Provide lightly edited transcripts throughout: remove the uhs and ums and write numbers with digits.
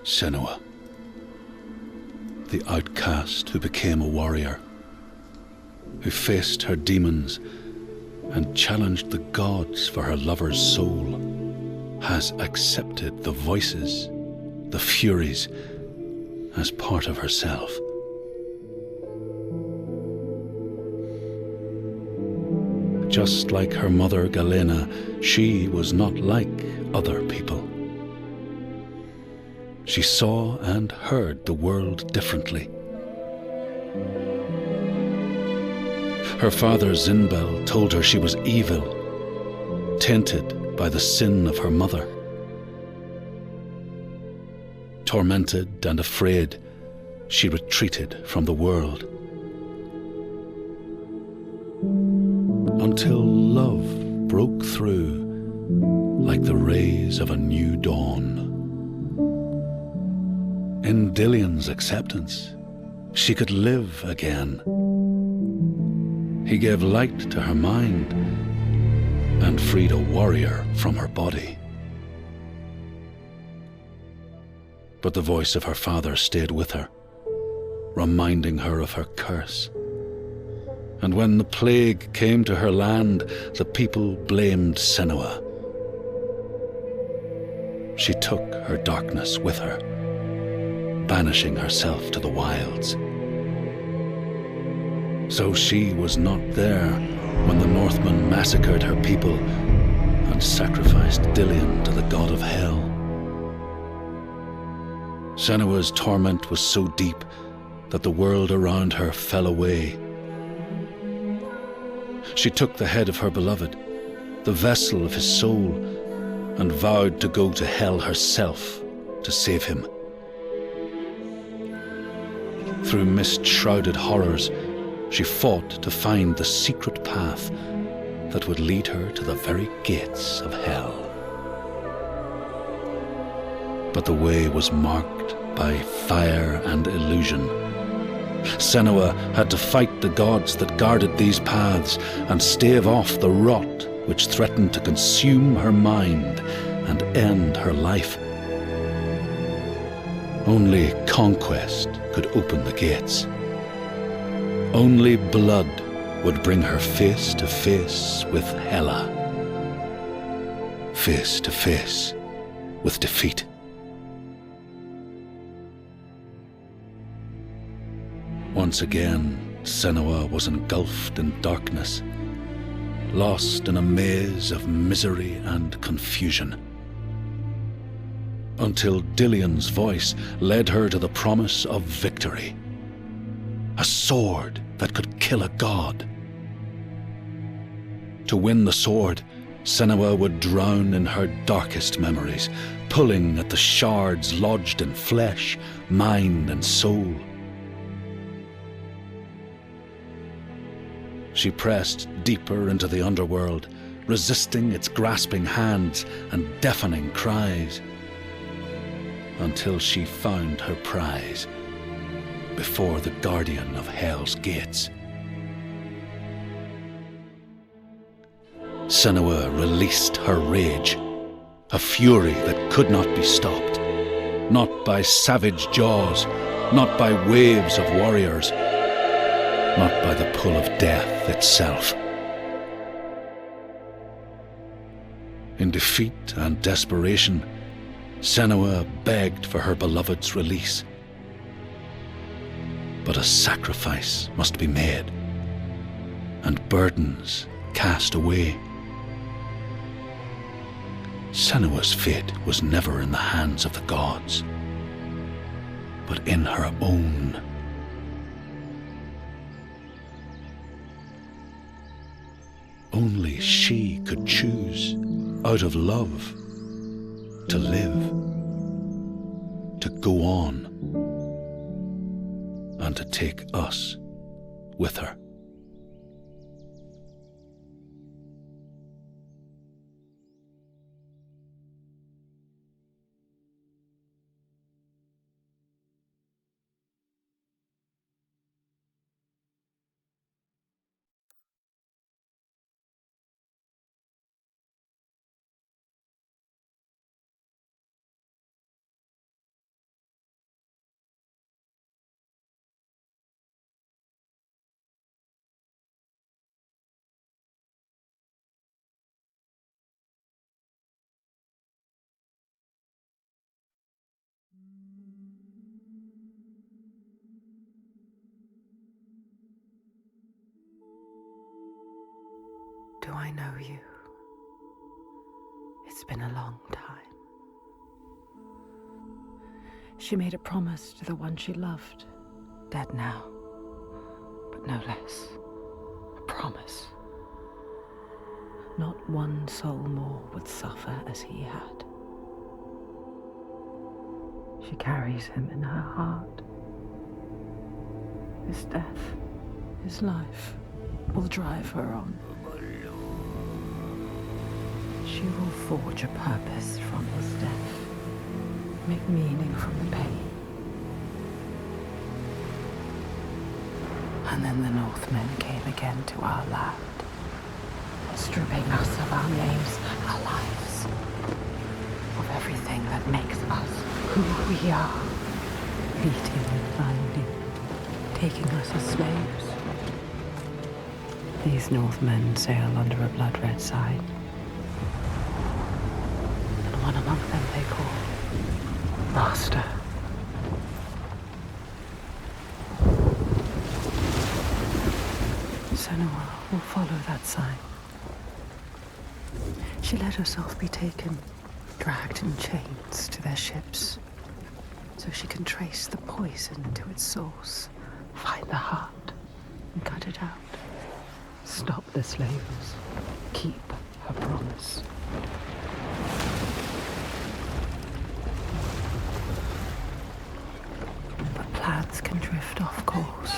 Senua, the outcast who became a warrior, who faced her demons and challenged the gods for her lover's soul, has accepted the voices, the furies, as part of herself. Just like her mother Galena, she was not like other people. She saw and heard the world differently. Her father Zinbel told her she was evil, tainted by the sin of her mother. Tormented and afraid, she retreated from the world. Until love broke through like the rays of a new dawn. In Dillion's acceptance, she could live again. He gave light to her mind and freed a warrior from her body. But the voice of her father stayed with her, reminding her of her curse. And when the plague came to her land, the people blamed Senua. She took her darkness with her, banishing herself to the wilds. So she was not there when the Northmen massacred her people and sacrificed Dillion to the god of hell. Senua's torment was so deep that the world around her fell away. She took the head of her beloved, the vessel of his soul, and vowed to go to hell herself to save him. Through mist-shrouded horrors, she fought to find the secret path that would lead her to the very gates of hell. But the way was marked by fire and illusion. Senua had to fight the gods that guarded these paths and stave off the rot which threatened to consume her mind and end her life. Only conquest could open the gates. Only blood would bring her face to face with Hela, face to face with defeat. Once again, Senua was engulfed in darkness, lost in a maze of misery and confusion, until Dillion's voice led her to the promise of victory. A sword that could kill a god. To win the sword, Senua would drown in her darkest memories, pulling at the shards lodged in flesh, mind, and soul. She pressed deeper into the underworld, resisting its grasping hands and deafening cries, until she found her prize before the guardian of Hell's gates. Senua released her rage, a fury that could not be stopped, not by savage jaws, not by waves of warriors, not by the pull of death itself. In defeat and desperation, Senua begged for her beloved's release. But a sacrifice must be made, and burdens cast away. Senua's fate was never in the hands of the gods, but in her own. Only she could choose, out of love, to live, to go on, and to take us with her. I know you. It's been a long time. She made a promise to the one she loved, dead now, but no less. A promise. Not one soul more would suffer as he had. She carries him in her heart. His death, his life, will drive her on. She will forge a purpose from his death, make meaning from the pain. And then the Northmen came again to our land, stripping us of our names, our lives, of everything that makes us who we are, beating and binding, taking us as slaves. These Northmen sail under a blood-red sign, and one among them they call Master. Senua will follow that sign. She let herself be taken, dragged in chains to their ships, so she can trace the poison to its source, find the heart, and cut it out. Stop the slaves. Keep her promise. But plans can drift off course.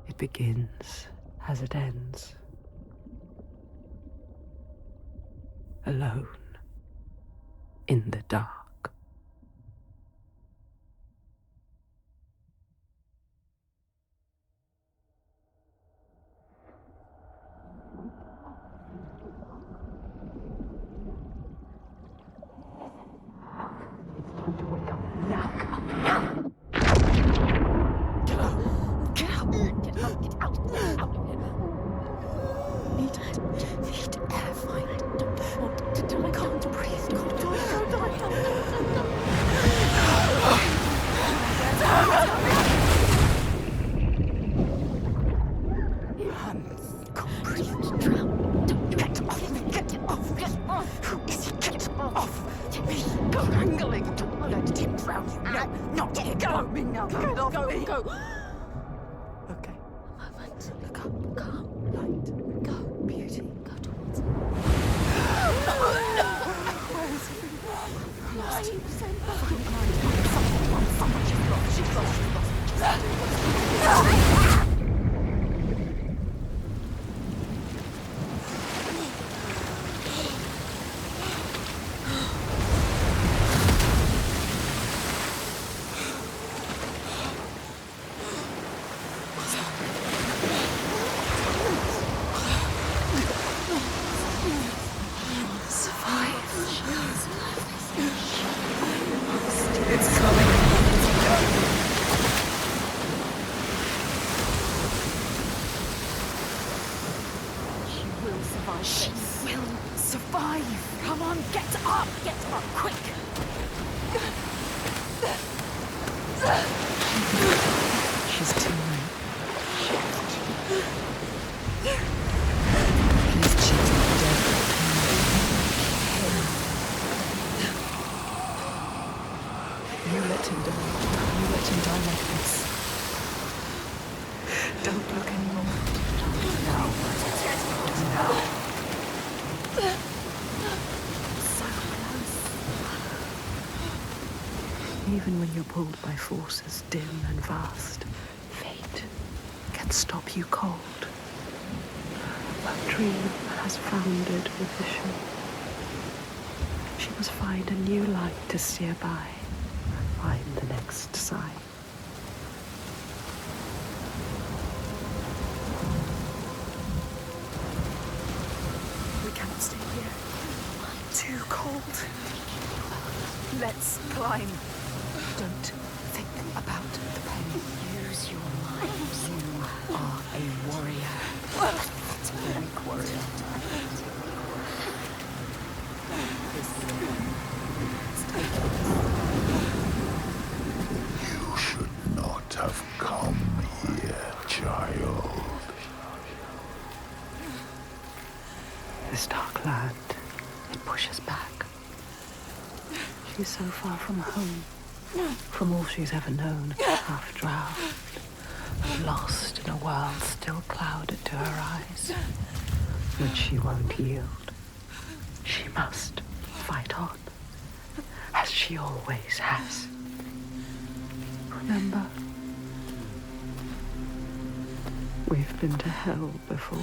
It begins as it ends. Alone. In the dark. Even when you're pulled by forces dim and vast, fate can stop you cold. A dream has foundered with the ship. She must find a new light to steer by, find the next sign. We cannot stay here. Too cold. Let's climb. Don't think about child. This dark land, it pushes back. She's so far from home, from all she's ever known, half drowned, lost in a world still clouded to her eyes. But she won't yield. She must fight on, as she always has. Remember, we've been to hell before.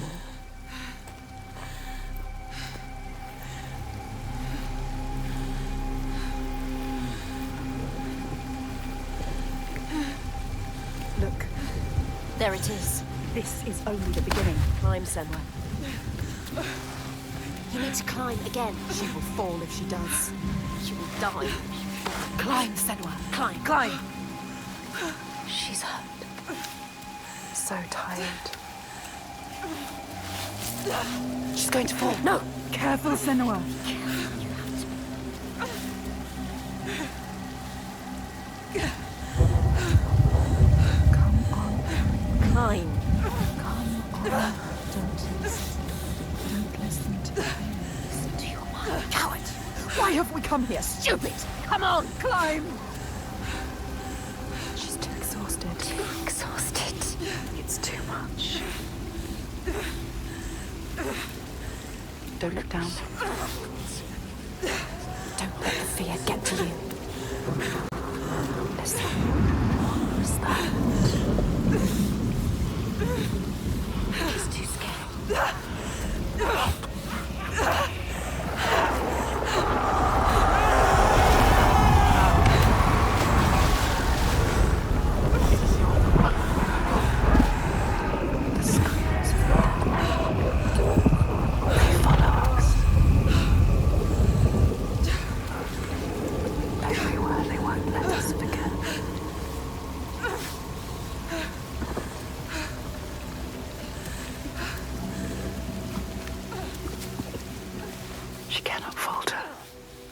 Look. There it is. This is only the beginning. Climb, Senua. You need to climb again. She will fall if she does. She will die. Climb, Senua. Climb. Climb. She's hurt. So tired. She's going to fall. No! Careful, Senua. Come on. Climb. Come on. Don't listen. Don't listen to me. Listen to your mother. Coward! Why have we come here? Stupid! Come on! Climb! She's too exhausted. Too exhausted. It's too much. Don't look down. Don't let the fear get to you. Listen. What was that? She's too scared.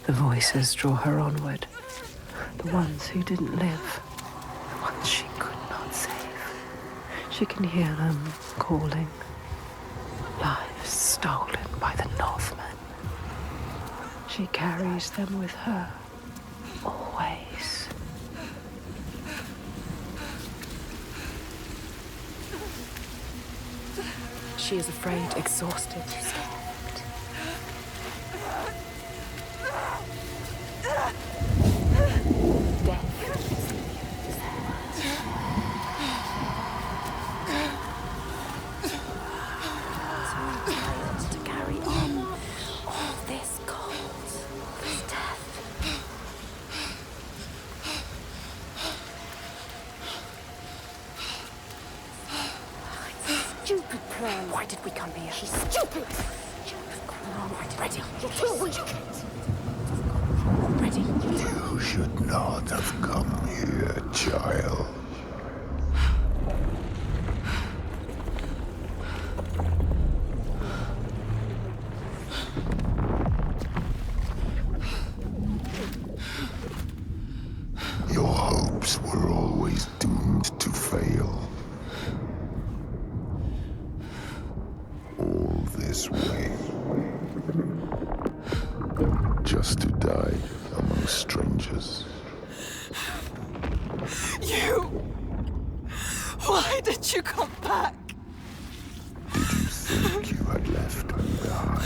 Voices draw her onward. The ones who didn't live. The ones she could not save. She can hear them calling. Lives stolen by the Northmen. She carries them with her. Always. She is afraid, exhausted. Why did we come here? She's stupid! Ready. You're too weak. Ready. You should not have come here, child. Your hopes were always doomed to fail. All this way. Just to die among strangers. You! Why did you come back? Did you think you had left me behind?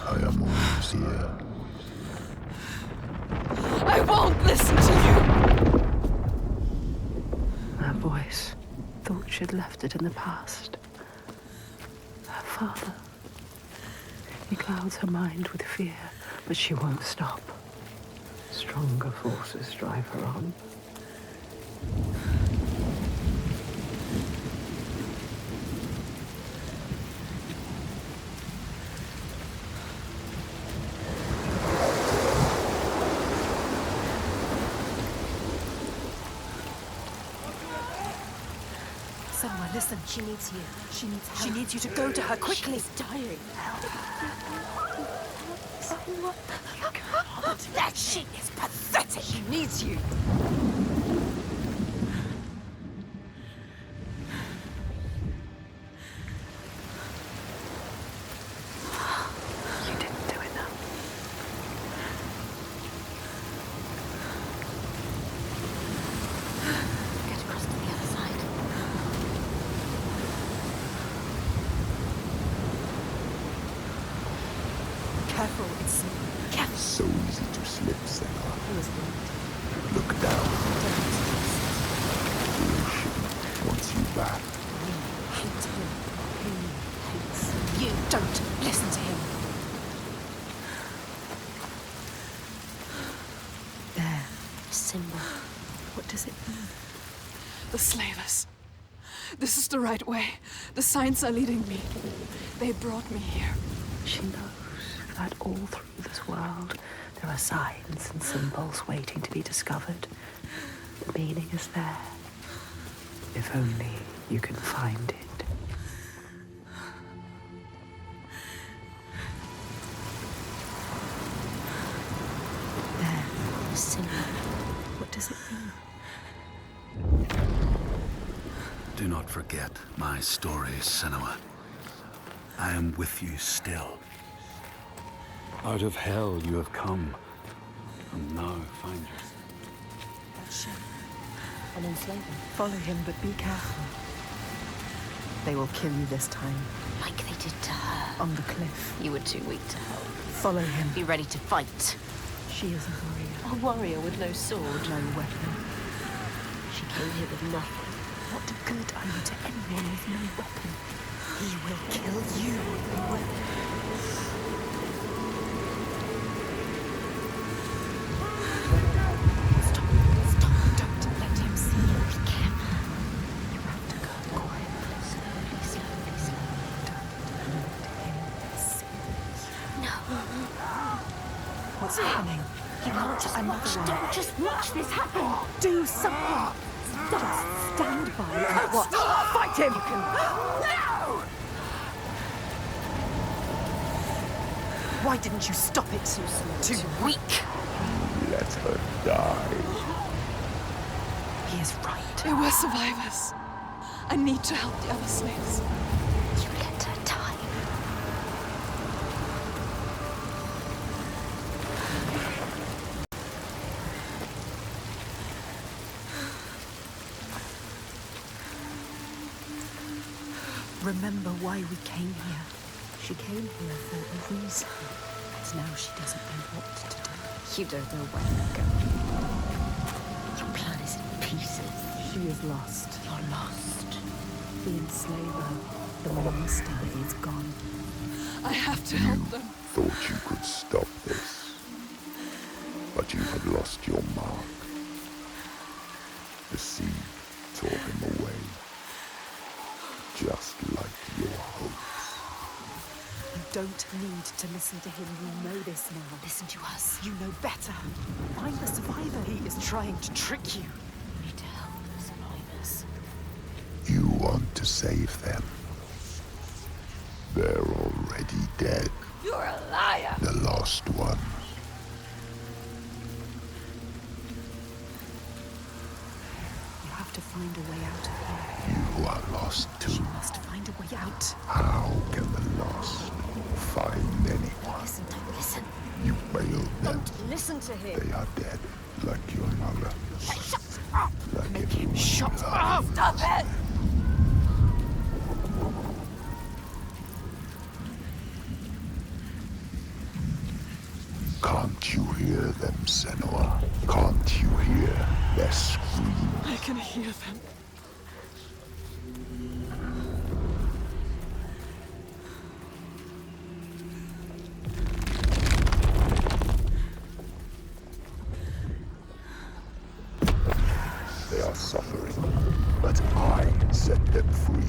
I am always here. I won't listen to you! Her voice thought she'd left it in the past. Her father. He clouds her mind with fear, but she won't stop. Stronger forces drive her on. Senua, listen. She needs you. She needs help. She needs you to go to her quickly. She's dying. What the That shit is pathetic. She needs you. What does it mean? The slavers. This is the right way. The signs are leading me. They brought me here. She knows that all through this world there are signs and symbols waiting to be discovered. The meaning is there. If only you can find it. Senua. What does it mean? Do not forget my story, Senua. I am with you still. Out of hell you have come, and now find yourself. That's shame. An enslaver. Follow him, but be careful. They will kill you this time. Like they did to her. On the cliff. You were too weak to help. Follow him. Be ready to fight. She is a warrior. A warrior with no sword. No weapon. She came here with nothing. What good are you to anyone with no weapon? He will kill you. He will. Stop. Don't let him see you. Be careful. You have to go quietly. Slowly. Don't let him see. No. What's happening? You can't Another one. Don't just watch this happen. Do something! Don't stand by and watch. Fight him! You can... No! Why didn't you stop it? Too slow. Too weak. Let her die. He is right. They were survivors. I need to help the other slaves. You let her die. Remember why we came here. She came here for a reason. And now she doesn't know what to do. You don't know where you're going. Your plan is in pieces. She is lost. You're lost. The enslaver, the monster, is gone. I have to help them. Thought you could stop this, but you have lost your mark. The sea tore him away, just like your hopes. You don't need to listen to him. You know this now. Listen to us. You know better. Find the survivor. He is trying to trick you. We need to help the survivors. You want to save them. They're already dead. You're a liar. The lost one. You have to find a way out of here. You are lost too. You must find a way out. How can the lost find anyone? Listen, don't listen. You failed them. Don't listen to him. They are dead, like your mother. Shut up! Like Make him everyone shut you up! love. Stop it! Can't you hear them, Senua? Can't you hear their screams? I can hear them. They are suffering, but I set them free.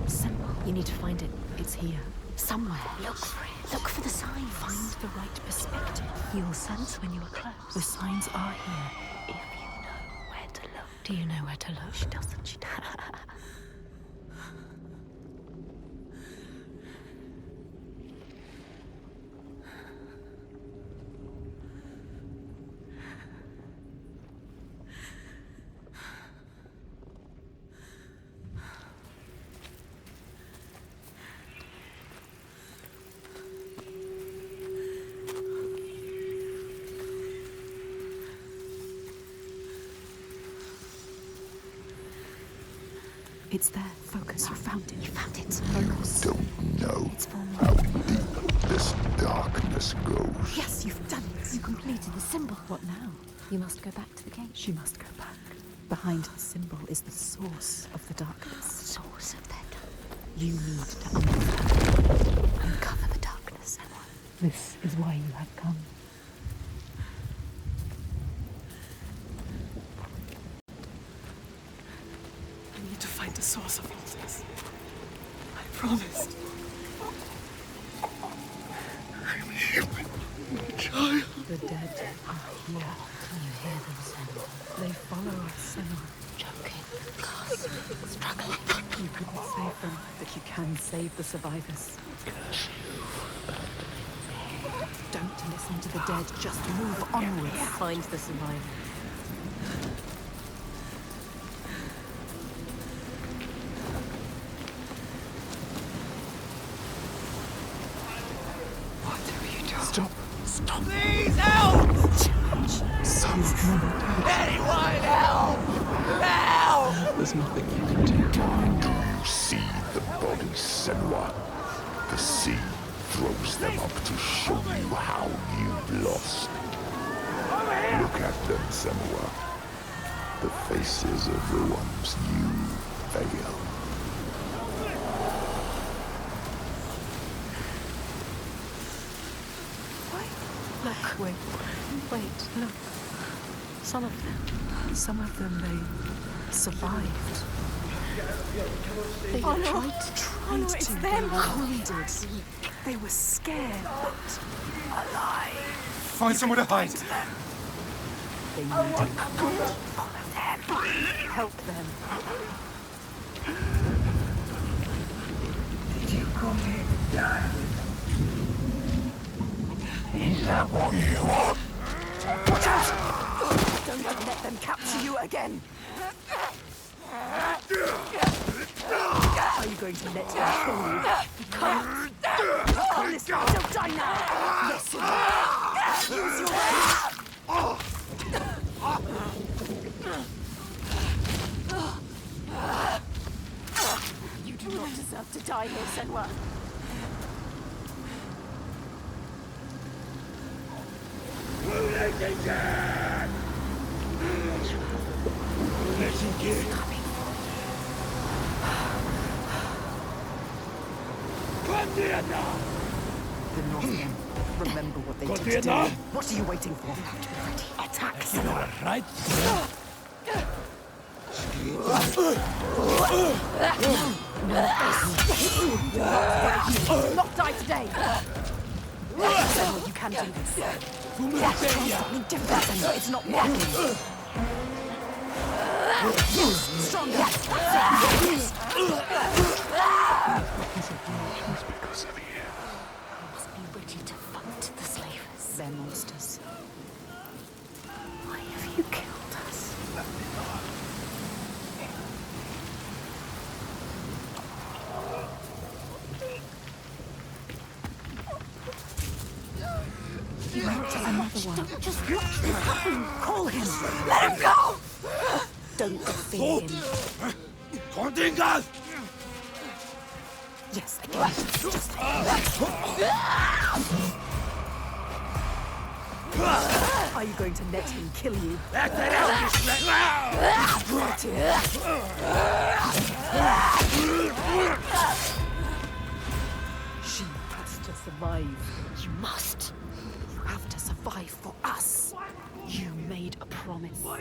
Symbol. You need to find it. It's here. Somewhere. Look for it. Look for the signs. Find the right perspective. You'll sense when you are close. The signs are here. If you know where to look. Do you know where to look? She doesn't. She doesn't. It's there. Focus. You found it. You found it. Focus. Don't know It's forming. how deep this darkness goes. Yes, you've done it. You completed the symbol. What now? You must go back to the gate. She must go back. Behind the symbol is the source of the darkness. Source of that. You need to understand. Uncover the darkness, Senua. This is why you have come. need to find the source of all this. I promised. I'm human, child. The dead are here. Can you hear them, Senua? They follow us, Senua. Choking, gasping, struggling. You couldn't save them, but you can save the survivors. Don't listen to the dead, just move onwards. Find the survivors. Stop. Please help! Anyone help! Help! There's nothing you can do. Do you see the bodies, Senua? The sea throws them up to show you how you've lost. Look at them, Senua. The faces of the ones you failed. Look, wait, look. Some of them, they survived. They tried to. It's them. They wounded. They were scared, but alive. Find somewhere to hide. They needed follow them. Help them. Did you come here to die? Is that what you want? Watch out! Don't let them capture you again. Are you going to let them kill you? You can't. Oh, listen, don't die now. Yes, you will. Use your rage. You do not deserve to die here, Senua. The Northmen. Remember what they did to you. What are you waiting for? Attack, Senua. Right? You will not die today. Senua, you can do this. Try something different, Senua. It's not working. Stronger. Because of you. Must be ready to fight the slavers. They're monsters. Why have you killed us? You went to another one. Don't just watch this happen. Call him. Let him go! Don't fear him. Contingas! Yes, again. Just Are you going to let him kill you? Back that out, She has to survive. You must. You have to survive for us. You made a promise. No!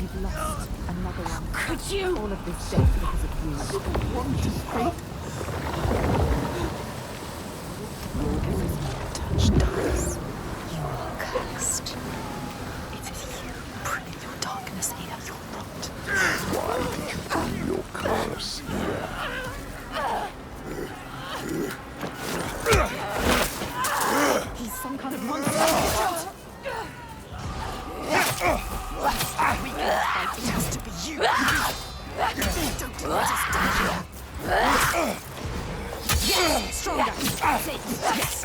You've lost another one. Could you? All of this death because of you. I didn't want to fight. Everything you touch dies. You are cursed. It is you bringing your darkness here. You're not. Why did you bring your curse here? He's some kind of monster. Watch out! We can fight. It has to be you. Don't let us die here. Yes! Stronger! That's it! Yes!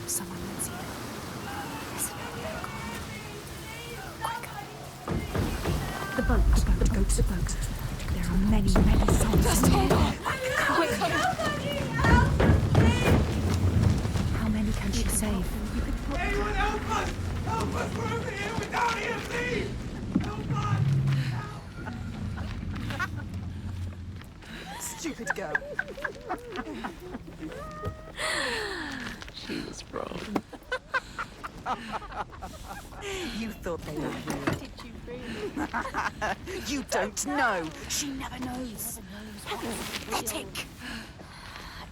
Someone needs you. Listen, they're gone. Quicker. The boat. Go to the boat. There are many souls here. Quick! How Stupid girl. She was wrong. You thought they were weird. Did you really? You don't know. She never knows. Pathetic.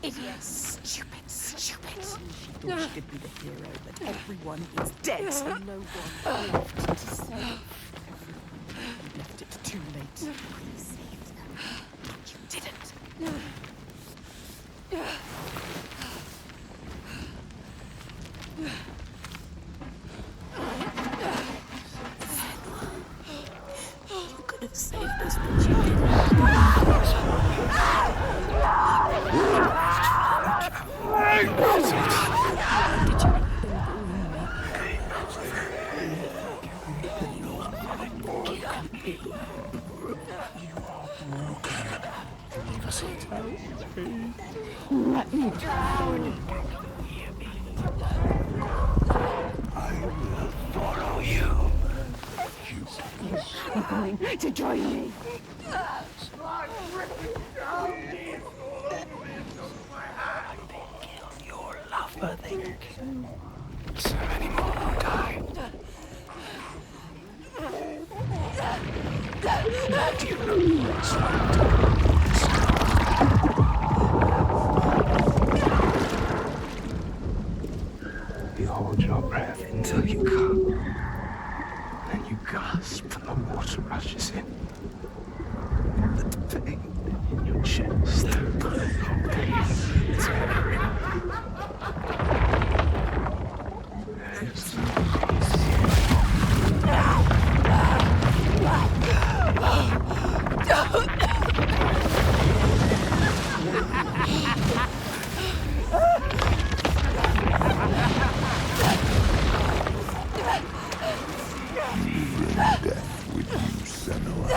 Idiots. Stupid. She thought she could be the hero, but everyone is dead. And no one left to save. You left it too late. You saved them. But you didn't. You could have saved us, but you didn't. Let me drown. I will follow you. You're going to join me. They kill your lover, they kill so many more will die. Do you know what's right? You hold your breath until you come. Then you gasp and the water rushes in. The pain in your chest. It's very death with you, Senua.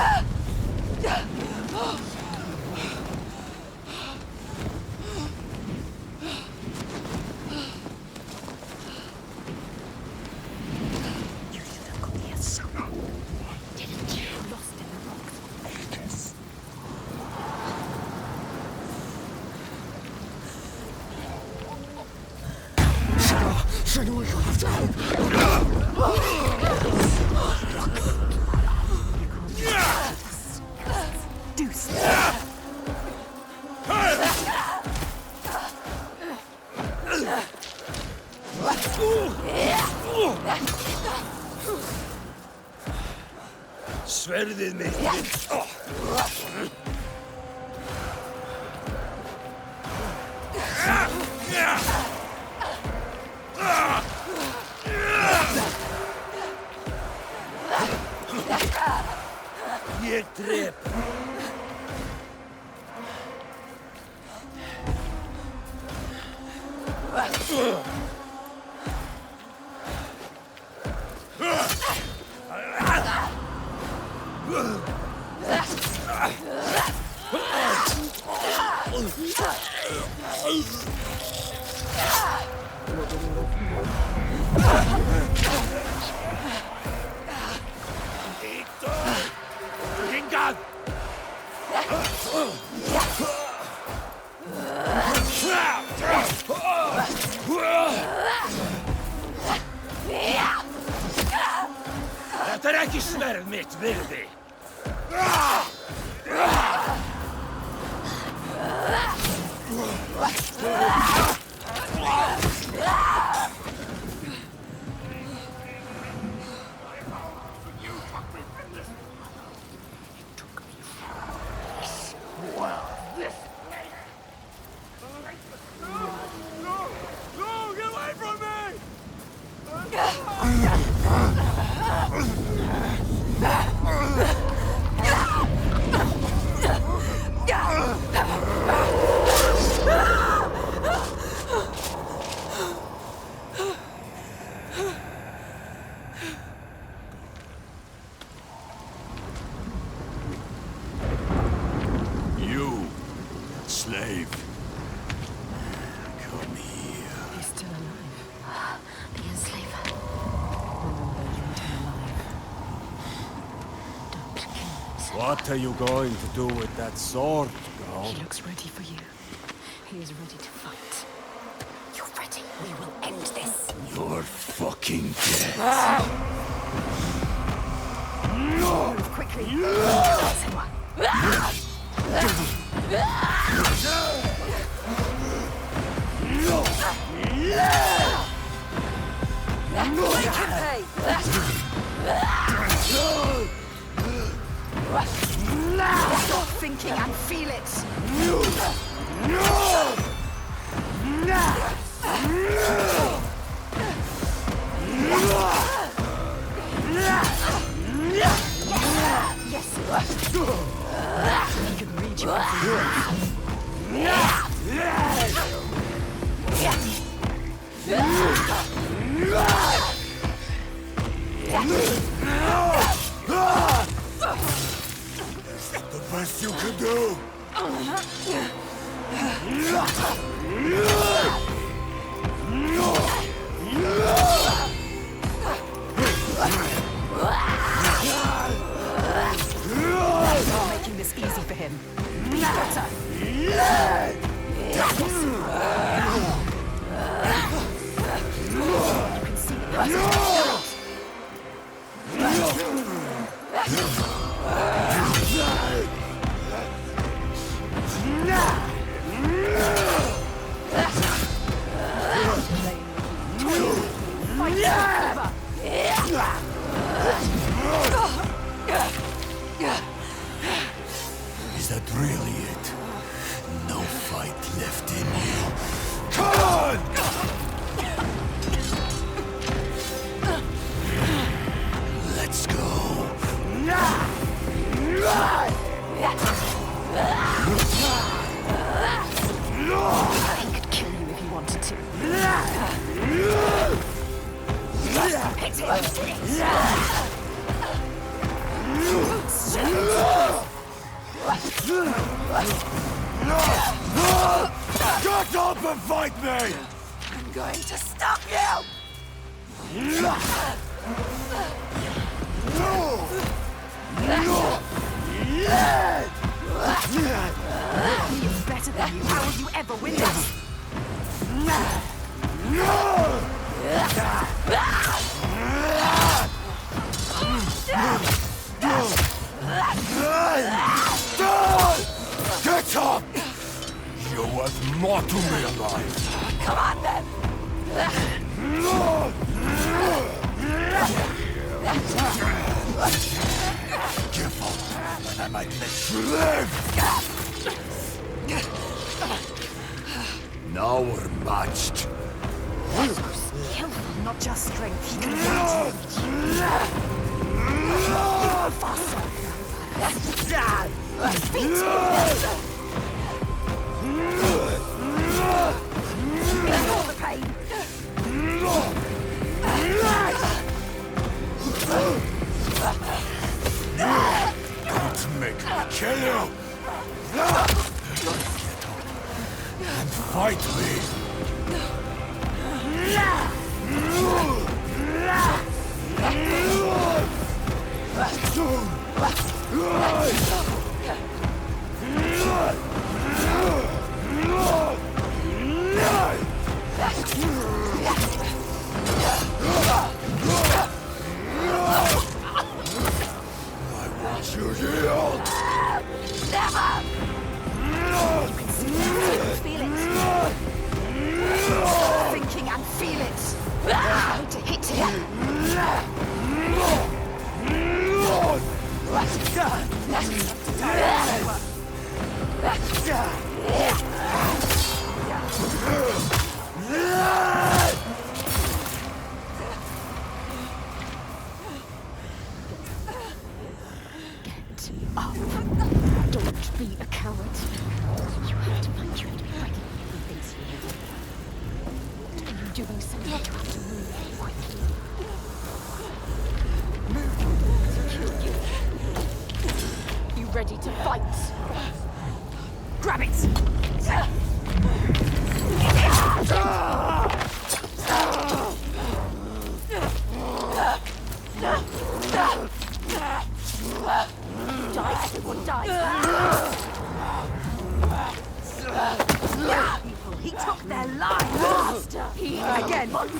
You should have got here sooner. Didn't you? Lost in the rocks. Yes. Senua, you have to help. Do something. Sverðið mitt. Ég drep. Midgard! Þetta ekki sverð mitt virði. No, get away from me! What are you going to do with that sword, girl? He looks ready for you. He is ready to fight. You're ready. We will end this. You're fucking dead. Move quickly. Senua. Make him pay. Stop thinking and feel it. Yes. He can read you The best you can do. You're making this easy for him. Be better. You can see it. Is that really it? No fight left in you. Come on! Let's go. He could kill you if he wanted to. Hit him. Get up and fight me! I'm going to stop you! He is better than you. How will you ever win this? Get up! You're worth more to me alive. Come on then! Careful, and I might let you live! Now we're matched. Skillful, not just strength. He can read you. Faster. Defeat him. Ignore the pain. Don't make me kill you! Get up and fight me! I want you healed! Never! You can see it, feel it. Thinking and feel it. Try to hit him. Get up. Don't be a coward. You have to find your way fighting the things you hate. What are you doing, Senua? You have to move quickly. Move. You ready to fight? Grab it! Die. their lives! Master! Again! What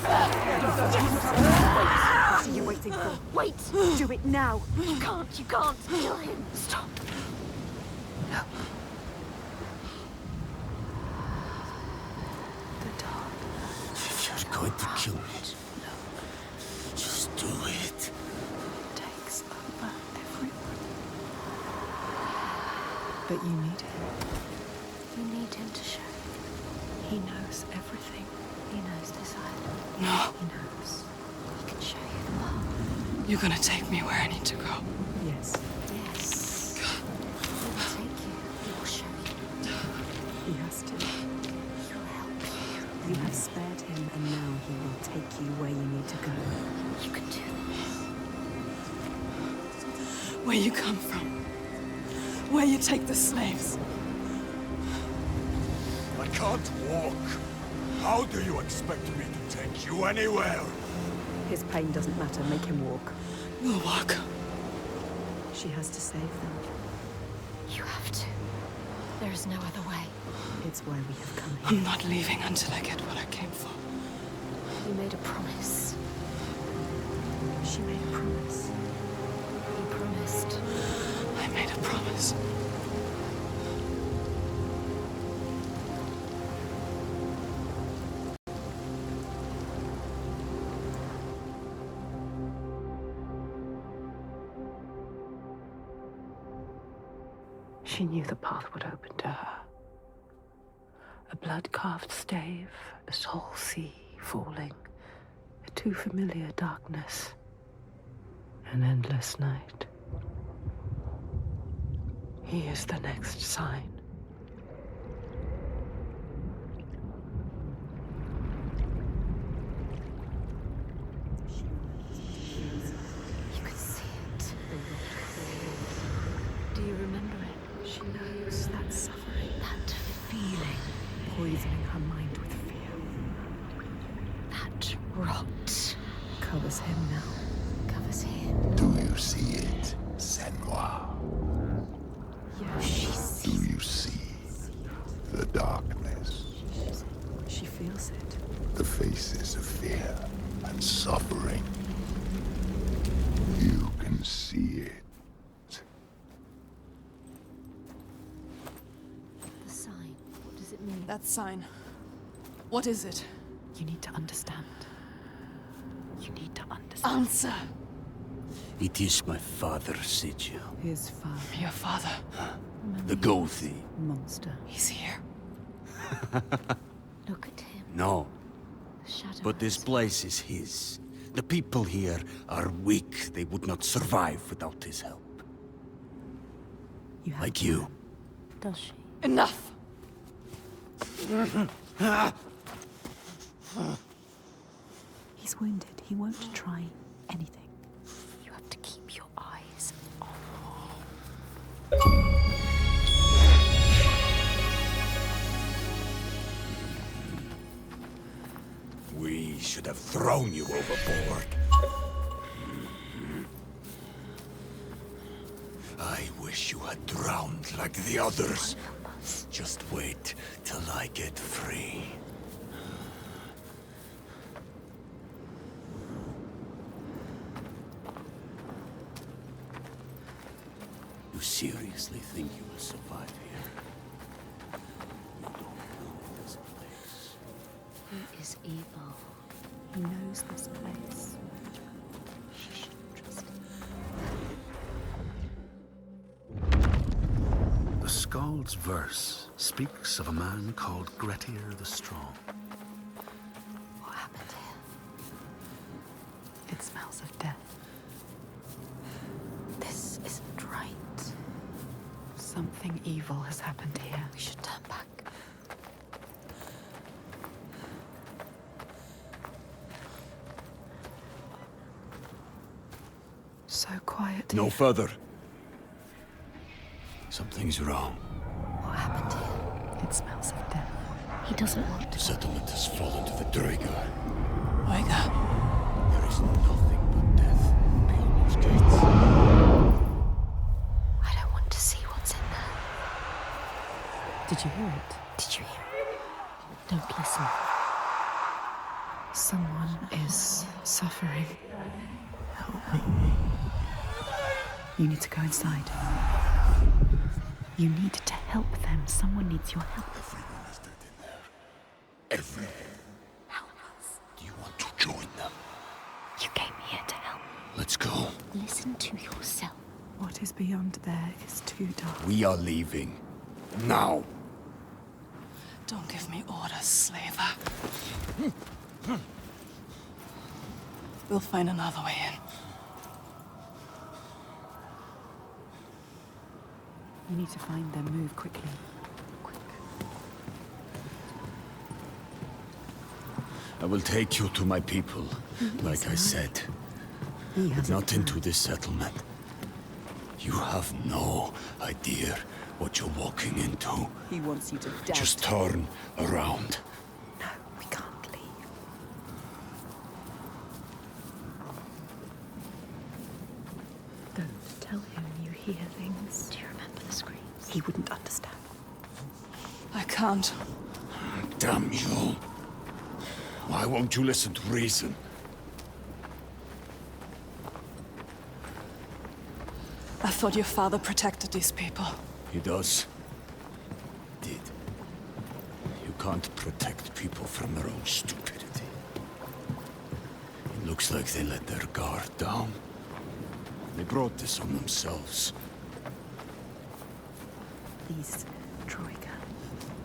are you waiting for? Wait! Do it now! You can't kill him! Stop! No. The dog. If you're going to kill me, just do it. Takes over everyone. But you need him. You need him to show. He knows everything. He knows this island. No. He knows. He can show you the path. You're gonna take me where I need to go. Yes. Yes. He will take you. He will show you. He has to. He will help you. You have spared him, and now he will take you where you need to go. You can do this. Where you come from. Where you take the slaves. I can't walk. How do you expect me to take you anywhere? His pain doesn't matter. Make him walk. We'll walk. She has to save them. You have to. There is no other way. It's why we have come here. I'm not leaving until I get what I came for. You made a promise. She made a promise. You promised. I made a promise. She knew the path would open to her. A blood-carved stave, a soul sea falling, a too familiar darkness, an endless night. He is the next sign. You could see it. Do you remember it? She knows that suffering, That feeling. poisoning her mind with fear, That rot. covers him now. Covers him. Do you see it, Senua? Do you see the darkness? She feels it. The faces of fear and suffering. You can see it. The sign. What does it mean? That sign. What is it? You need to understand. You need to understand. Answer. It is my father, Sigil. His father, Your father. The gold thief. monster. He's here. Look at him. No, The shadow. but this place is his. The people here are weak. They would not survive without his help. You have Like to you. Does she? Enough! He's wounded. He won't try anything. You have to keep your eyes on. We should have thrown you overboard. I wish you had drowned like the others. Just wait till I get free. You seriously think you will survive here? You don't know this place. He is evil. He knows this place. She should trust him. The Skald's verse speaks of a man called Grettir the Strong. What happened here? It smells of death. This isn't right. Something evil has happened here. We should turn back. So quiet No here. further. Something's wrong. What happened here? It smells of death. He doesn't want The to. settlement has fallen to the Dragar. Oiga. There is nothing but death beyond those gates. I don't want to see what's in there. Did you hear it? Did you hear it? Don't listen. Someone is suffering. Help me. You need to go inside. You need to help them. Someone needs your help. Everyone is dead in there. Everyone. Help us. Do you want to join them? You came here to help. Let's go. Listen to yourself. What is beyond there is too dark. We are leaving. Now! Don't give me orders, slaver. We'll find another way in. You need to find them. Move quickly. Quick. I will take you to my people, like I said. He has Not into this settlement. You have no idea what you're walking into. He wants you to doubt. Just turn around. No, we can't leave. Don't tell him you hear things. Do you remember the screams? He wouldn't understand. I can't. Damn you. Why won't you listen to reason? I thought your father protected these people. He does. Did. You can't protect people from their own stupidity. It looks like they let their guard down. They brought this on themselves. These Troika,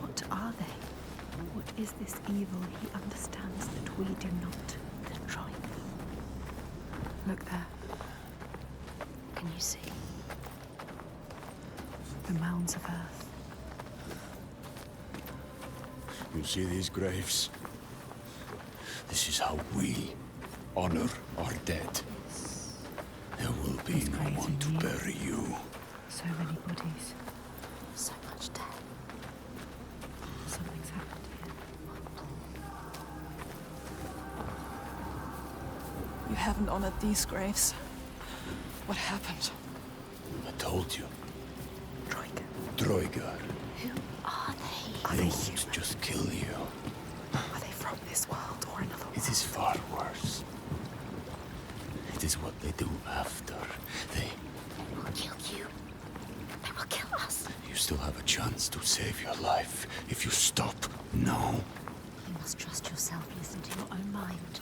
what are they? What is this evil he understands that we do not? The Troika. Look there, Can you see? the mounds of earth. You see these graves? This is how we honor our dead. There will be These no graves one are to new. bury you. So many bodies. So much death. Something's happened here. You haven't honored these graves. What happened? I told you. Troika. Droigar. Who are they? Are They they won't human? just kill you. Are they from this world or another world? It is far worse. It is what they do after. They... They will kill you. They will kill us. You still have a chance to save your life if you stop now. You must trust yourself. Listen to your own mind.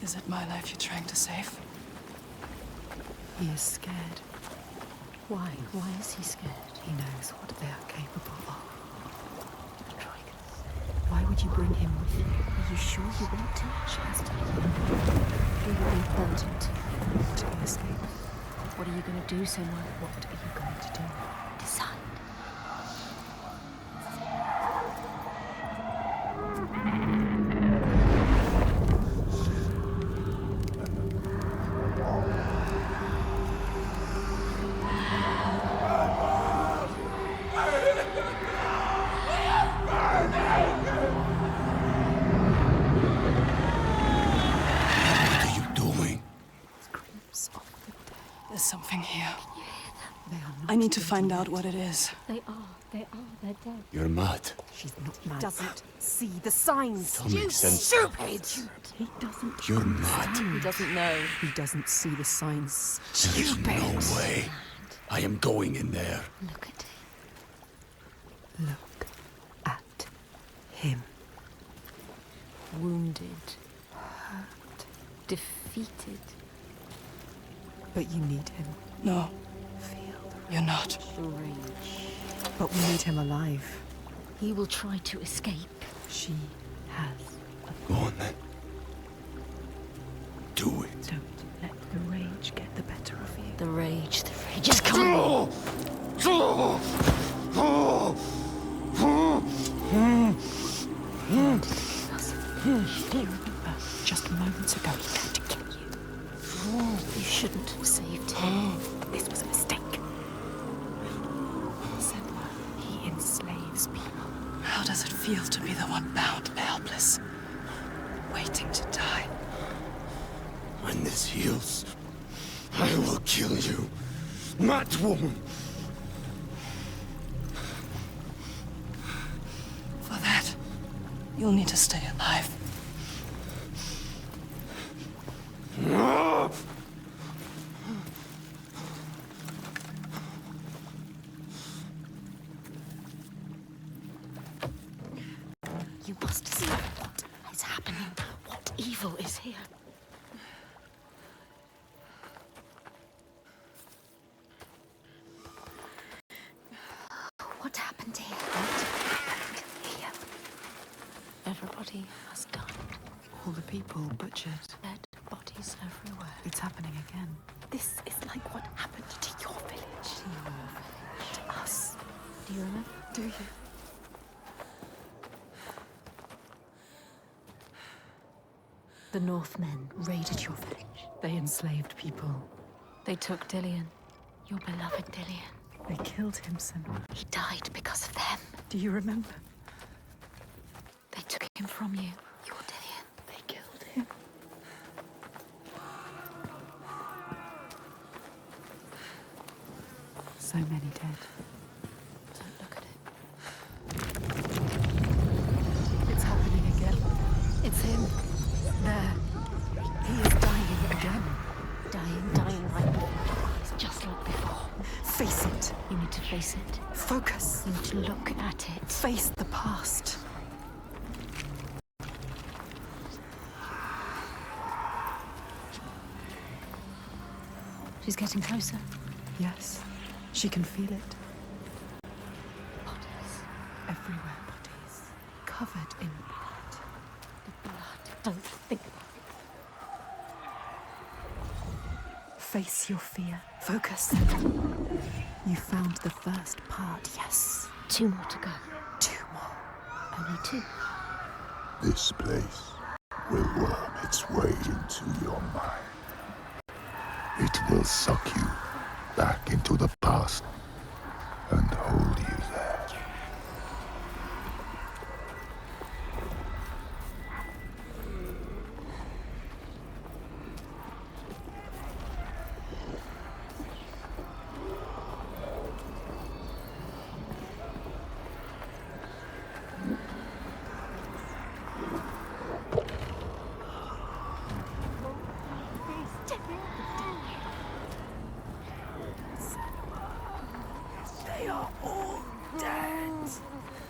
Is it my life you're trying to save? He is scared. Why? Why is he scared? He knows what they are capable of. The Troika. Why would you bring him with you? Are you sure you want to? She has to. Who will be burdened? To escape. What are you going to do, Senua? What are you going to do? Decide. What are you doing? Screams of the dead. There's something here. They are not I need to find dead. out what it is. They're dead. You're mad. She's not mad. Doesn't see the signs. Don't make sense. Stupid! He doesn't. You're mad. He doesn't know. He doesn't see the signs. There is no way. I am going in there. Look at him. Look at him. Wounded. Hurt. Defeated. But you need him. No, Feel the you're not. Rage. But we need him alive. He will try to escape. She has. Go on then. Do it. Don't let the rage get the better of you. The rage is coming. He wanted to kill us. Do you remember? Just moments ago, he tried to kill you. You shouldn't have saved him. This was a mistake. Senua, he enslaves people. How does it feel to be the one bound, helpless, waiting to die? When this heals, I will kill you, mad woman. For that, You'll need to stay alive. You must see what is happening. What evil is here? What happened here? What happened here? Everybody has died. All the people butchered. Dead bodies everywhere. It's happening again. This is like what happened to your village. To your village. To us. Do you remember? Do you? The Northmen raided your village. They enslaved people. They took Dillion. Your beloved Dillion. They killed him, Senua. He died because of them. Do you remember? They took him from you. Your Dillion. They killed him. So many dead. Don't look at it. It's happening again. It's him. There. He is dying again. Dying right before your eyes, just like before. Face it. You need to face it. Focus. You need to look at it. Face the past. She's getting closer. Yes. She can feel it. Bodies. Everywhere bodies. Covered in blood. The blood. Don't think about Face your fear. Focus. You found the first part, yes. it. 2 more to go. 2 more. Only 2. This place will worm its way into your mind. It will suck you back into the past and hold you there. They are all dead.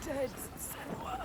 Dead, Senua.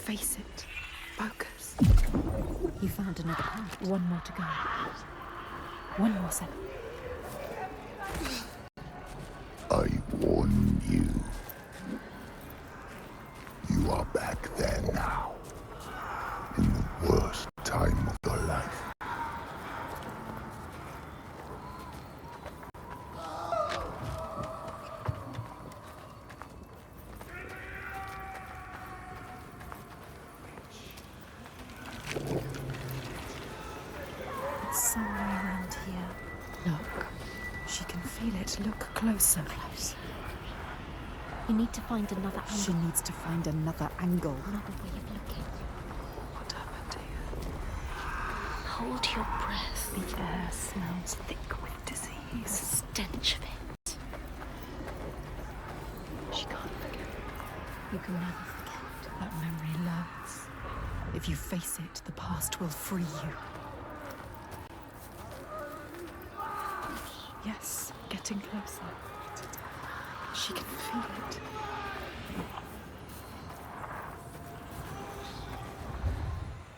Face it. Focus. You found another part. 1 more to go. 1 more, Senua. I warn you. You are back there now. In the worst time of your life. It's somewhere around here. Look. She can feel it. Look closer. Close. You need to find another angle. She needs to find another angle. Another way of looking. What happened here? Hold your breath. The air smells thick with The disease. stench of it. She can't forget. You can never forget. That memory lies. If you face it, the past will free you. Yes, getting closer. She can feel it.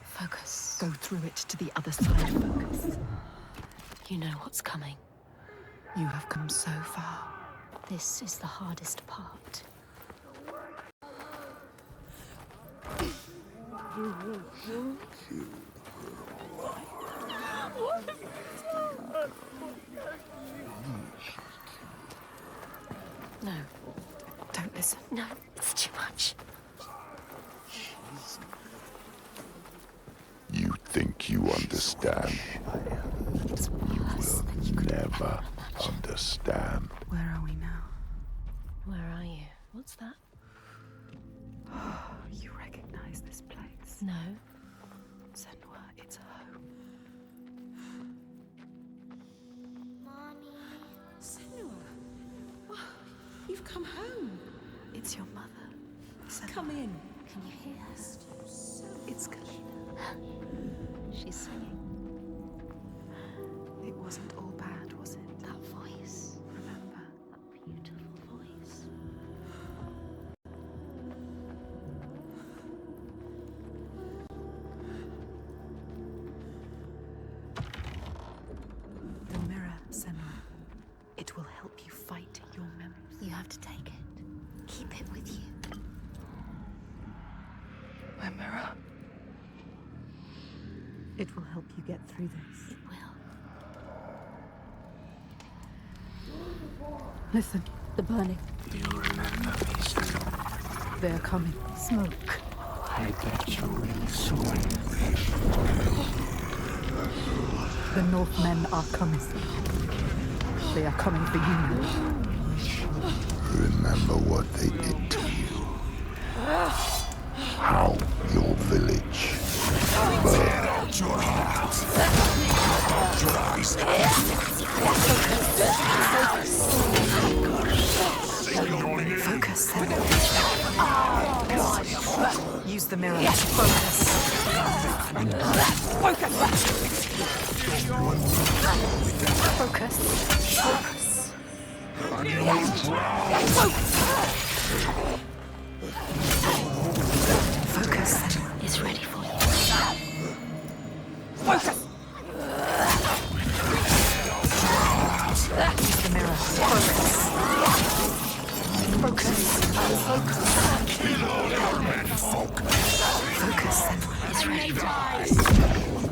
Focus. Go through it to the other side, Focus. You know what's coming. You have come so far. This is the hardest part. No, Don't listen. no, it's too much. You think you understand? It's worse than you could Never ever imagine. understand. Where are we now? Where are you? What's that? You recognize this place? No. Senua, it's home. Senua. Oh, you've come home. It's your mother. Senua. Come in. Can you hear us? It's good. She's singing. It wasn't all bad, was it? That voice. Remember? That beautiful voice. The mirror, Senua. It will help you fight your memories. You have to take it. Keep it with you. My mirror. It will help you get through this. It will. Listen, The burning. they are coming. Smoke. I bet you will soon. The Northmen are coming. They are coming for you. Remember what they did to you. How your village burned. Your heart. Out your eyes. Focus, Senua. Use the mirror. Focus. Focus. Focus. Focus, Senua. It's ready for you. Use the mirror. Focus. Focus, Senua. It's ready for you.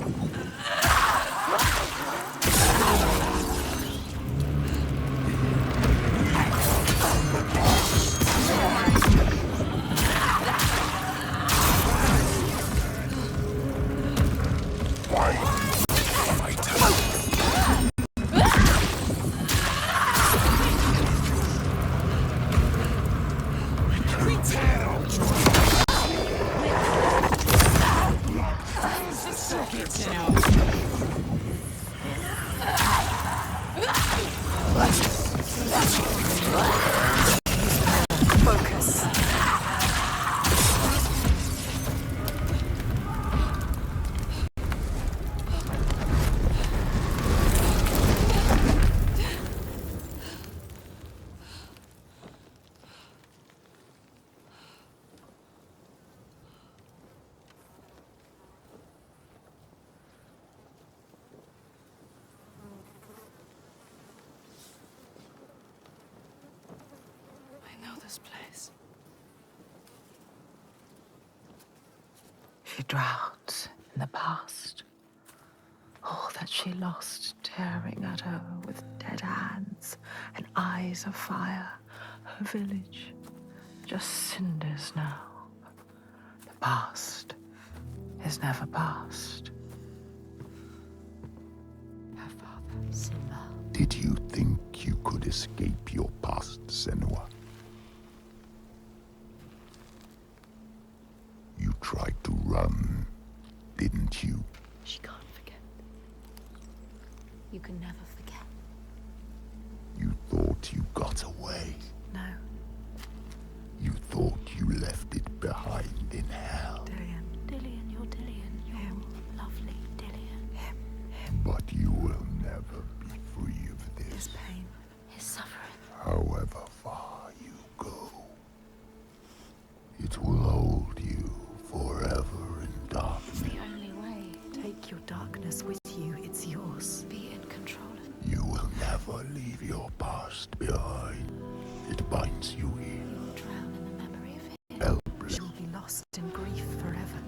Focus. I know this place. She drowns in the past. All that she lost, tearing at her with dead hands and eyes of fire. Her village, just cinders now. The past is never past. Her father, Simba. Did you think you could escape your past, Senua? You tried to run, didn't you? She can't forget. You can never forget. You thought you got away. No, You thought you left it behind in hell. Dillian. Dillian, you're Dillian. You're lovely, Dillian. But you will never be free of His this. pain. His suffering. However far It will hold you forever in darkness. It's the only way. Take your darkness with you. It's yours. Be in control of it. You will never leave your past behind. It binds you here. You'll drown in the memory of it. Helpless. You'll be lost in grief forever.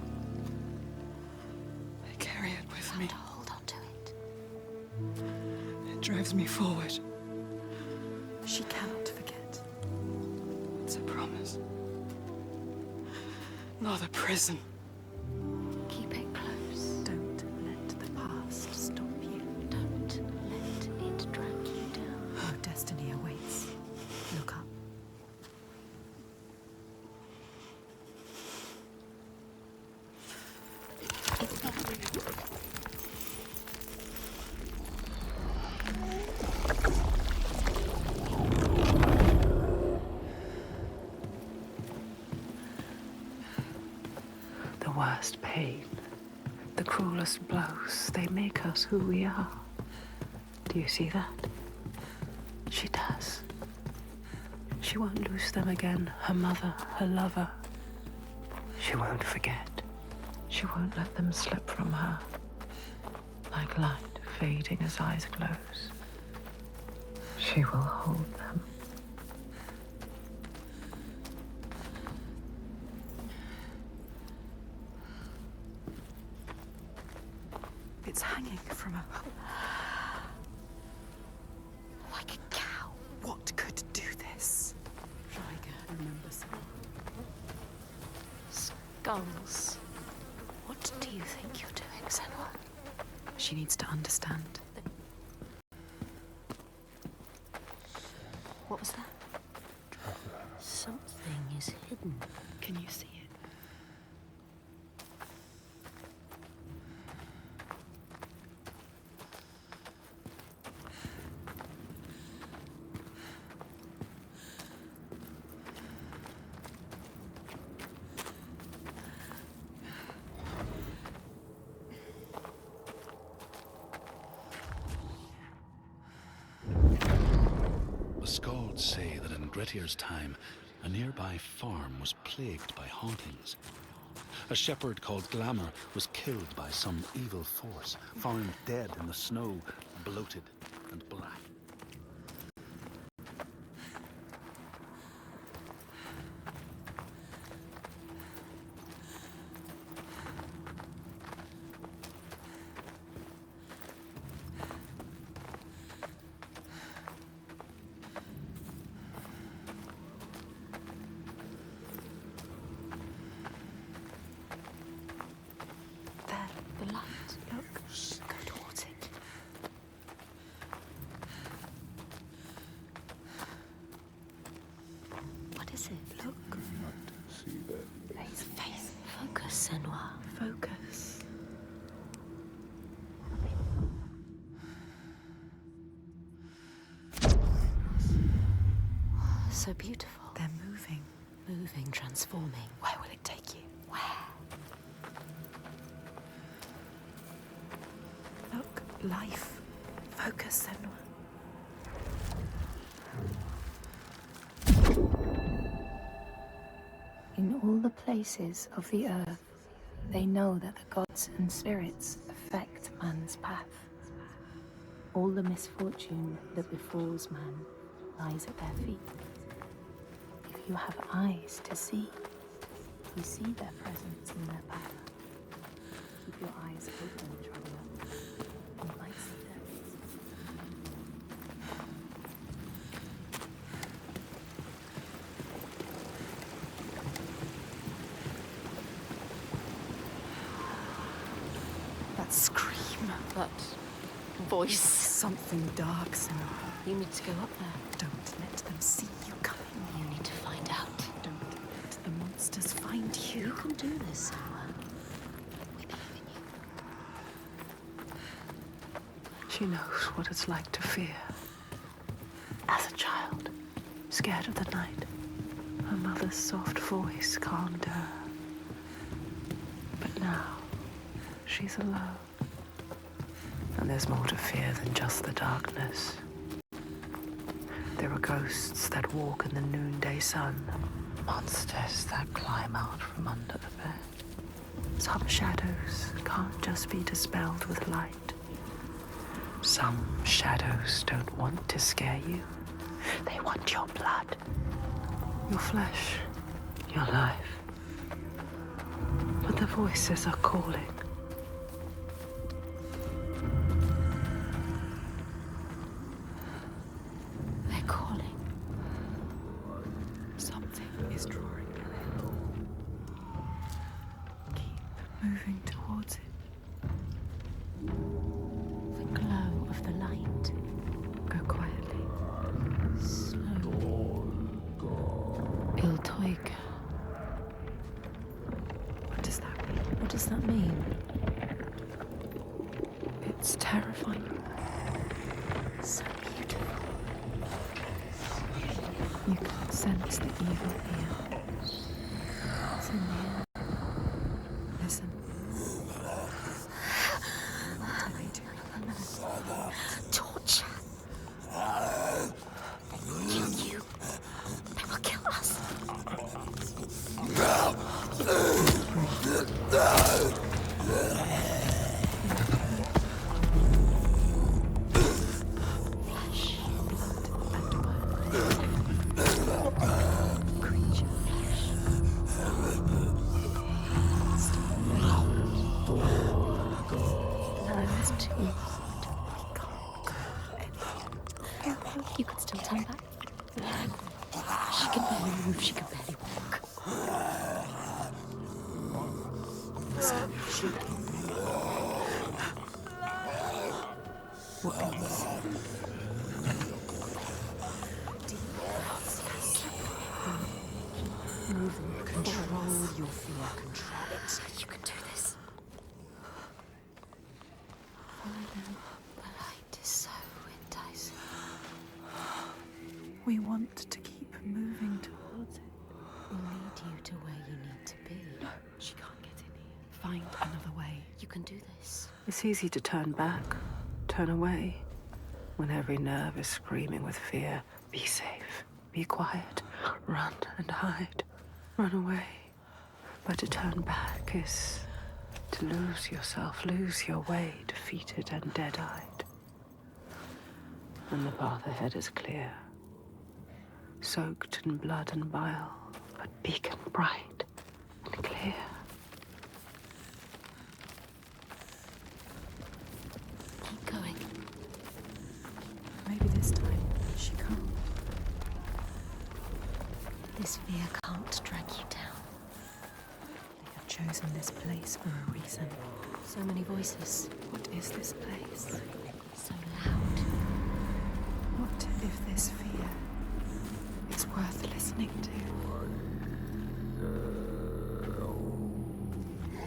I carry it with Have me. to hold on to it. It drives me forward. She cannot forget. It's a promise. Not a prison. Keep it close. Don't let the past stop you. Don't let it drag you down. Your destiny awaits. Look up. The worst pain, the cruelest blows, they make us who we are. Do you see that? She does. She won't lose them again, her mother, her lover. She won't forget. She won't let them slip from her. Like light fading as eyes close. She will hold them. It's hanging from a... Like a cow. What could do this? Saga, remember something. Skulls. What do you think you're doing, Senua? She needs to understand. What was that? Something is hidden. Can you see it? The Skalds say that in Grettir's time, a nearby farm was plagued by hauntings. A shepherd called Glamour was killed by some evil force, found dead in the snow, bloated and black. There, the light. Look. Go towards it. What is it? Look. See that? Face. Focus, Senua. Focus. So beautiful. They're moving. Moving, transforming. Where will it take you? Where? Look, life. Focus, Senua. In all the places of the earth, they know that the gods and spirits affect man's path. All the misfortune that befalls man lies at their feet. If you have eyes to see, you see their presence in their path. Keep your eyes open, traveler. You might see them. That scream. That voice. Something dark, Senua. You need to go up there. Don't let them see you coming. You need to find out. Don't let the monsters find You you. can do this, Senua. We believe in you. She knows what it's like to fear. As a child, scared of the night, her mother's soft voice calmed her. But now, she's alone. And there's more to fear than just the darkness. There are ghosts that walk in the noonday sun, Monsters that climb out from under the bed. Some shadows can't just be dispelled with light. Some shadows don't want to scare you. They want your blood, your flesh, your life. But the voices are calling. They're calling. Something is drawing you in. Keep moving towards it. The glow of the light. Go quietly. Slow. Il Toig. What does that mean? What does that mean? It's terrifying. So beautiful. You can sense the evil here. It's in the air. Listen. What are they doing? Torture. They will kill you. They will kill us. Flesh, blood, and bone. Creature. No, it's too hard. We can't go anywhere. You could still turn back. She can barely move. She can barely walk. Stop shaking. What can you see? Moving. Control your fear. Control it. You can do this. Follow them. The light is so enticing. We want to keep moving towards it. Will lead you to where you need to be. She can't get in here. Find another way. You can do this. It's easy to turn back, turn away, when every nerve is screaming with fear. Be safe, be quiet, run and hide, run away. But to turn back is to lose yourself, lose your way, defeated and dead-eyed. And the path ahead is clear, soaked in blood and bile, but beacon bright and clear. Keep going. Maybe this time she can't. This fear can't drag you down. They have chosen this place for a reason. So many voices. What is this place? So loud. What if this fear is worth listening to?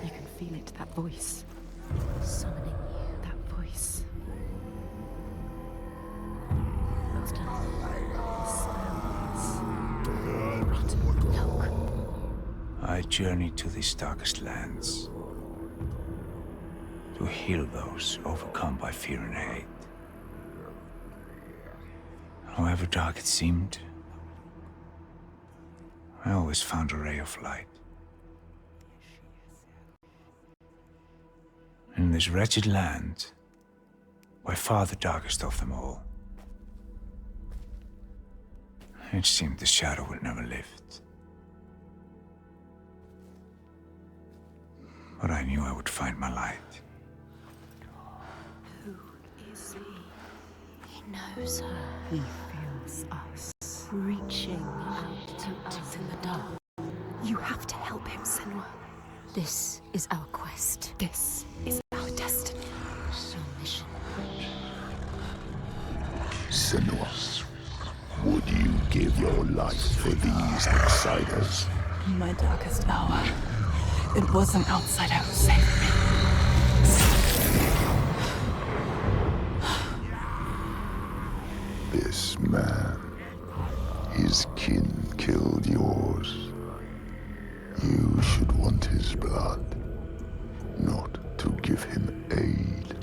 You can feel it, that voice. Summoning you. That voice. What's done? The spell is rotten milk. I journey to these darkest lands to heal those overcome by fear and hate. However dark it seemed, I always found a ray of light. In this wretched land, by far the darkest of them all, it seemed the shadow would never lift. But I knew I would find my light. Who is he? He knows her. He feels us. Reaching out to us in the dark. You have to help him, Senua. This is our quest. This is our destiny. Your mission. Senua, would you give your life for these outsiders? In my darkest hour, it was an outsider who saved me. This man, his kin killed yours. You should want his blood, not to give him aid.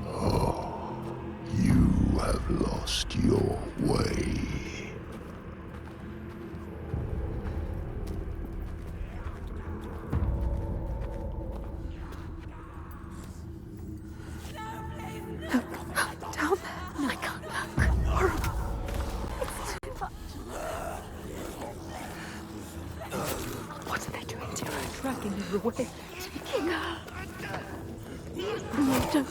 Oh, you have lost your way. Dragging her away. Taking her. No, don't.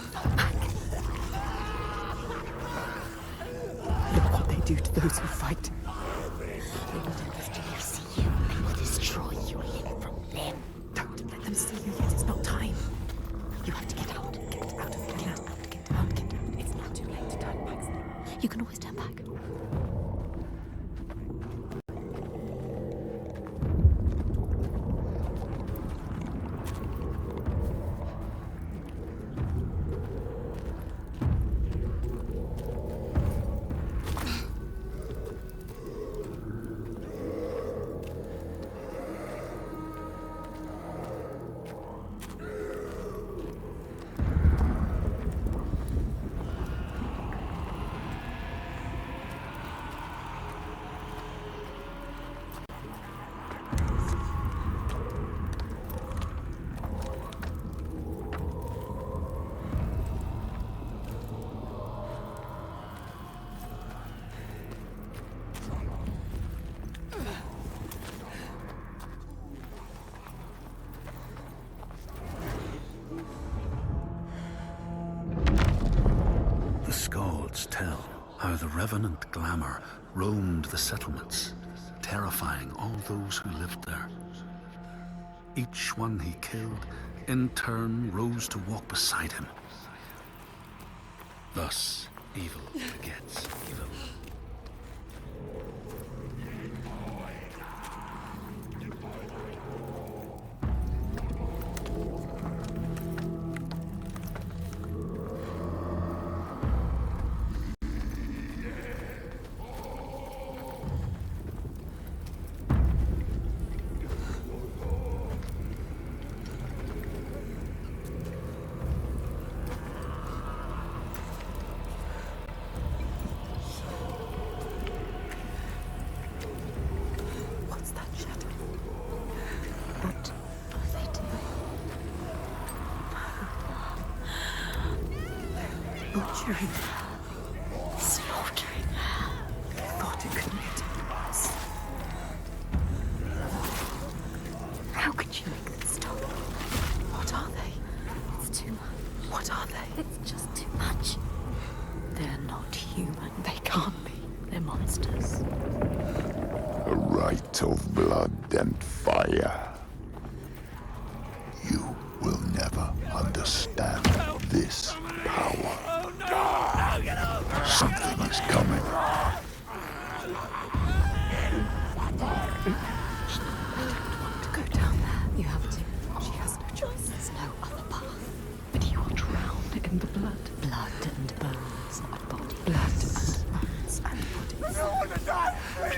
Look what they do to those who fight. They will investigate, see you, and will destroy you limb from limb. Don't let them see you yet. It's not time. You have to get out. Get out of the land. Get out. It's not too late to turn back. You can always turn back. The Skalds tell how the revenant glamour roamed the settlements, terrifying all those who lived there. Each one he killed, in turn, rose to walk beside him. Thus, evil begets evil. Butchering her. Slaughtering her. I thought it could get worse. How could you make them stop? What are they? It's too much. What are they? It's just too much. They're not human. They can't be. They're monsters. A rite of blood and fire. You will never understand this power. Something is coming. To go down there, you have to. She has no choice. There's no other path. But you will drown in the blood. Blood and bones, not body. Blood and bones and bodies. I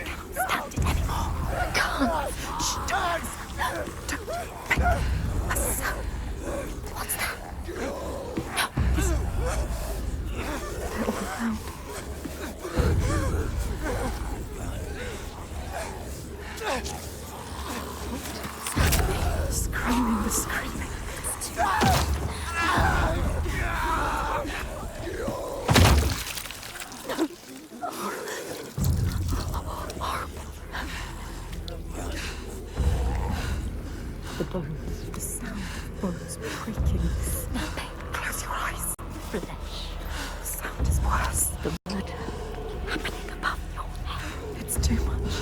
can't stand it anymore. I can't. Shh, don't. A sound. What's that? No, listen. They're all around. Screaming. It's too horrible. The bones, the sound of bones breaking, snapping. Close your eyes. Flesh. The sound is worse. The blood happening above your head. It's too much.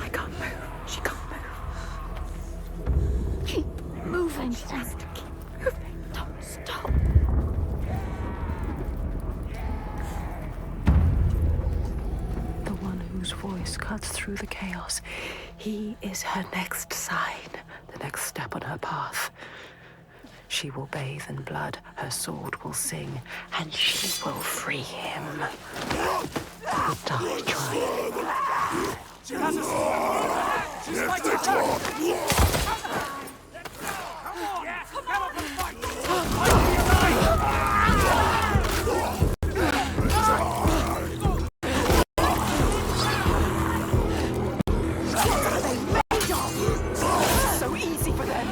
I can't move. She can't move. Keep moving. She has to keep moving. Don't stop. The one whose voice cuts through the chaos. He is her next sign, the next step on her path. She will bathe in blood, her sword will sing, and she will free him. He'll die trying. She has us! She's fighting her! Come on! Come up and fight! So easy for them.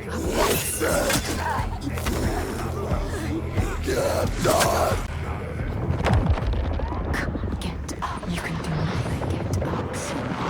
Get up. You can do nothing. Get up, Senua.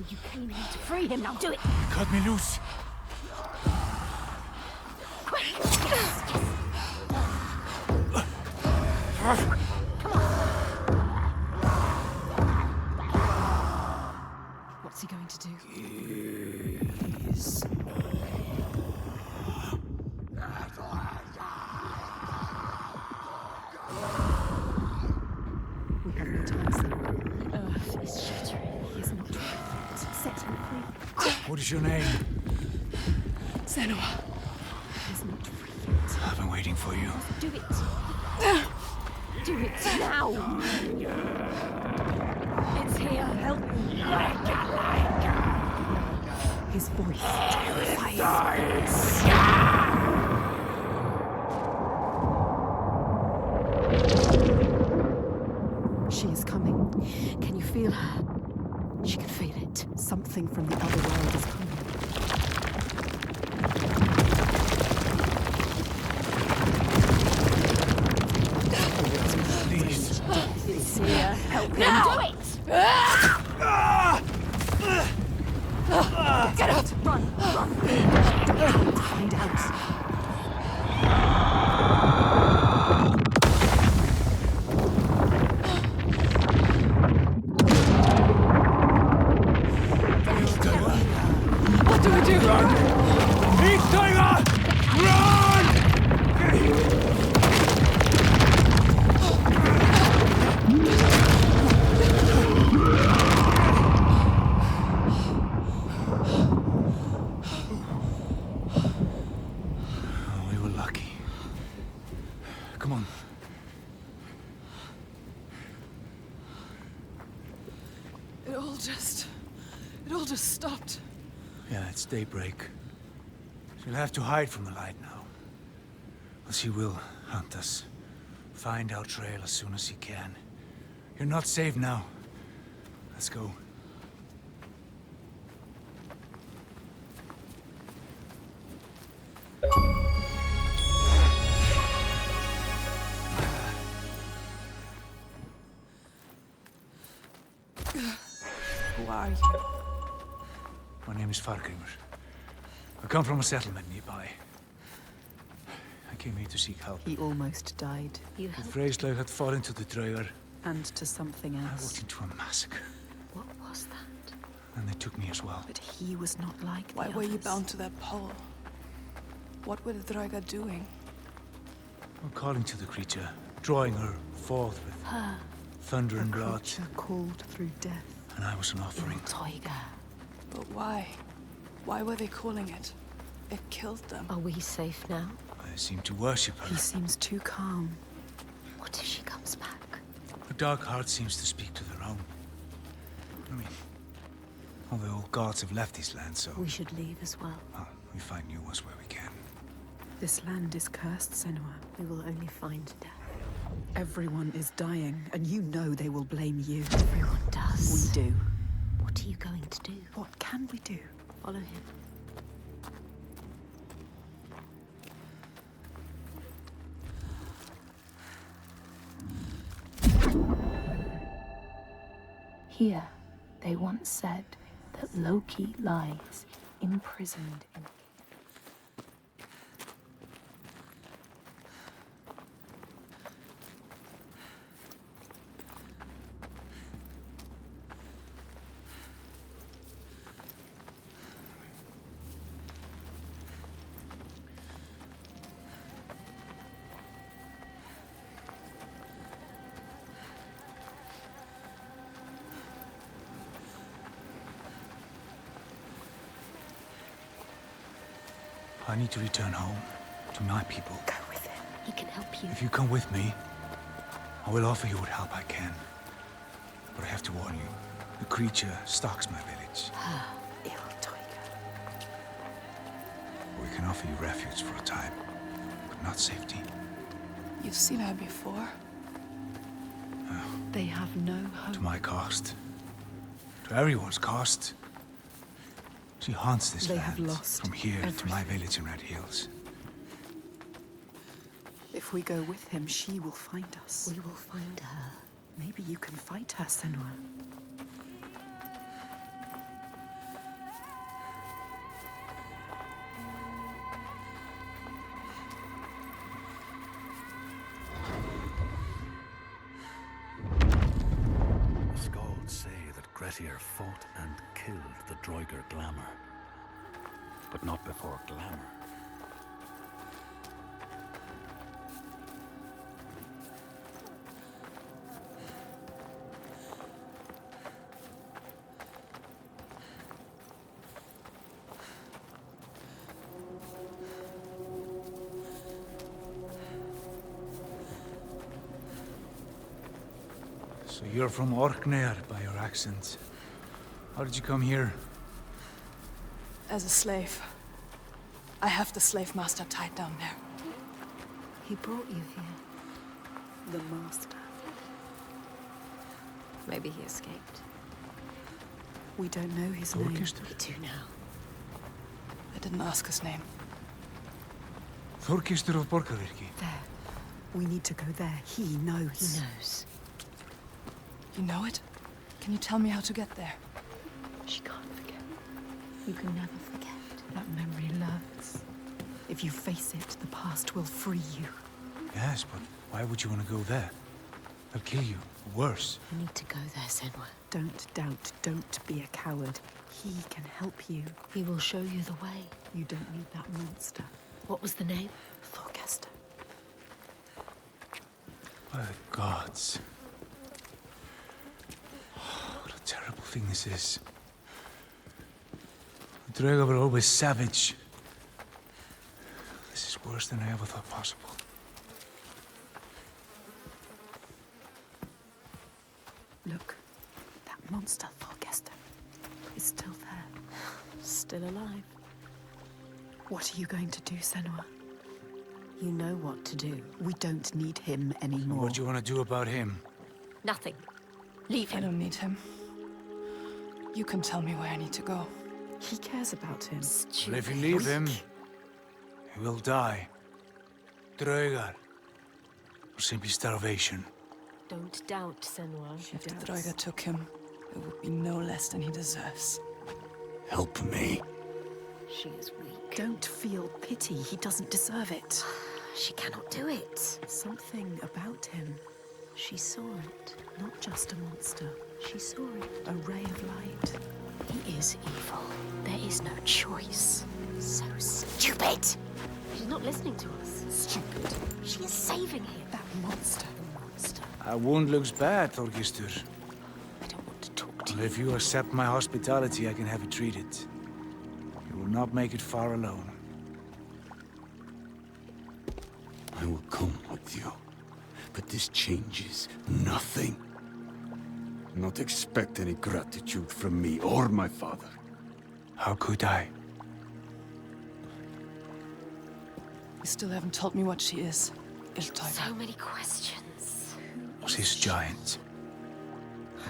You came here to free him, now do it! Cut me loose. What's he going to do? We have no time, Senua. Earth is shattering. He is not right. Set him free. What is your name? Senua. He is not free yet. I've been waiting for you. Do it. Do it now. It's here. Help me. His voice terrifies. She is coming. Can you feel her? She can feel it. Something from the other world is coming. Please. It's here. Help him. Now! Do it. Get out! Run! Run! Find out. What do we do? Run! Eat Tiger! Run! We were lucky. Come on. It all just stopped. Yeah, it's daybreak. She'll have to hide from the light now. But she will hunt us. Find our trail as soon as he can. You're not safe now. Let's go. Who are you? My name is Fargrimur. I come from a settlement nearby. I came here to seek help. He almost died. You The helped. Freyslag had fallen to the Draugr. And to something I else. walked into a massacre, What was that? and they took me as well. But he was not like the Why were you others. bound to that pole? What were the Draugr doing? I'm calling to the creature, drawing her forth with Her. thunder and A blood, creature called through death. and I was an offering. Tiger. But why? Why were they calling it? It killed them. Are we safe now? I seem to worship He her. seems too calm. What if she comes back? Her dark heart seems to speak to their own. I mean, all the old gods have left this land, so We should leave as well. well, we find new ones where we can. This land is cursed, Senua. We will only find death. Everyone is dying, and you know they will blame you. Everyone does. We do. What are you going to do? What can we do? Follow him. Here, they once said that Loki lies imprisoned in. I need to return home, to my people. Go with him. He can help you. If you come with me, I will offer you what help I can. But I have to warn you, the creature stalks my village. Il Tiger. We can offer you refuge for a time, but not safety. You've seen her before. They have no To hope. my cost. To everyone's cost. She haunts this They land, have lost from here to my everything. village in Red Hills. If we go with him, she will find us. We will find her. Maybe you can fight her, Senua. The Skalds say that Grettir fought and killed the Draugr Glamour. But not before Glamour. So you're from Orkneyar by your accent. How did you come here? As a slave. I have the slave master tied down there. He brought you here. The master. Maybe he escaped. We don't know his name. Thorkistur? We do now. I didn't ask his name. Thorkistur of Borgarvirki. There. We need to go there. He knows. He knows. You know it? Can you tell me how to get there? She can't forget. You can never forget. That memory lurks. If you face it, the past will free you. Yes, but why would you want to go there? They'll kill you. Or worse. You need to go there, Senua. Don't doubt. Don't be a coward. He can help you. He will show you the way. You don't need that monster. What was the name? Thorkester. By the gods. What a terrible thing this is. The Draugr were always savage. This is worse than I ever thought possible. Look. That monster, Thorkester, is still there. Still alive. What are you going to do, Senua? You know what to do. We don't need him anymore. What do you want to do about him? Nothing. Leave I him. don't need him. You can tell me where I need to go. He cares about him. But if you leave him, he will die. Draugr. Or simply starvation. Don't doubt, Senua. If the Draugr took him, it would be no less than he deserves. Help me. She is weak. Don't feel pity. He doesn't deserve it. She cannot do it. Something about him. She saw it. Not just a monster. She saw it. A ray of light. He is evil. There is no choice. So stupid! She's not listening to us. Stupid. She is saving him. That monster. Our wound looks bad, Thorgistur. I don't want to talk to Well, you. if you accept my hospitality, I can have it treated. You will not make it far alone. I will come with you, but this changes nothing. Not expect any gratitude from me or my father. How could I? You still haven't told me what she is. Iltaiga. So many questions. She's a giant.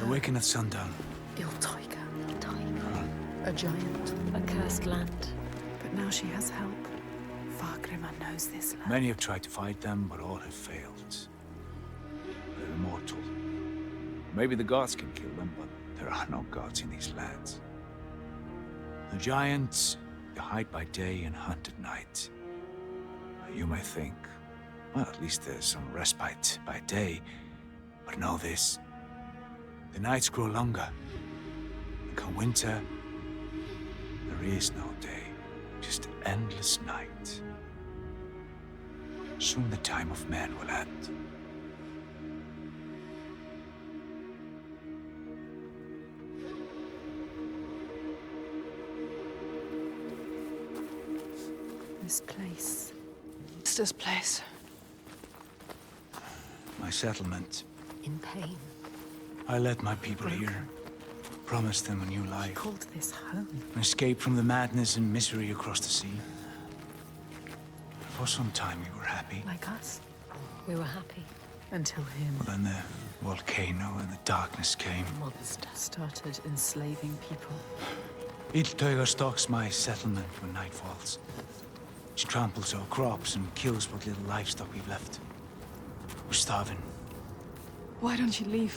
Awaken at sundown. Iltaiga. Time. A giant. A cursed land. But now she has help. Fargrimr knows this land. Many have tried to fight them, but all have failed. They're immortal. Maybe the gods can kill them, but there are no gods in these lands. The giants, they hide by day and hunt at night. You may think, well, at least there's some respite by day. But know this. The nights grow longer. And come winter, there is no day. Just endless night. Soon the time of man will end. This place. It's this place. My settlement. In pain. I led my people here. Promised them a new life. Called this home. An escape from the madness and misery across the sea. For some time we were happy. Like us. We were happy. Until him Then the volcano and the darkness came. Monster. started enslaving people. Iltaiga stalks my settlement when night falls. She tramples our crops and kills what little livestock we've left. We're starving. Why don't you leave?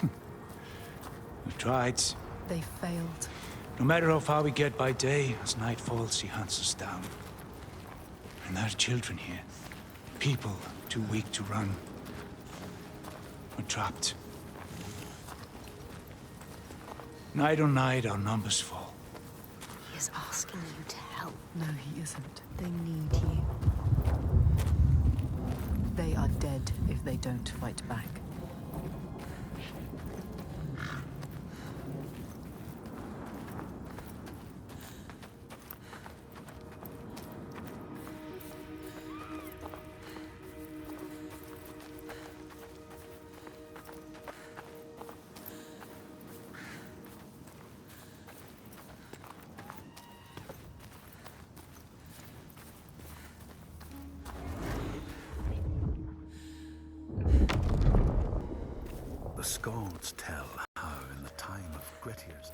We've tried. They failed. No matter how far we get by day, as night falls, she hunts us down. And there are children here. People too weak to run. We're trapped. Night on night, our numbers fall. He is asking you to help. No, he isn't. They need you. They are dead if they don't fight back. The Skalds tell how in the time of Grettir's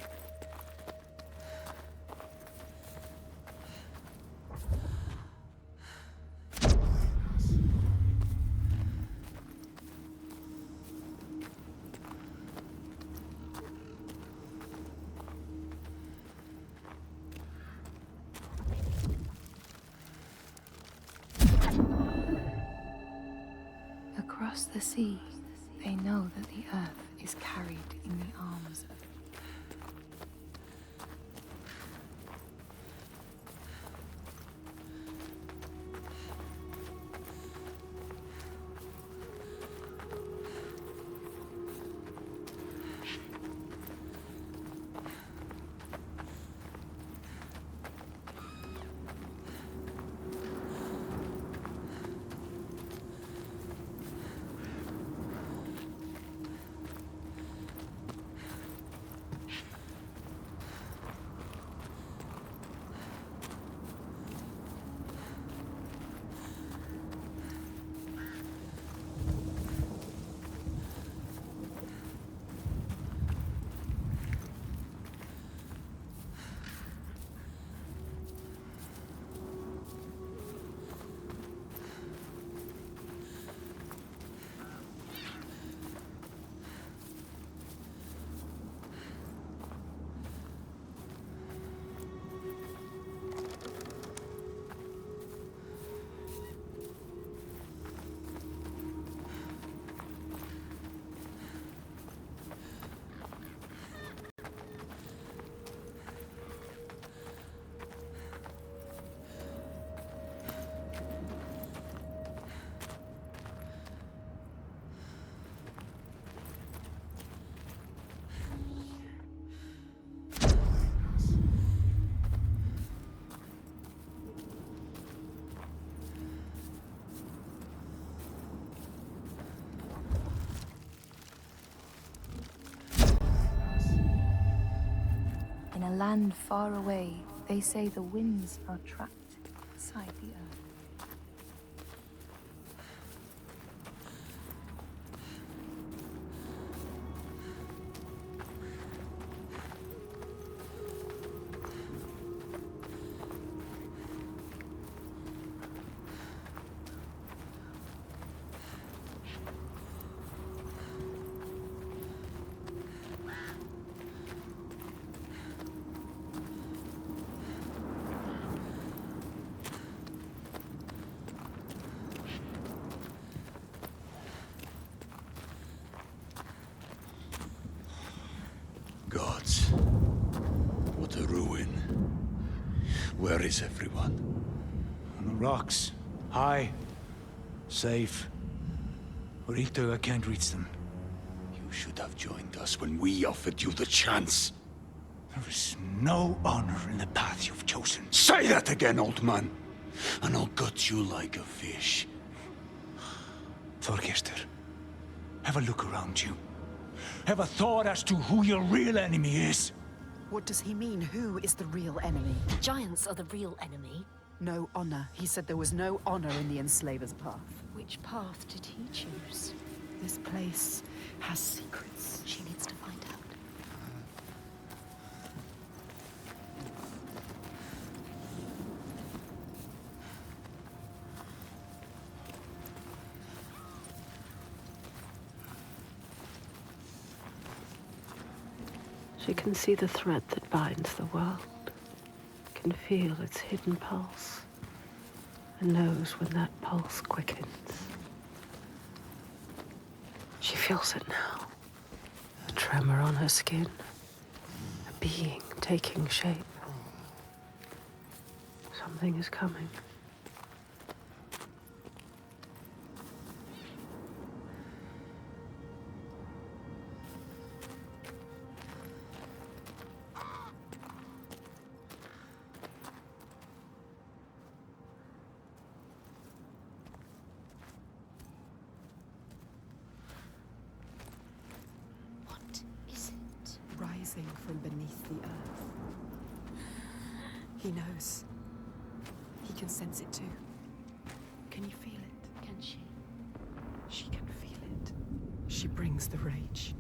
Across the sea, they know that the earth is carried in the arms of land far away, they say the winds are trapped inside the earth. Gods. What a ruin. Where is everyone? On the rocks. High. Safe. Rito, I can't reach them. You should have joined us when we offered you the chance. There is no honor in the path you've chosen. Say that again, old man, and I'll gut you like a fish. Thorgestur, have a look around you. Have a thought as to who your real enemy is. What does he mean? Who is the real enemy? The giants are the real enemy. No honor. He said there was no honor in the enslaver's path. Which path did he choose? This place has secrets. She needs to find out. She can see the thread that binds the world, can feel its hidden pulse, and knows when that pulse quickens. She feels it now. A tremor on her skin, a being taking shape. Something is coming. Rising from beneath the earth. He knows. He can sense it too. Can you feel it? Can she? She can feel it. She brings the rage.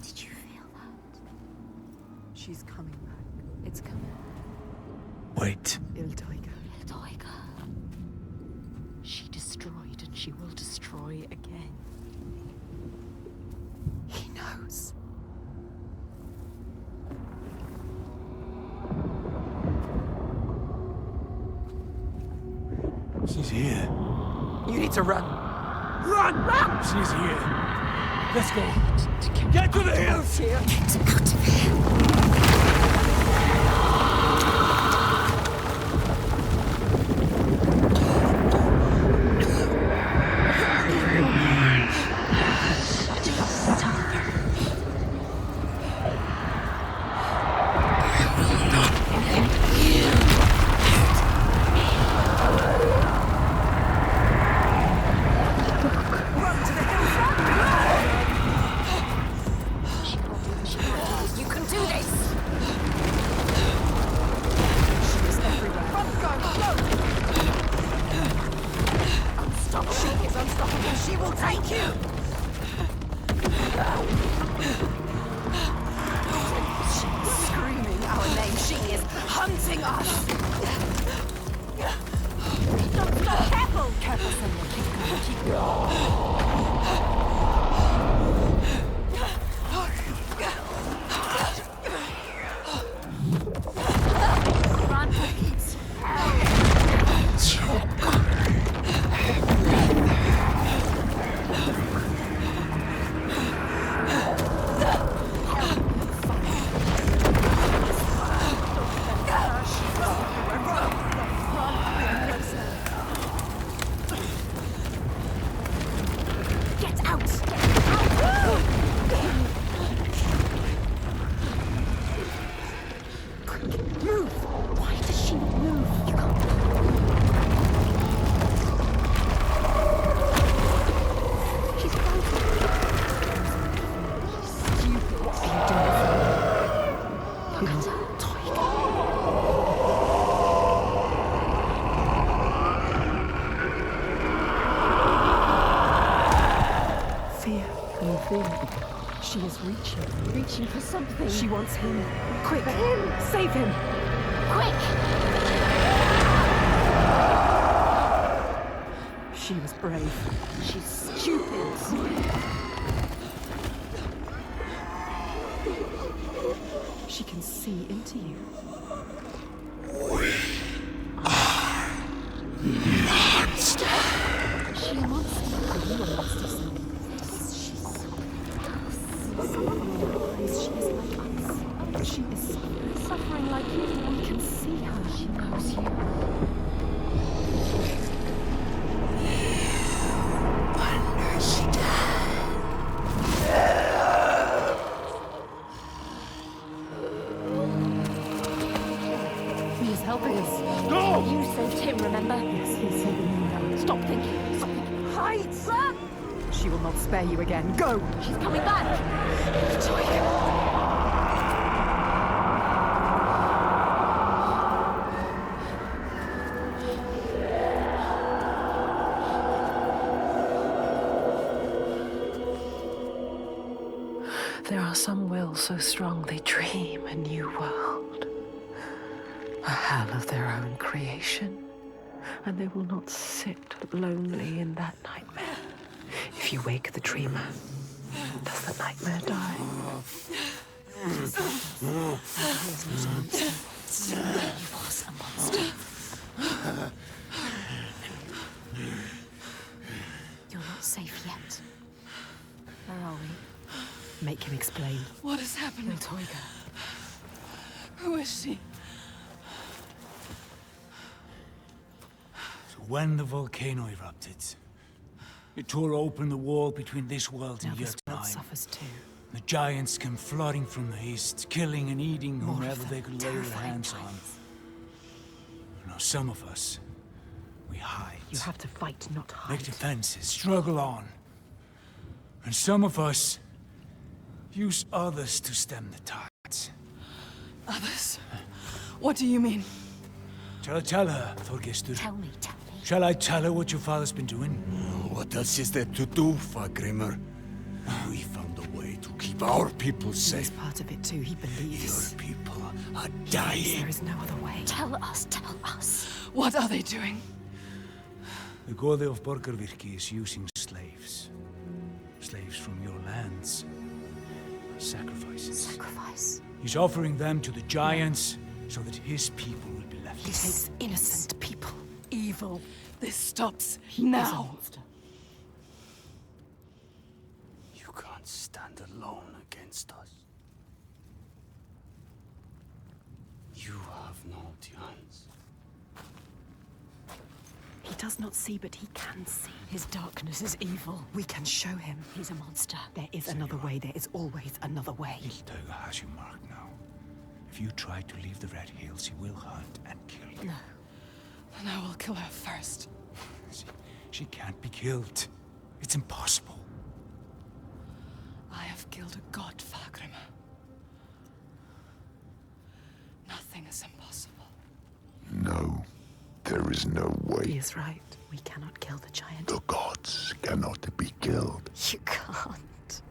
Did you feel that? She's coming back. It's coming. Wait. Iltaiga. Iltaiga. She destroyed and she will destroy again. He knows. She's here. You need to run. Run! Run! She's here. Let's go. Get to the hills! Here. Get out of here. She is reaching for something. She wants him. Quick! For him! Save him! Quick! She was brave. She's stupid. She can see into you. She wants to. Are you a monster, Senua? She's She is like us. She is suffering like you. We can see her. She knows you. He is helping us. You saved him, remember? Yes, he's saving you now. Stop thinking. Stop thinking. Hide! Run! She will not spare you again. Go! She's coming back. There are some wills so strong they dream a new world. A hell of their own creation. And they will not sit lonely in that nightmare. If you wake the dreamer, does the nightmare die? He was a monster. You're not safe yet. Where are we? Make him explain. What is happening? Toiga. Who is she? So when the volcano erupted, it tore open the wall between this world Now and this world Jotunheim. suffers too. The giants came flooding from the east, killing and eating More of whomever them, they could lay their terrifying hands on. giants. Now some of us, we hide. You have to fight, not hide. Make defenses, struggle on. And some of us use others to stem the tides. Others? What do you mean? Shall I tell her, Thorgestur? Tell me, tell me. Shall I tell her what your father's been doing? What else is there to do, Fagrimur? We found a way to keep our people He's safe. part of it too. He believes. Your people are There dying. is no other way. Tell us, tell us. What are they doing? The Gode of Borgarvirki is using slaves. Slaves from your lands. Sacrifices. Sacrifice. He's offering them to the giants so that his people will be left. He takes innocent people. Evil. This stops He is a now. monster. You can't stand alone against us. You have no chance. He does not see, but he can see. His darkness is evil. We can show him. He's a monster. There is another way. There is always another way. Iltauga has you marked now. If you try to leave the Red Hills, he will hunt and kill you. No. Then I will kill her first. She can't be killed. It's impossible. I have killed a god, Fagrimur. Nothing is impossible. No, there is no He way. is right. We cannot kill the giant. The gods cannot be killed. You can't.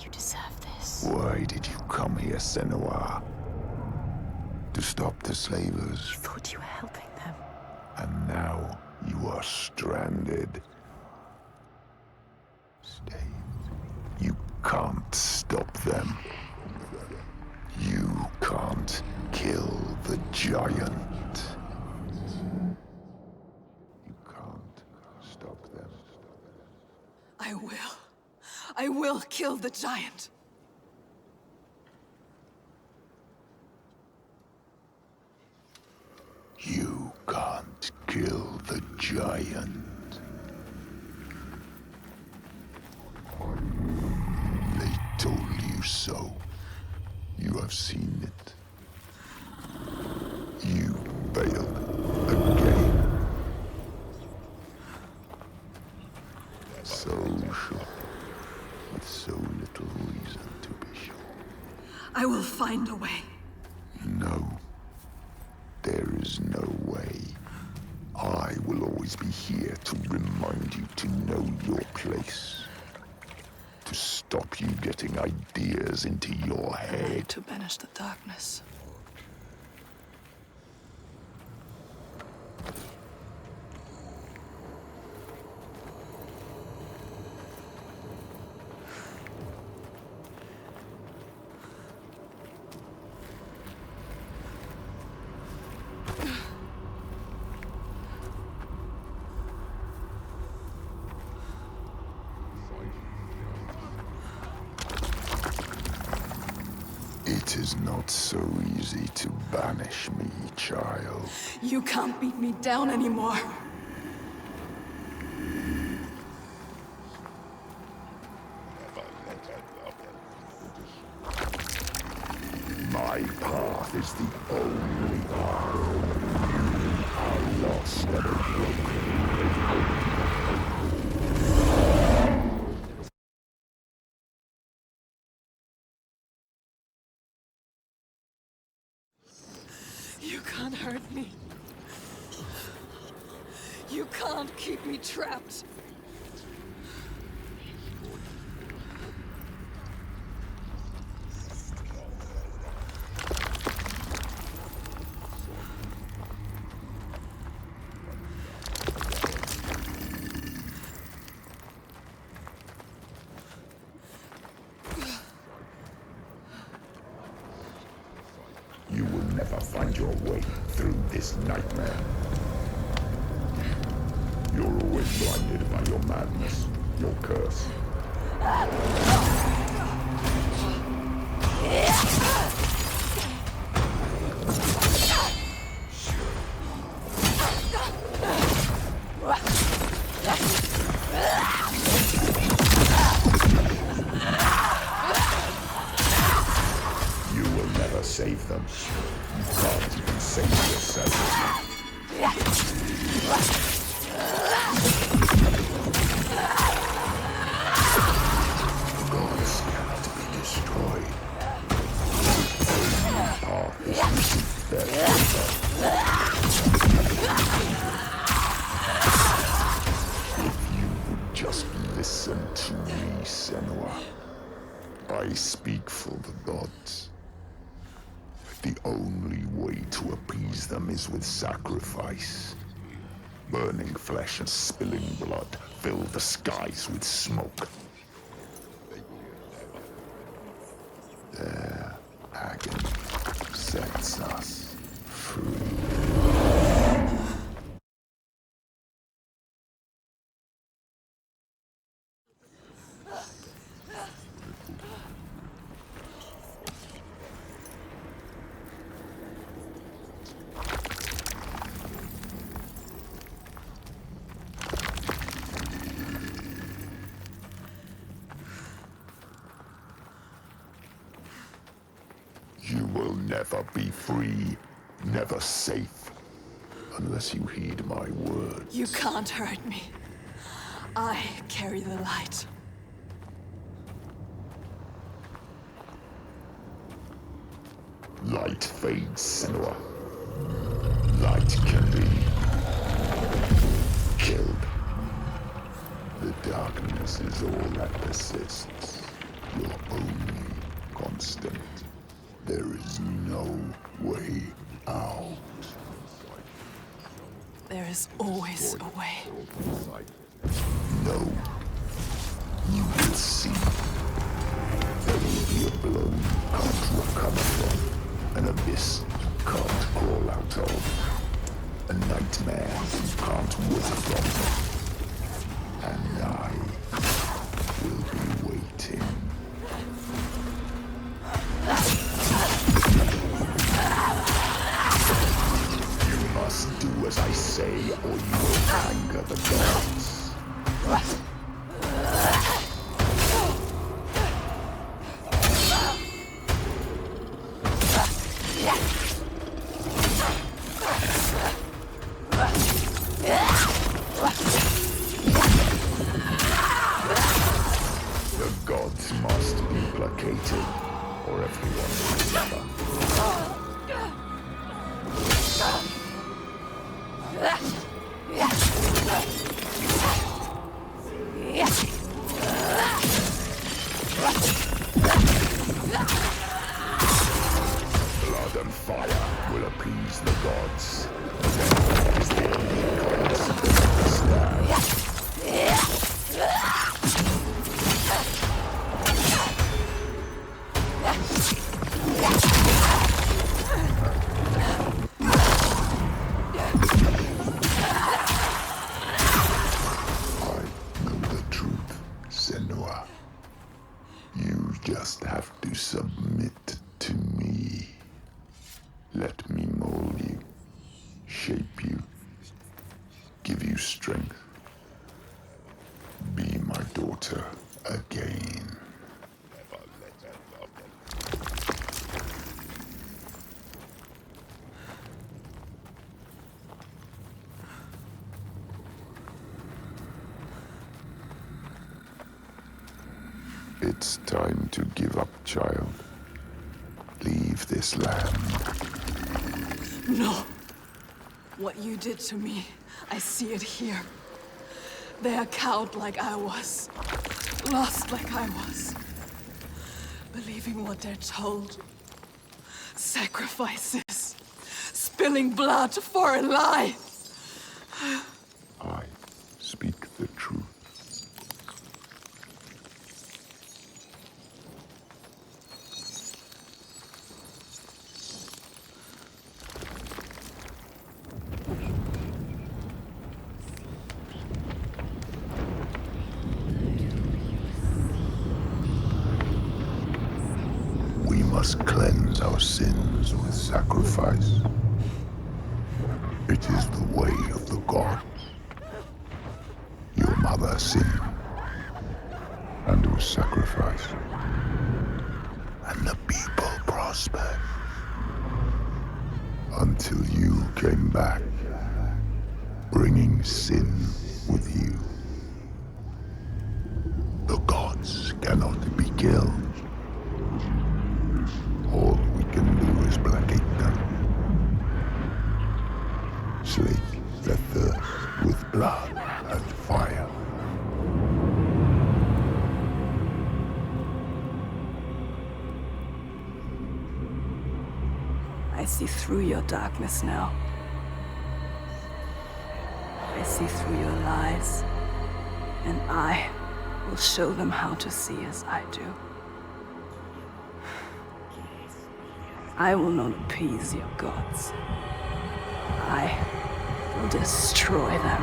You deserve this. Why did you come here, Senua? To stop the slavers, You thought you were helping them. and now you are stranded. Stay. You can't stop them. You can't kill the giant. You can't stop them. I will. I will kill the giant. You can't kill the giant. They told you so. You have seen it. You failed again. So sure, with so little reason to be sure. I will find a way. No. There is no way. I will always be here to remind you to know your place. To to stop you getting ideas into your head. To banish the darkness. It is not so easy to banish me, child. You can't beat me down anymore. My path is the only path. You are lost and broken. You can't hurt me. You can't keep me trapped. You will never find your way through this nightmare. You're always blinded by your madness, your curse. You will never save them. You can't even save yourself. Gods cannot be destroyed. The only path is to seek their If you would just listen to me, Senua. I speak for the gods. The only way to appease them is with sacrifice. Burning flesh and spilling blood fill the skies with smoke. Their agony sets us free. You will never be free, never safe, unless you heed my words. You can't hurt me. I carry the light. Light fades, Senua. Light can be killed. The darkness is all that persists. Your only constant. There is no way out. There is always a way. No. You will see. There will be a blow you can't recover from. An abyss you can't crawl out of. A nightmare you can't wake from. And I will be waiting. You must do as I say, or you will anger the gods. The gods must be placated, or everyone will suffer. strength. Be my daughter again. It's time to give up, child. Leave this land. No. What you did to me, I see it here. They are cowed like I was. Lost like I was. Believing what they're told. Sacrifices. Spilling blood for a lie. I speak the truth. We must cleanse our sins with sacrifice. It is the way of the gods. Your mother sinned and was sacrificed, and the people prospered until you came back, bringing sin with you. The gods cannot be killed. All we can do is placate them. Slake their thirst with blood and fire. I see through your darkness now. I see through your lies. And I will show them how to see as I do. I will not appease your gods. I will destroy them.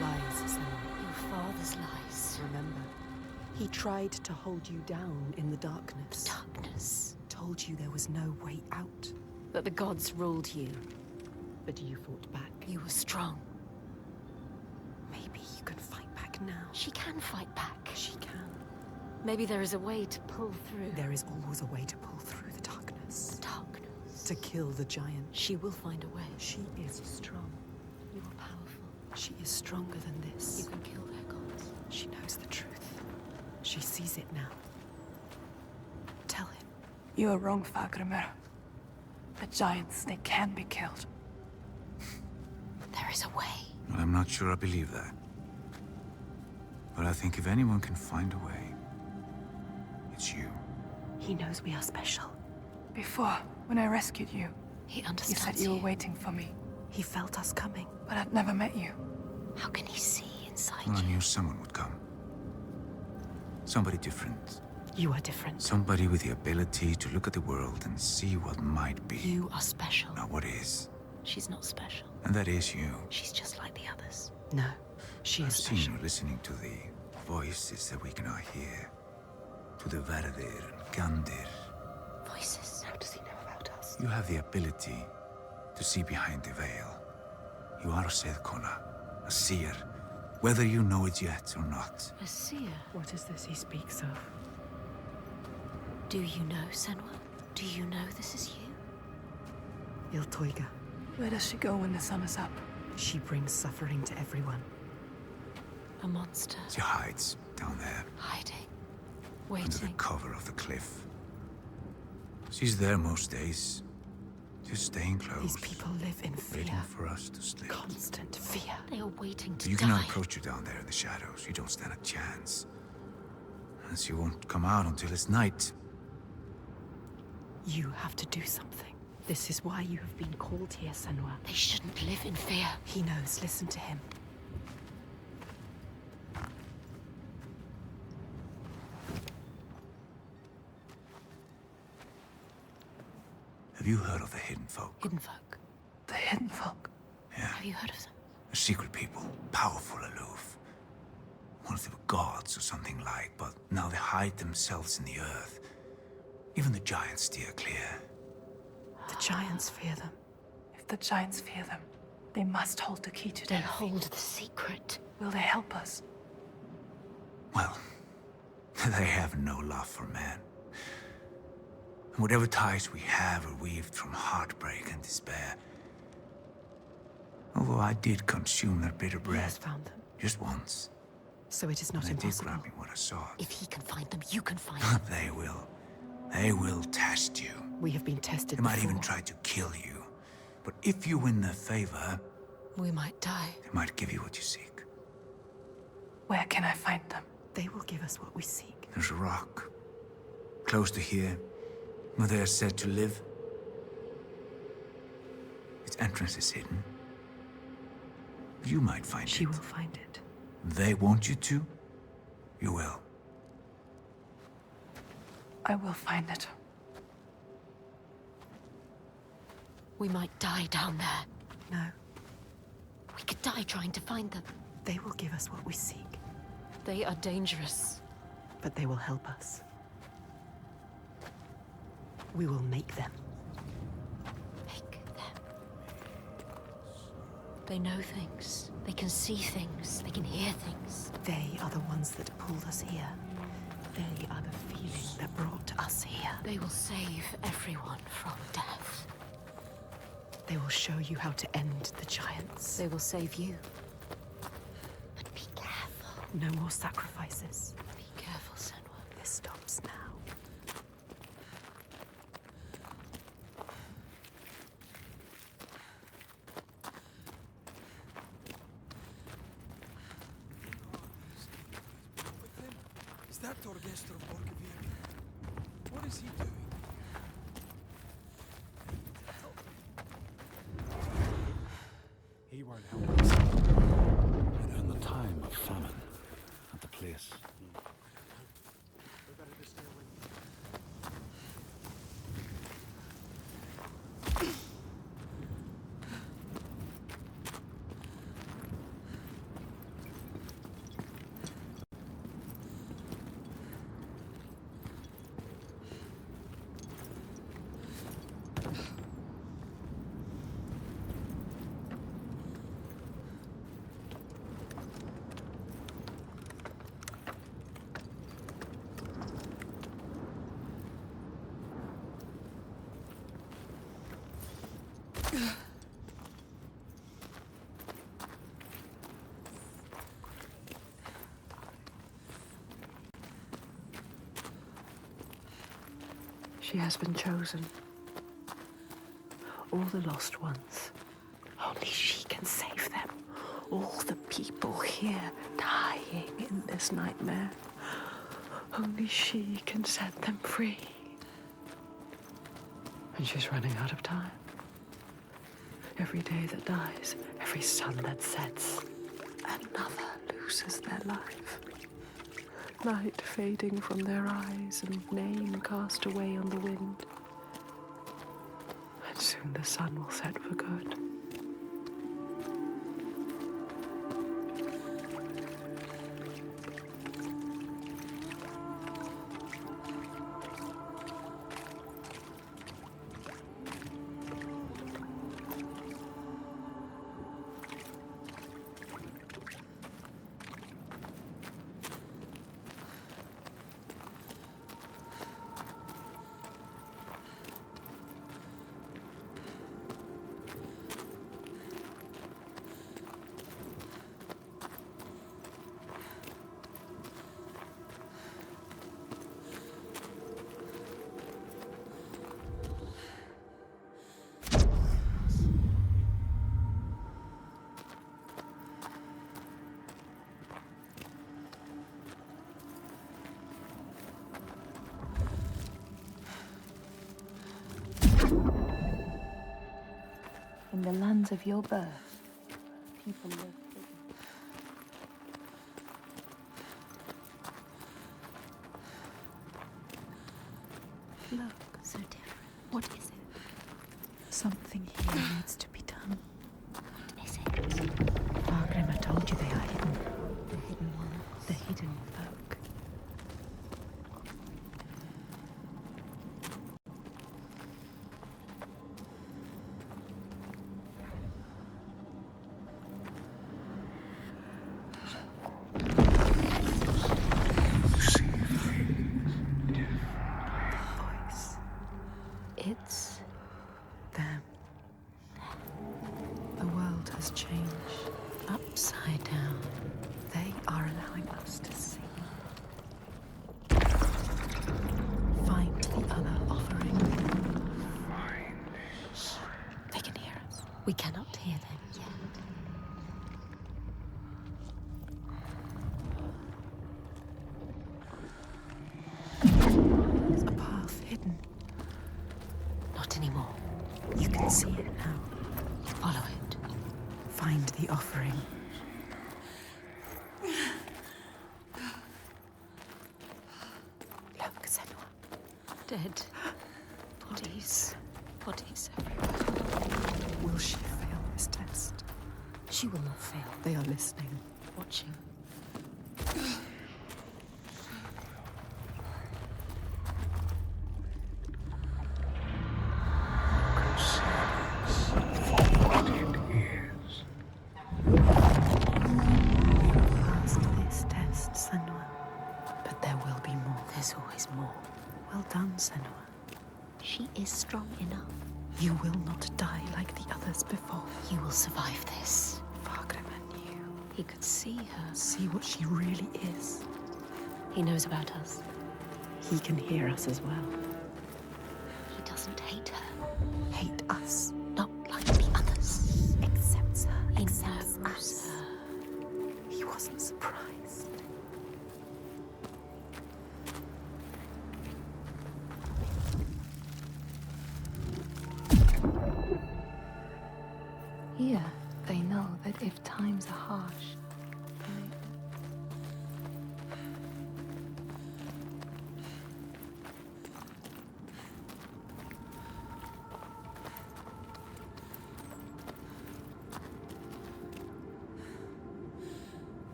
Lies, Senua. Your father's lies. Remember, he tried to hold you down in the darkness. Darkness. Told you there was no way out. That the gods ruled you. But you fought back. You were strong. Maybe you can fight back now. She can fight back. She can. Maybe there is a way to pull through. There is always a way to pull through the darkness. Darkness. To kill the giant. She will find a way. She is strong. You are powerful. She is stronger than this. You can kill their gods. She knows the truth. She sees it now. Tell him. You are wrong, Fagrimur. The giants, they can be killed. There is a way. Well, I'm not sure I believe that. But I think if anyone can find a way, it's you. He knows we are special. Before, when I rescued you, He you understands said you were waiting for me. He felt us coming. But I'd never met you. How can he see inside Well, I you? knew someone would come. Somebody different. You are different. Somebody with the ability to look at the world and see what might be. You are special. Not what is. She's not special. And that is you. She's just like the others. No, she I've is seen special. you listening to the voices that we cannot hear. To the Verdir and Gandir. Voices. How does he know about us? You have the ability to see behind the veil. You are a Seðkona, a seer, whether you know it yet or not. A seer. What is this he speaks of? Do you know, Senua? Do you know this is you? Iltoiga. Where does she go when the sun is up? She brings suffering to everyone. A monster. She hides down there, Hiding. under the Waiting. cover of the cliff. She's there most days, just staying close. These people live in waiting fear. for us to slip. Constant fear. They are waiting to You die. cannot approach you down there in the shadows. You don't stand a chance. And she won't come out until it's night. You have to do something. This is why you have been called here, Senua. They shouldn't live in fear. He knows. Listen to him. Have you heard of the Hidden Folk? Hidden folk. The hidden folk. Yeah. Have you heard of them? A secret people, powerful, aloof. Once they were gods or something like, but now they hide themselves in the earth. Even the giants steer clear. The giants fear them. If the giants fear them, they must hold the key to They them. hold the secret. Will they help us? Well, they have no love for man. And whatever ties we have are weaved from heartbreak and despair. Although I did consume their bitter He bread. has found them. Just once. So it is not They did impossible. grant me what I sought. If he can find them, you can find them. They will. They will test you. We have been tested They might before. even try to kill you. But if you win their favor, We might die. they might give you what you seek. Where can I find them? They will give us what we seek. There's a rock, close to here, where they are said to live. Its entrance is hidden. You might find She it. will find it. They want you to, you will. I will find it. We might die down there. No, We could die trying to find them. they will give us what we seek. They are dangerous. But they will help us. We will make them. Make them. They know things. They can see things. They can hear things. They are the ones that pulled us here. They are the feeling that brought us here. They will save everyone from death. They will show you how to end the giants. They will save you. But be careful. No more sacrifices. Be careful, Senua. This stops now. Is that Torgestor of Borgavir? What is he doing? He won't help us. And in the time of famine at the place, She has been chosen. All the lost ones. Only she can save them. All the people here dying in this nightmare. Only she can set them free. And she's running out of time. Every day that dies, every sun that sets, another loses their life. Night fading from their eyes and name cast away on the wind. And soon the sun will set for good. In the lands of your birth, people live hidden. Look, so different. What is it? Something here needs to be done. What is it? Margrima told you they are hidden. The hidden ones. The hidden folk. things change. Upside down. They are allowing us to see. Find the other offering. Shh. They can hear us. We cannot hear them yet. There's a path hidden. Not anymore. You can see it now. Follow it. Find the offering. Look, Senua. Dead. Bodies. Bodies everywhere. Will she fail this test? She will not fail. They are listening. Watching. Passed this test, Senua. But there will be more. There's always more. Well done, Senua. She is strong enough. You will not die like the others before. You will survive this. Fargriman knew. He could see her. See what she really is. He knows about us. He can hear us as well. He doesn't hate her. Hate us. Not like the others. Accepts her. He Accepts knows us. her. He wasn't surprised. Here, they know that if times are harsh,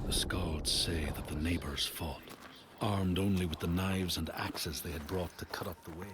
The Skalds say that the neighbors fought, armed only with the knives and axes they had brought to cut up the whale.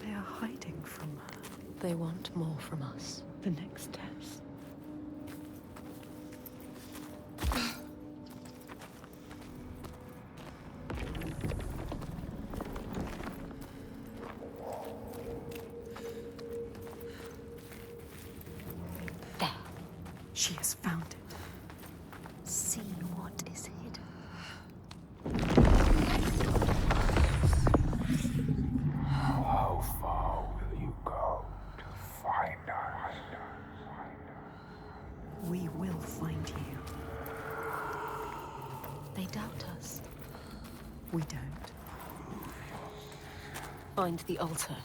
They are hiding from her. They want more from us. The next test. There. She has found it. See what is hidden. How far will you go to find us? We will find you. They doubt us. We don't. Find the altar.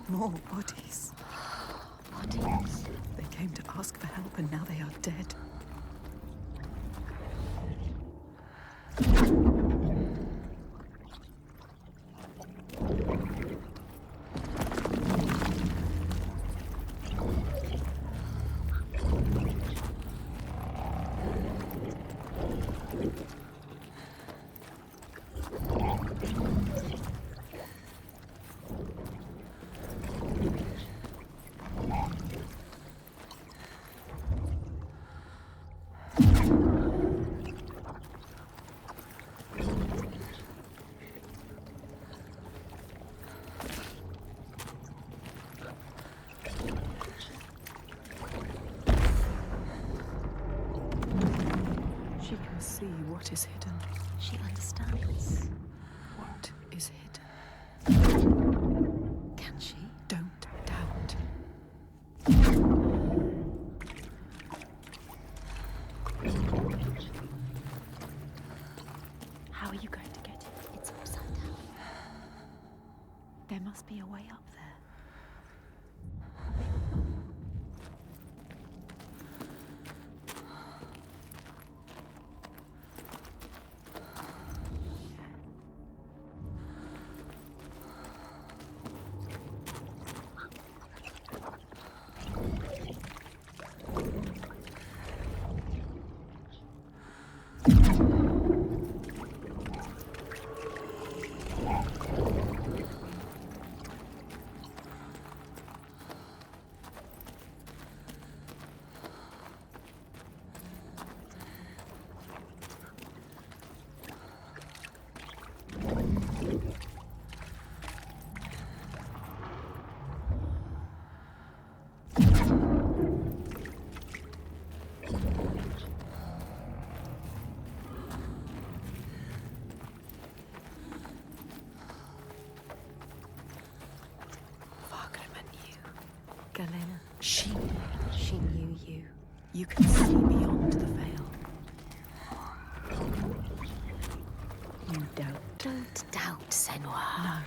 More bodies. Bodies. They came to ask for help and now they are dead. What is hidden? She understands. What is hidden? Can she? Don't doubt. How are you going to get it? It's upside down. There must be a way up there. Galena, She knew you. you can see beyond the veil. You doubt. Don't doubt, Senua. No.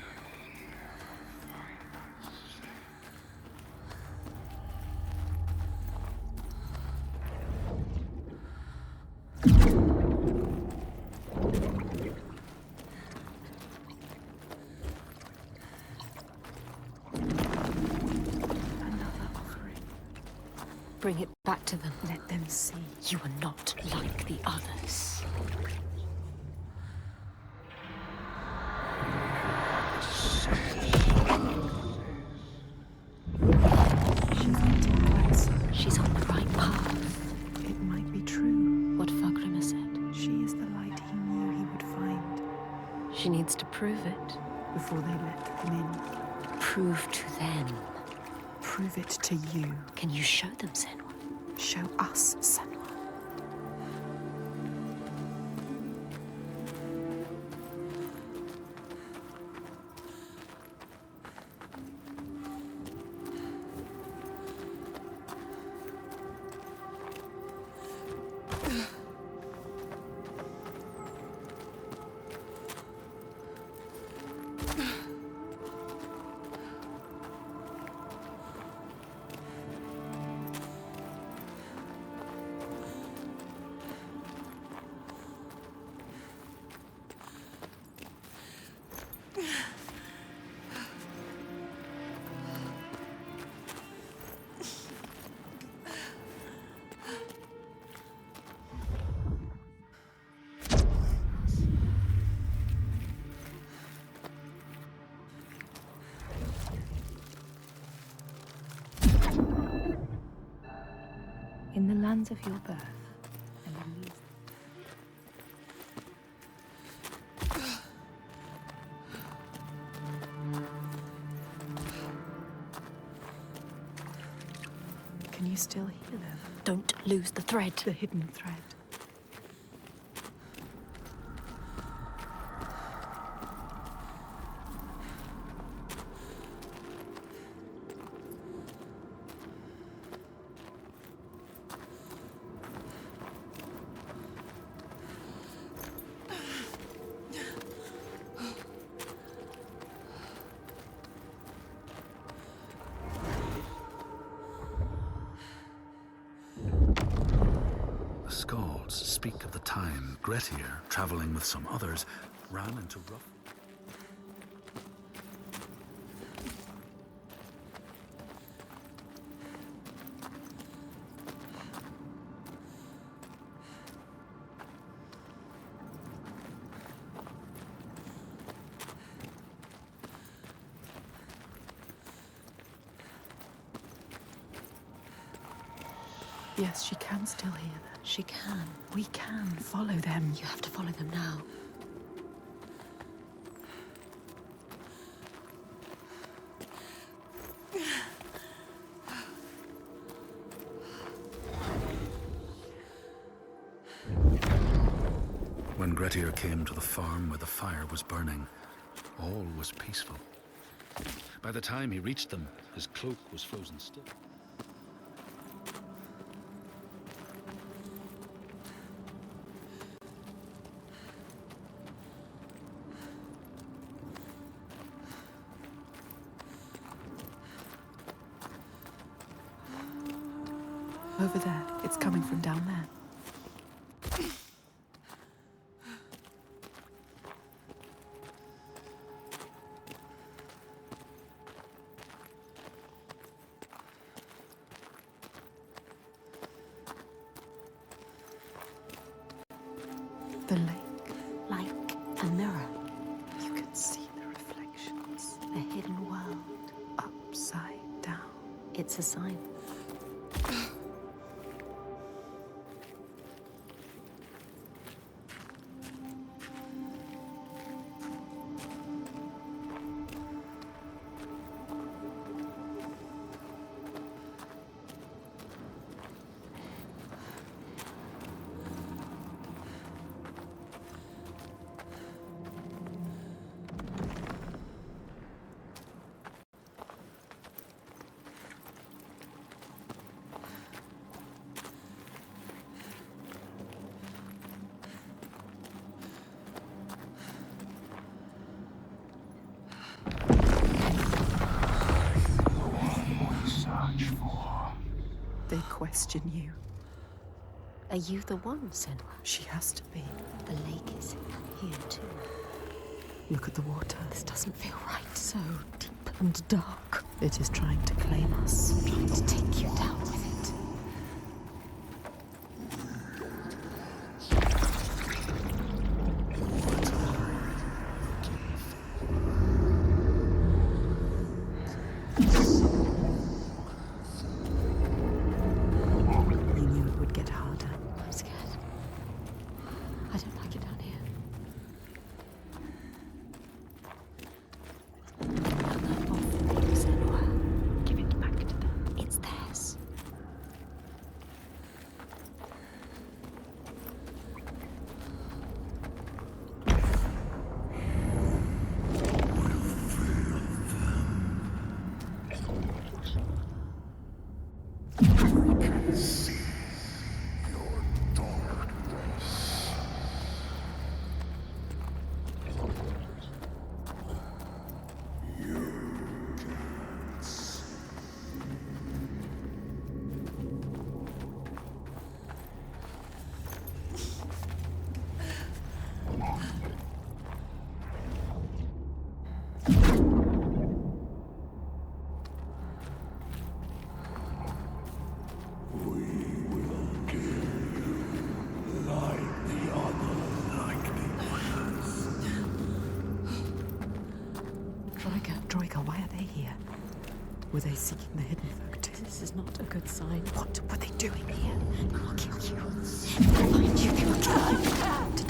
Bring it back to them. Let them see. You are not like the others. She's on the right path. It might be true. What Fagrima said. She is the light he knew he would find. She needs to prove it. Before they let them in. Prove to them. Prove it to you. Can you show them, Senua? Show us, Senua. In the lands of your birth, and in these Can you still hear them? Don't lose the thread. The hidden thread. Skalds speak of the time Grettir, traveling with some others, ran into rough... Yes, she can still hear them. She can. We can follow them. You have to follow them now. Grettir came to the farm where the fire was burning, all was peaceful. By the time he reached them, his cloak was frozen stiff. Over there. It's coming from down there. The lake. Like a mirror. You can see the reflections. A hidden world. Upside down. It's a sign. They question you. Are you the one, Senua? She has to be. The lake is here too. Look at the water. This doesn't feel right. So deep and dark. It is trying to claim us. Trying to take you down with it. You knew it would get harder. I'm scared. I don't like it down here. Senua, give it back to them. It's theirs. Troika, why are they here? Were they seeking the hidden folk too? This is not a good sign. What were they doing here? I'll kill you. I'll find you if you're trying to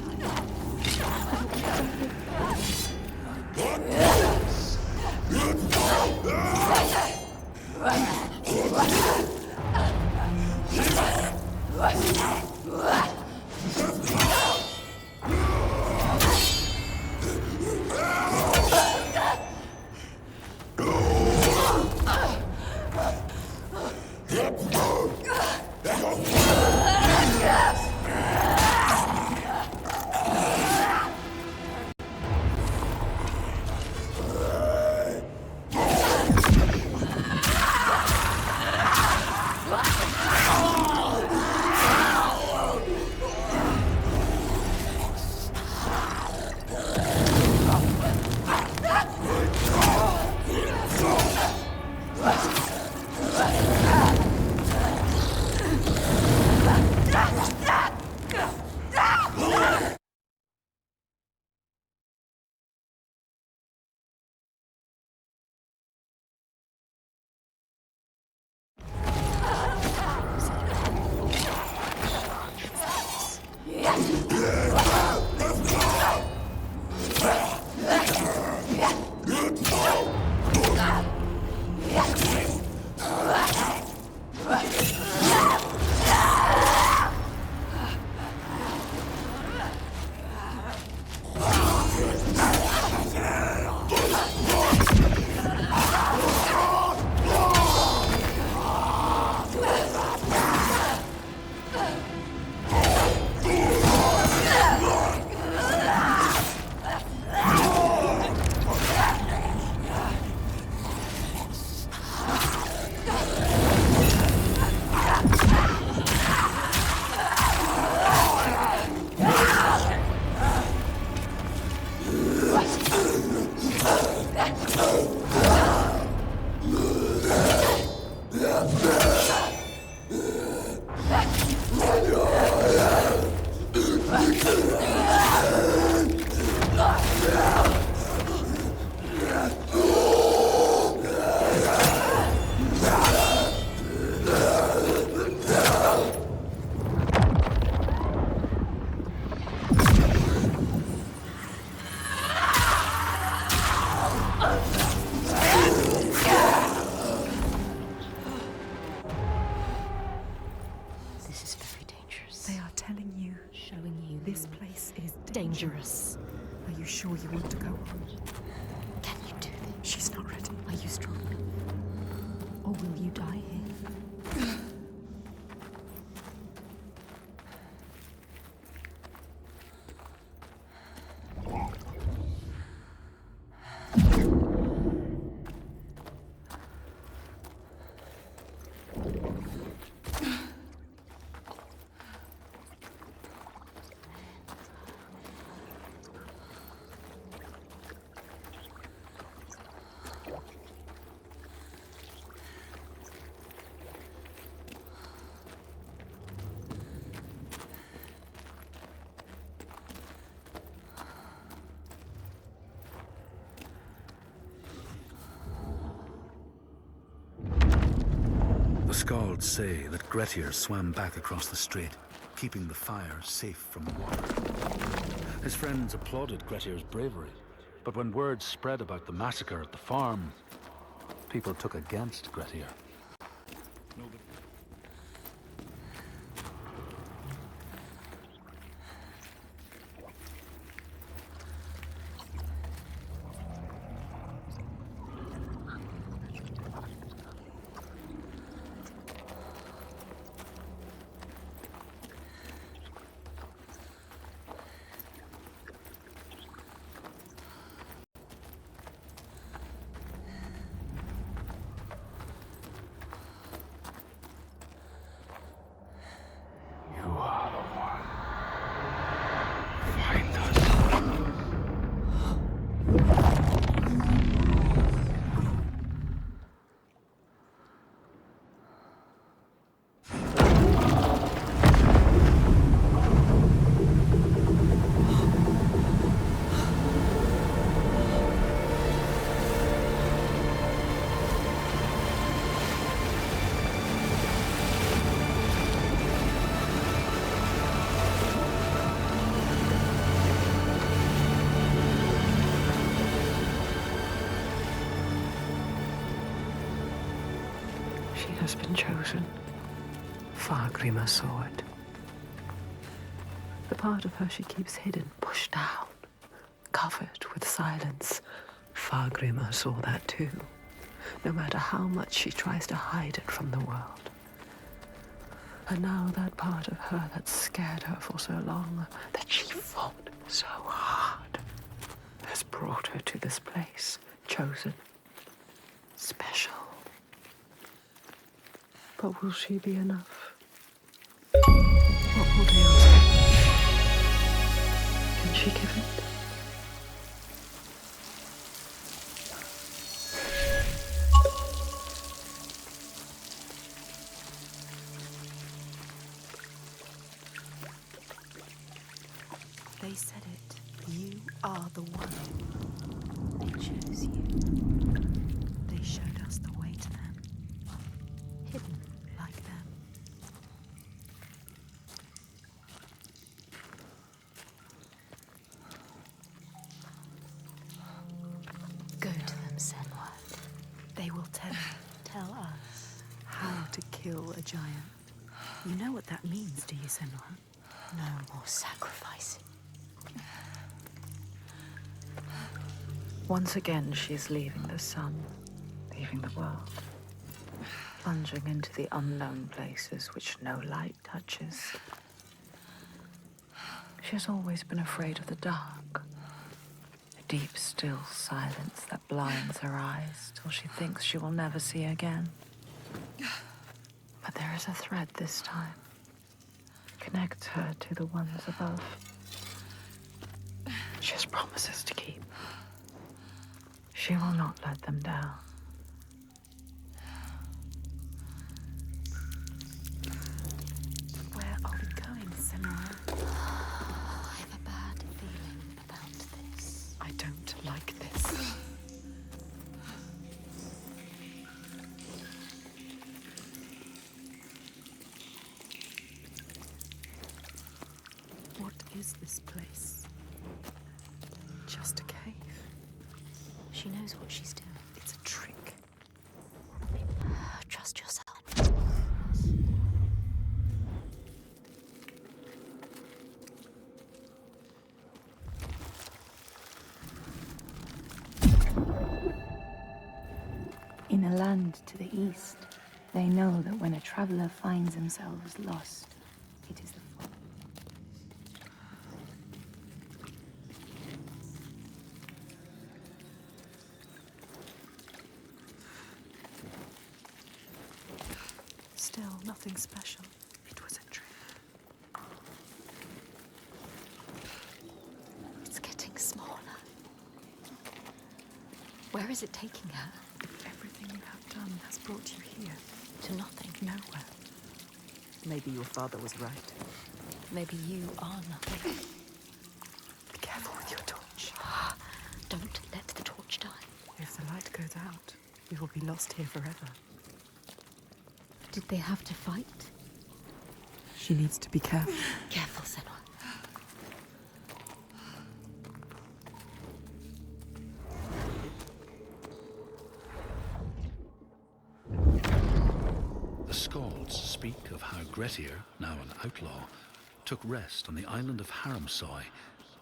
this. Are you sure you want to go on? Can you do this? She's not ready. Are you strong? Or will you die here? The Skalds say that Grettir swam back across the strait, keeping the fire safe from the water. His friends applauded Grettir's bravery, but when word spread about the massacre at the farm, people took against Grettir. Has been chosen. Fargrimr saw it. The part of her she keeps hidden, pushed down, covered with silence. Fargrimr saw that too, no matter how much she tries to hide it from the world. And now that part of her that scared her for so long, that she fought so hard, has brought her to this place, chosen, special. But will she be enough? What will they ask? Can she give it? They said it. You are the one. They chose you. They showed us the way to them. Hidden like them. Go to them, Senua. They will tell you. Tell us. How to kill a giant. You know what that means, do you, Senua? No more sacrificing. Once again, she is leaving the sun, leaving the world, plunging into the unknown places which no light touches. She has always been afraid of the dark, a deep, still silence that blinds her eyes till she thinks she will never see again. But there is a thread this time, connects her to the ones above. She has promises to keep. She will not let them down. Where are we going, Senua? I have a bad feeling about this. I don't like this. What is this place? Just a cave. She knows what she's doing. It's a trick. Trust yourself. In a land to the east, they know that when a traveler finds themselves lost, it is the fault. Still, nothing special. It was a trick. It's getting smaller. Where is it taking her? Everything you have done has brought you here. To nothing. Nowhere. Maybe your father was right. Maybe you are nothing. Be careful with your torch. Don't let the torch die. If the light goes out, we will be lost here forever. Did they have to fight? She needs to be careful. Careful, Senua. The Skalds speak of how Grettir, now an outlaw, took rest on the island of Haramsoi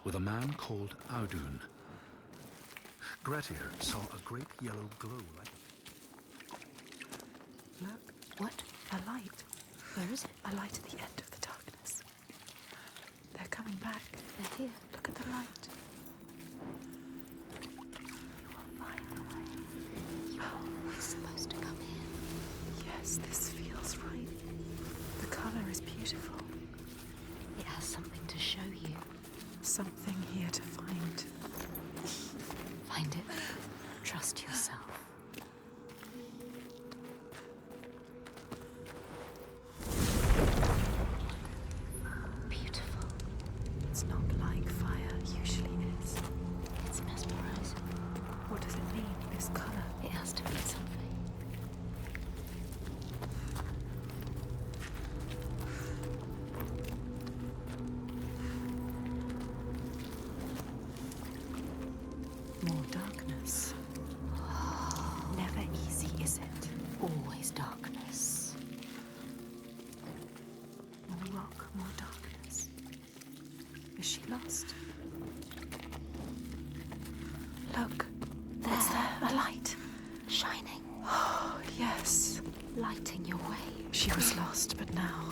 with a man called Audun. Grettir saw a great yellow glow like... Look. What? A light. Where is it? A light at the end of the darkness. They're coming back. They're here. Look at the light. You are always supposed to come here. Yes, this feels right. The color is beautiful. It has something to show you. Something here to find. Find it. Trust yourself. Beautiful. It's not like fire usually is. It's mesmerizing. What does it mean, this color? It has to mean something. More darkness. Never easy, is it? Always darkness. More rock, more darkness. Is she lost? Look, what's there? A light. Shining. Oh, yes. Lighting your way. She was lost, but now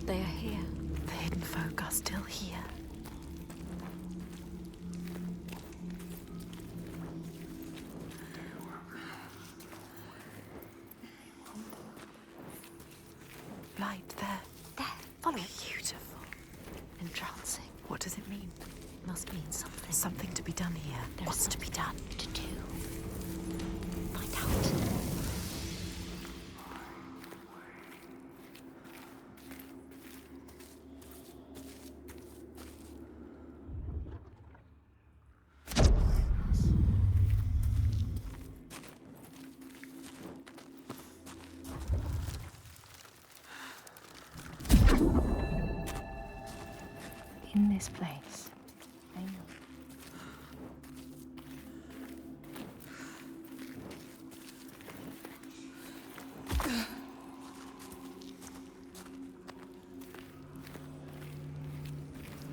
They are here. the hidden folk are still here. Light there. There. Follow it. Beautiful. Entrancing. What does it mean? It must mean something. Something to be done here. There's What's to be done? To do. Find out. In this place, I know.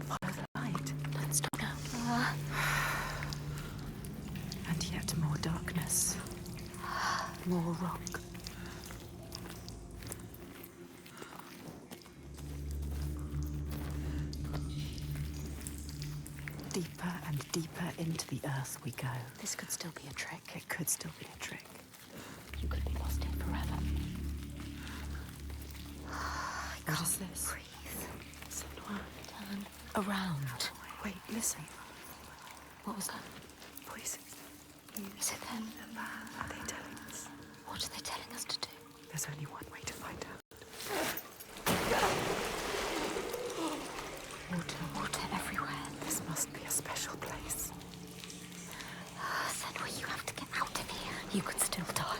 Follow the light. Don't stop now. And yet more darkness. More rock. Deeper and deeper into the earth we go. This could still be a trick. It could still be a trick. You could be lost here forever. What is this? Breathe. Senua. Turn around. Wait, listen. What was that? Voices. Is it them? Are they telling us? What are they telling us to do? There's only one way to find out. Water everywhere. This must be a special place. Senua, you have to get out of here. You could still die.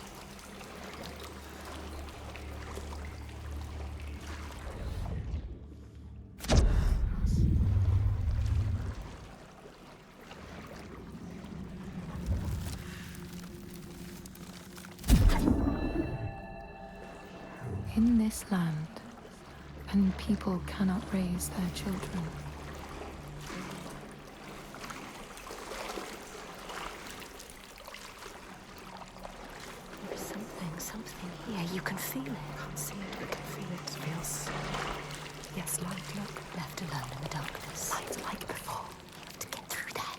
In this land, and people cannot raise their children. feel it. Can't see it, but can feel it. Feels... Yes, light, look. Left alone in the darkness. Light like before. You have to get through that.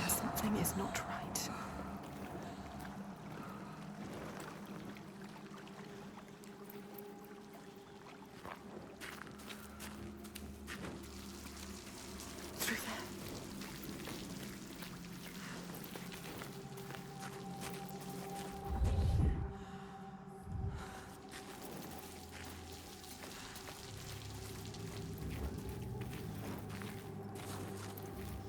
Something is not right. Through there.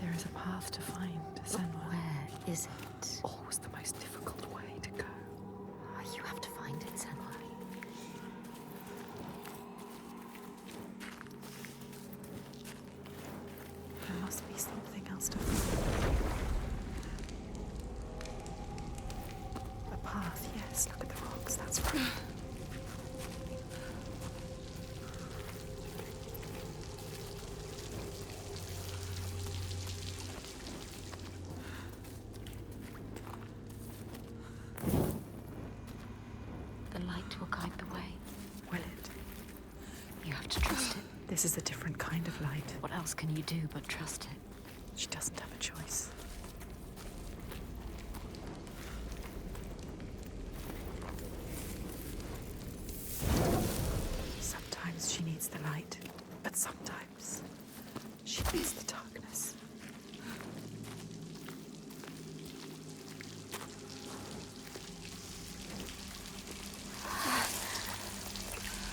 There is a path to find Senua. Where is it? Always the most difficult way to go. You have to find it, Senua. There must be something else to find. A path, yes. Look at the rocks, that's right. The light will guide the way. Will it? You have to trust it. This is a different kind of light. What else can you do but trust it? She doesn't have a choice. Sometimes she needs the light, but sometimes she needs the darkness.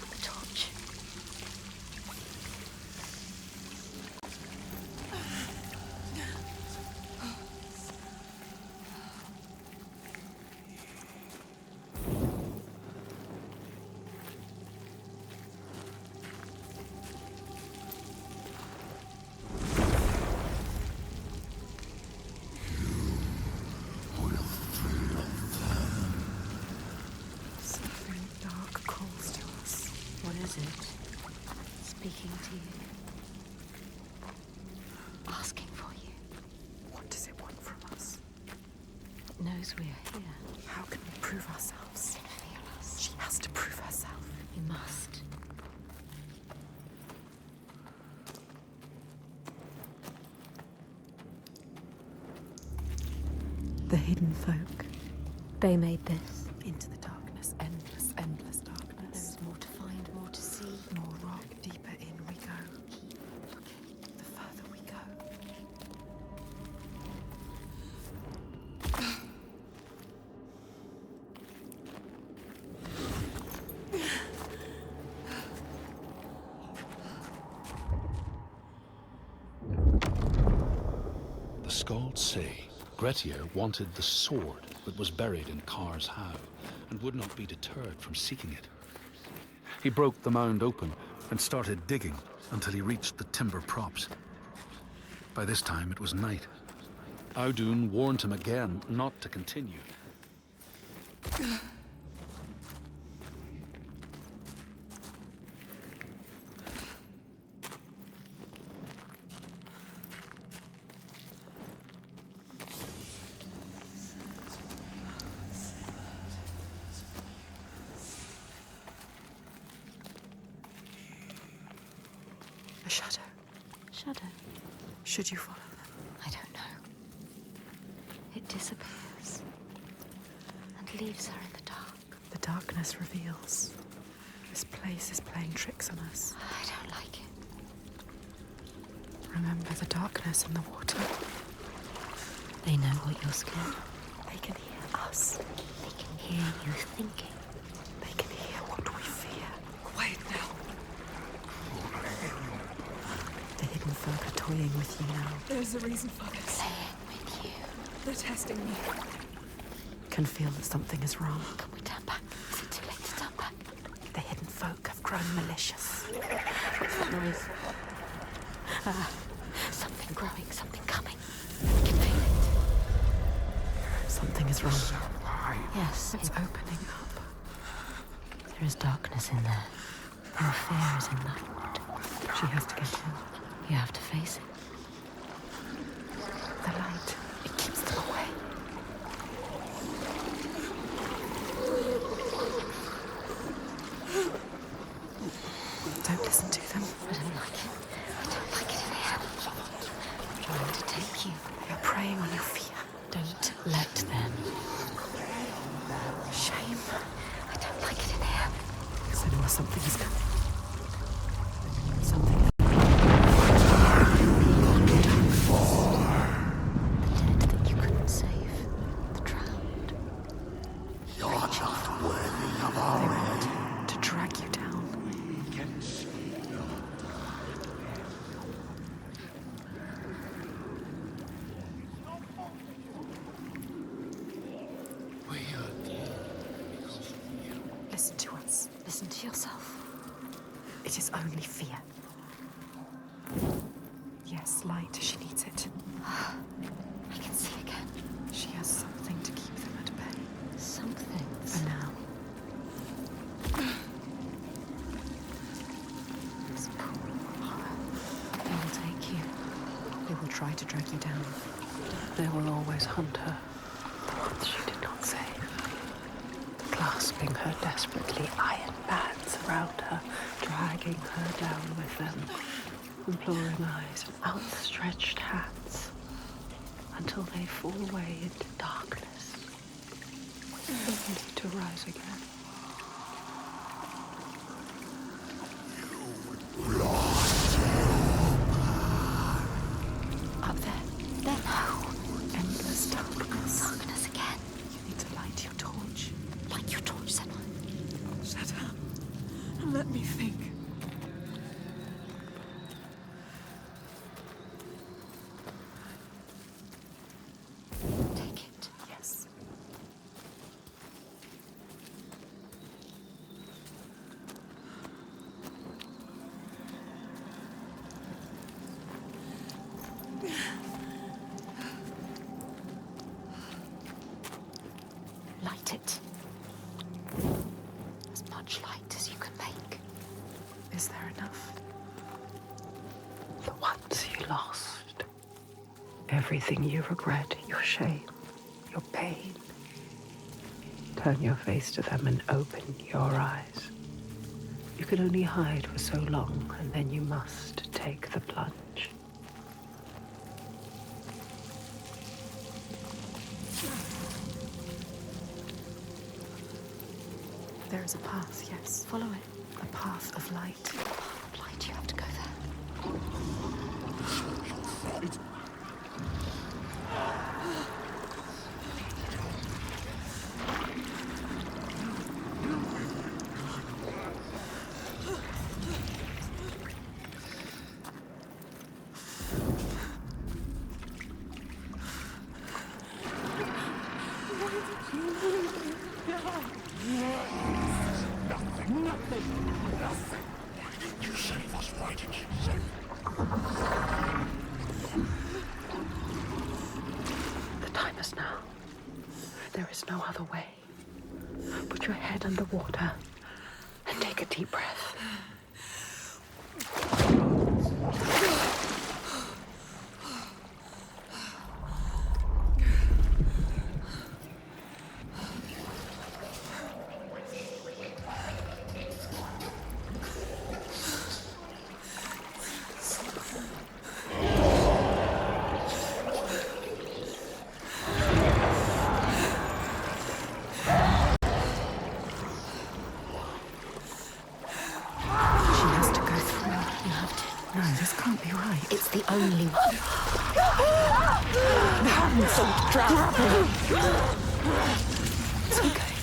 The torch. Something dark calls to us. What is it? Speaking to you. Asking for you. What does it want from us? It knows we are here. How can we prove ourselves? It can feel us. She has to prove herself. You must. The hidden folk. They made this. Into the darkness, endless, endless There darkness. is more to find, more to see. More rock, deeper in we go. Keep looking. The further we go. The Skalds say Grettir wanted the sword that was buried in Kar's How, and would not be deterred from seeking it. He broke the mound open and started digging until he reached the timber props. By this time it was night. Audun warned him again not to continue. A shadow. Shadow. Should you follow them? I don't know. It disappears and leaves her in the dark. The darkness reveals. This place is playing tricks on us. I don't like it. Remember the darkness in the water. They know what you're scared. They can hear us. They can hear you thinking. They can hear what we fear. Quiet now. The hidden folk are toying with you now. There's a reason for this. Playing with you. They're testing me. Can feel that something is wrong. Can we turn back? Is it too late to turn back? The hidden folk have grown malicious. What's that noise? Something growing, something coming. I can feel it. Something is wrong. Yes, It's opening up. there is darkness in there. Our fear is in that. She has to get in. You have to face it. The light, it keeps them away. Don't listen to them. I don't like it. I don't like it in here. I'm trying to take you. They are preying on your fear. Don't let them. Shame. I don't like it in here. Senua, something is coming. Something. The dead that you couldn't save. The drowned. You're not worthy of our They want to drag you down. Listen to us. Listen to yourself. It is only fear. Yes, light. She needs it. I can see again. She has something to keep them at bay. Something. For now. This pool of horror. They will take you. They will try to drag you down. They will always hunt her. The ones she did not save. Clasping her desperately, iron bands around her, dragging her down with them. Imploring eyes and outstretched hands. Until they fall away into darkness. Only to rise again. Up there. Then no. Endless darkness. Darkness again. You need to light your torch. Like your torch, Senua. Shut up and let me think. Take it. Yes. Light it. As much light as you can make. Is there enough? The ones you lost. Everything you regret, your shame, your pain. Turn your face to them and open your eyes. You can only hide for so long, and then you must take the plunge. There is a path, yes. Follow it. A path of light. Light, you have to go there. You save us, why did you save? The time is now. There is no other way. Put your head under water and take a deep breath. No, this can't be right. It's the only one. The hands are dropping. It's okay.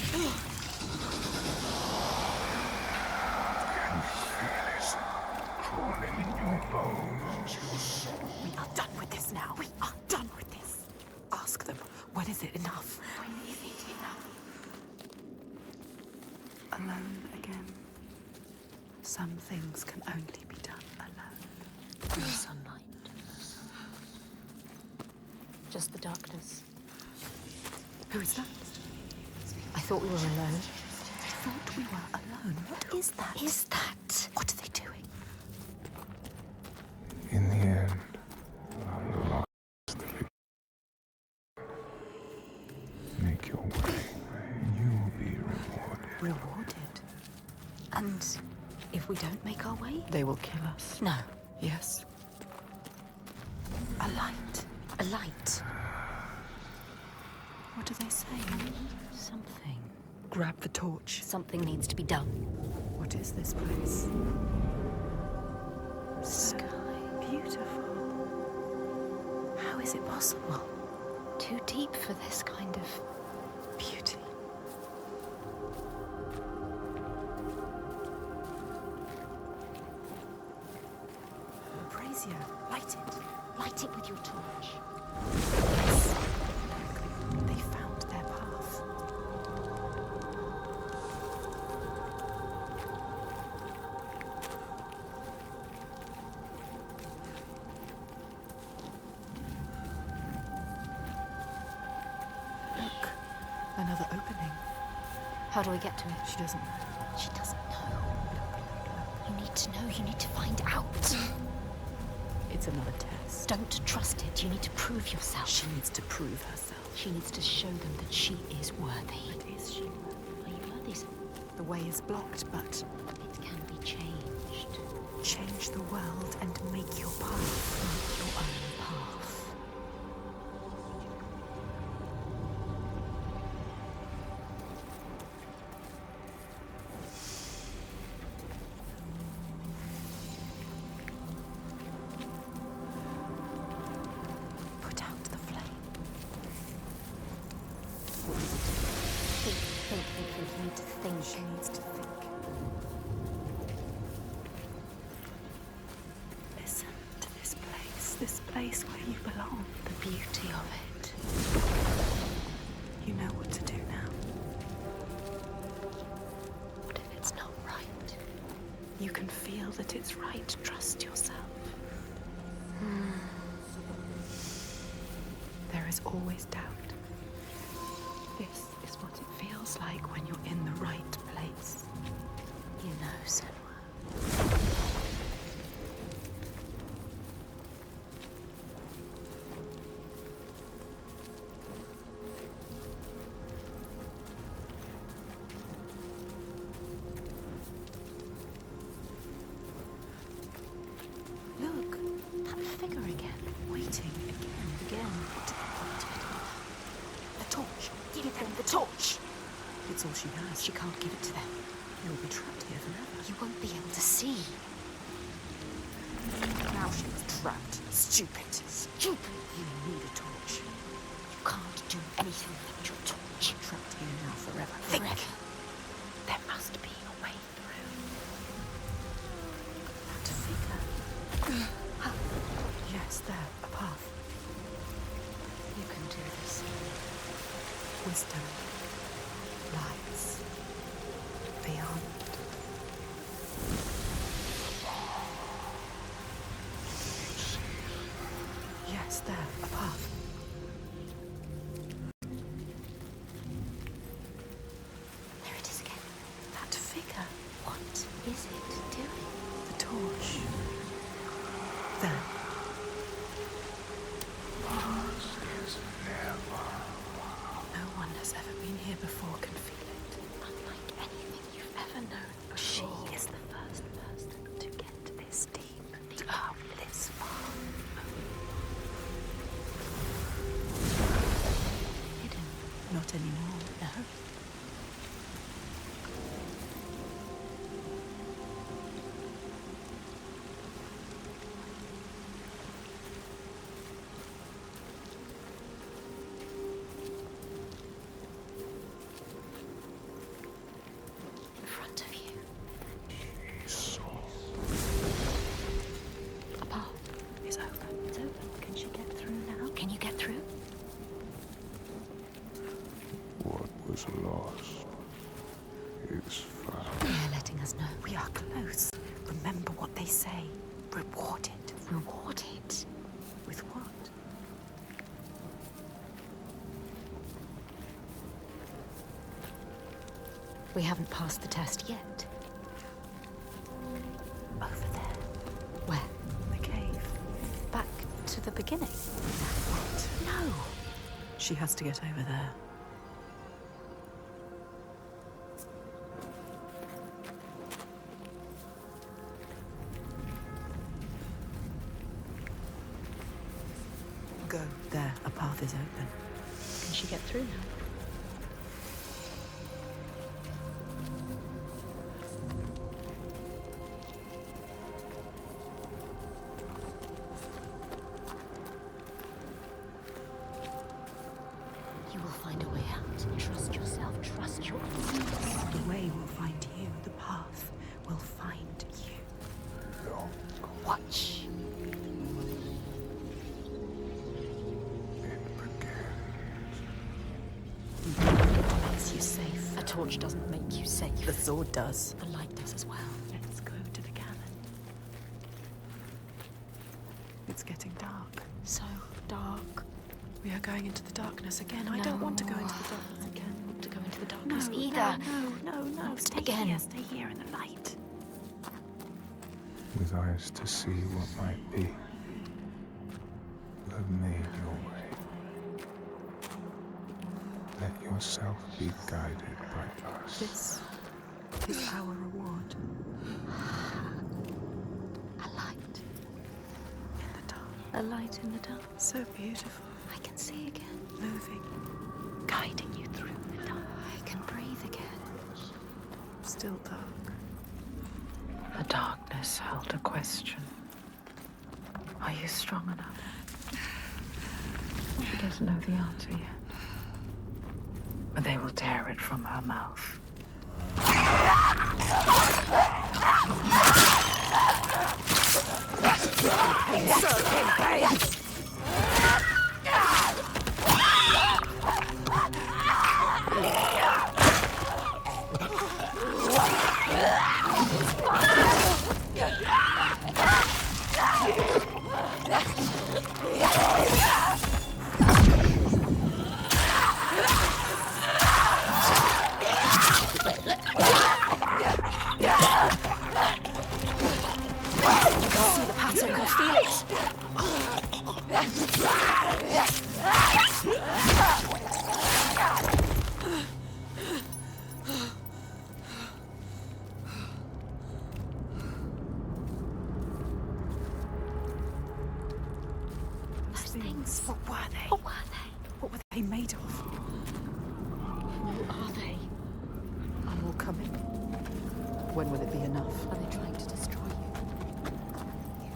Crawling in your bones, your soul. We are done with this now. We are done with this. Ask them, Some things can only be done alone. No sunlight. Just the darkness. Who is that? I thought we were alone. I thought we were alone. What is that? Is that? What are they doing? In the end, lost the victory. Make your way, and you will be rewarded. Rewarded? And if we don't make our way? They will kill us. No. Yes. A light. A light. What do they say? Something. Grab the torch. Something needs to be done. What is this place? Sky. Beautiful. How is it possible? Too deep for this kind of Beauty. Brazier, light it. Light it with your torch. Yes. They found their path. Look, another opening. How do we get to it? She doesn't know. She doesn't know. You need to know. You need to find out. It's another test. Don't trust it. You need to prove yourself. She needs to prove herself. She needs to show them that she is worthy. But is she? Are you worthy? The way is blocked, but It can be changed. change the world and make your path. Make your own path. Put out the flame. Think. You need to think. She needs to think. Listen to this place where you belong. The beauty of it. You know what to do now. What if it's not right? You can feel that it's right. Trust yourself. There is always doubt. This is what it feels like when you're in the right place. You know, Senua. Look, That figure again. waiting again. What do they want to do? The torch. Give them the torch. It's all she has. She can't give it to them. You'll be trapped here forever. You won't be able to see. Now she was trapped. Stupid. Stupid. You need a torch. You can't do anything without your torch. Trapped here now forever. Forever. There must be a way through. That figure. Yes, there, a path. You can do this. Wisdom lies beyond. Yes, there, a path. There it is again. That figure. What is it doing? The torch. There. No one has ever been here before can feel it. Unlike anything you've ever known before. She is the first person to get this deep, to come this far. Hidden. Not anymore. No. In front of you. A path. It's open. It's open. Can she get through now? Can you get through? What was lost say rewarded. Rewarded? With what? We haven't passed the test yet. Over there. Where? The cave. Back to the beginning? What? No. She has to get over there. Go. There. A path is open. Can she get through now? You will find a way out. Trust yourself. Trust your instincts. The way will find you. The path will find you. Watch. Makes you safe. A torch doesn't make you safe. The sword does. The light does as well. Let's go to the cabin. It's getting dark. So dark. We are going into the darkness again. I don't want to go into the darkness again. I want to go into the darkness No, either. No. Stay again. here. Stay here in the light. With eyes to see what might be, you have made your way. Let yourself be guided by us. This is our reward. A light. In the dark. A light in the dark. So beautiful. I can see again. Moving. Guiding you through the dark. I can breathe again. Still dark. The darkness held a question. Are you strong enough? She doesn't know the answer yet. But they will tear it from her mouth. Things. What were they? What were they? What were they made of? Who are they? I'm all coming. When will it be enough? Are they trying to destroy you?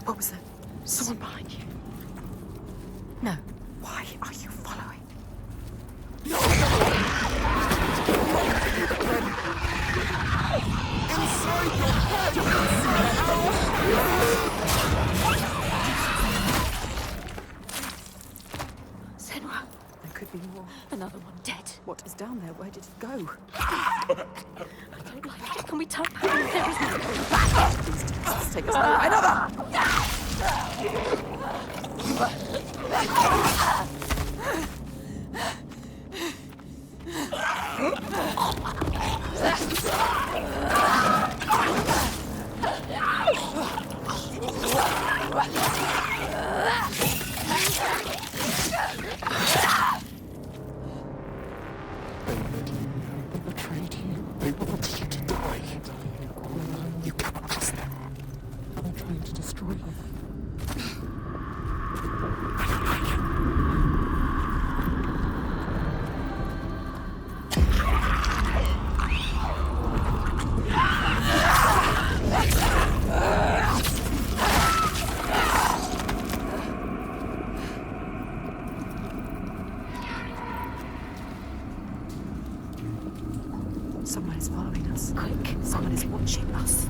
What was that? Someone behind you? No. Why are you following? Senua. There could be more. Another one dead. What is down there? Where did it go? I don't like it. Can we turn back? There is no going back. These texts take us nowhere. Another! They betrayed you. They wanted you to die. You cannot trust them. They're trying to destroy you. Someone is following us. Quick. Someone is watching us.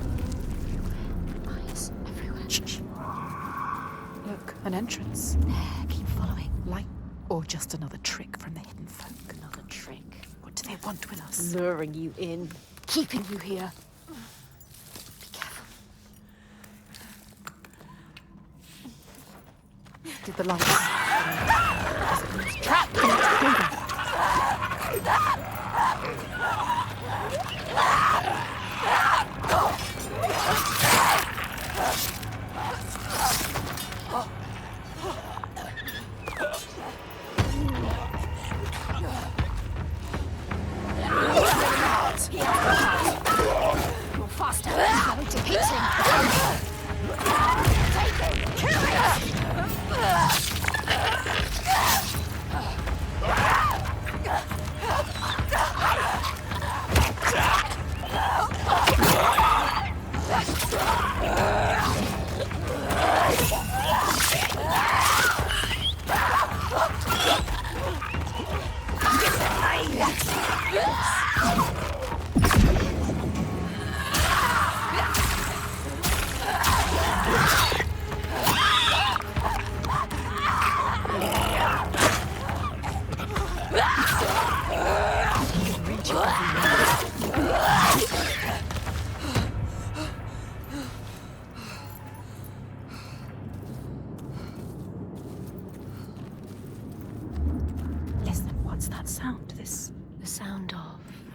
Eyes everywhere. Shh. Look, an entrance. There, keep following. Light or just another trick from the hidden folk? Another trick. What do they want with us? Luring you in. Keeping you here. Be careful. Did the lights... Trapped in its finger. You're faster. I'm going to hit him. Take him. Kill him.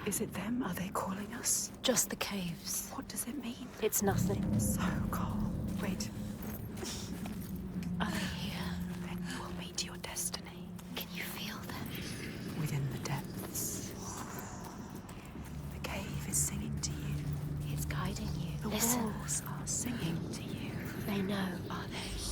Is it them? Are they calling us? Just the caves. What does it mean? It's nothing. So cold. Wait. Are they here? Then you will meet your destiny. Can you feel them? Within the depths. The cave is singing to you. It's guiding you. The Listen. walls are singing to you. They know, are they?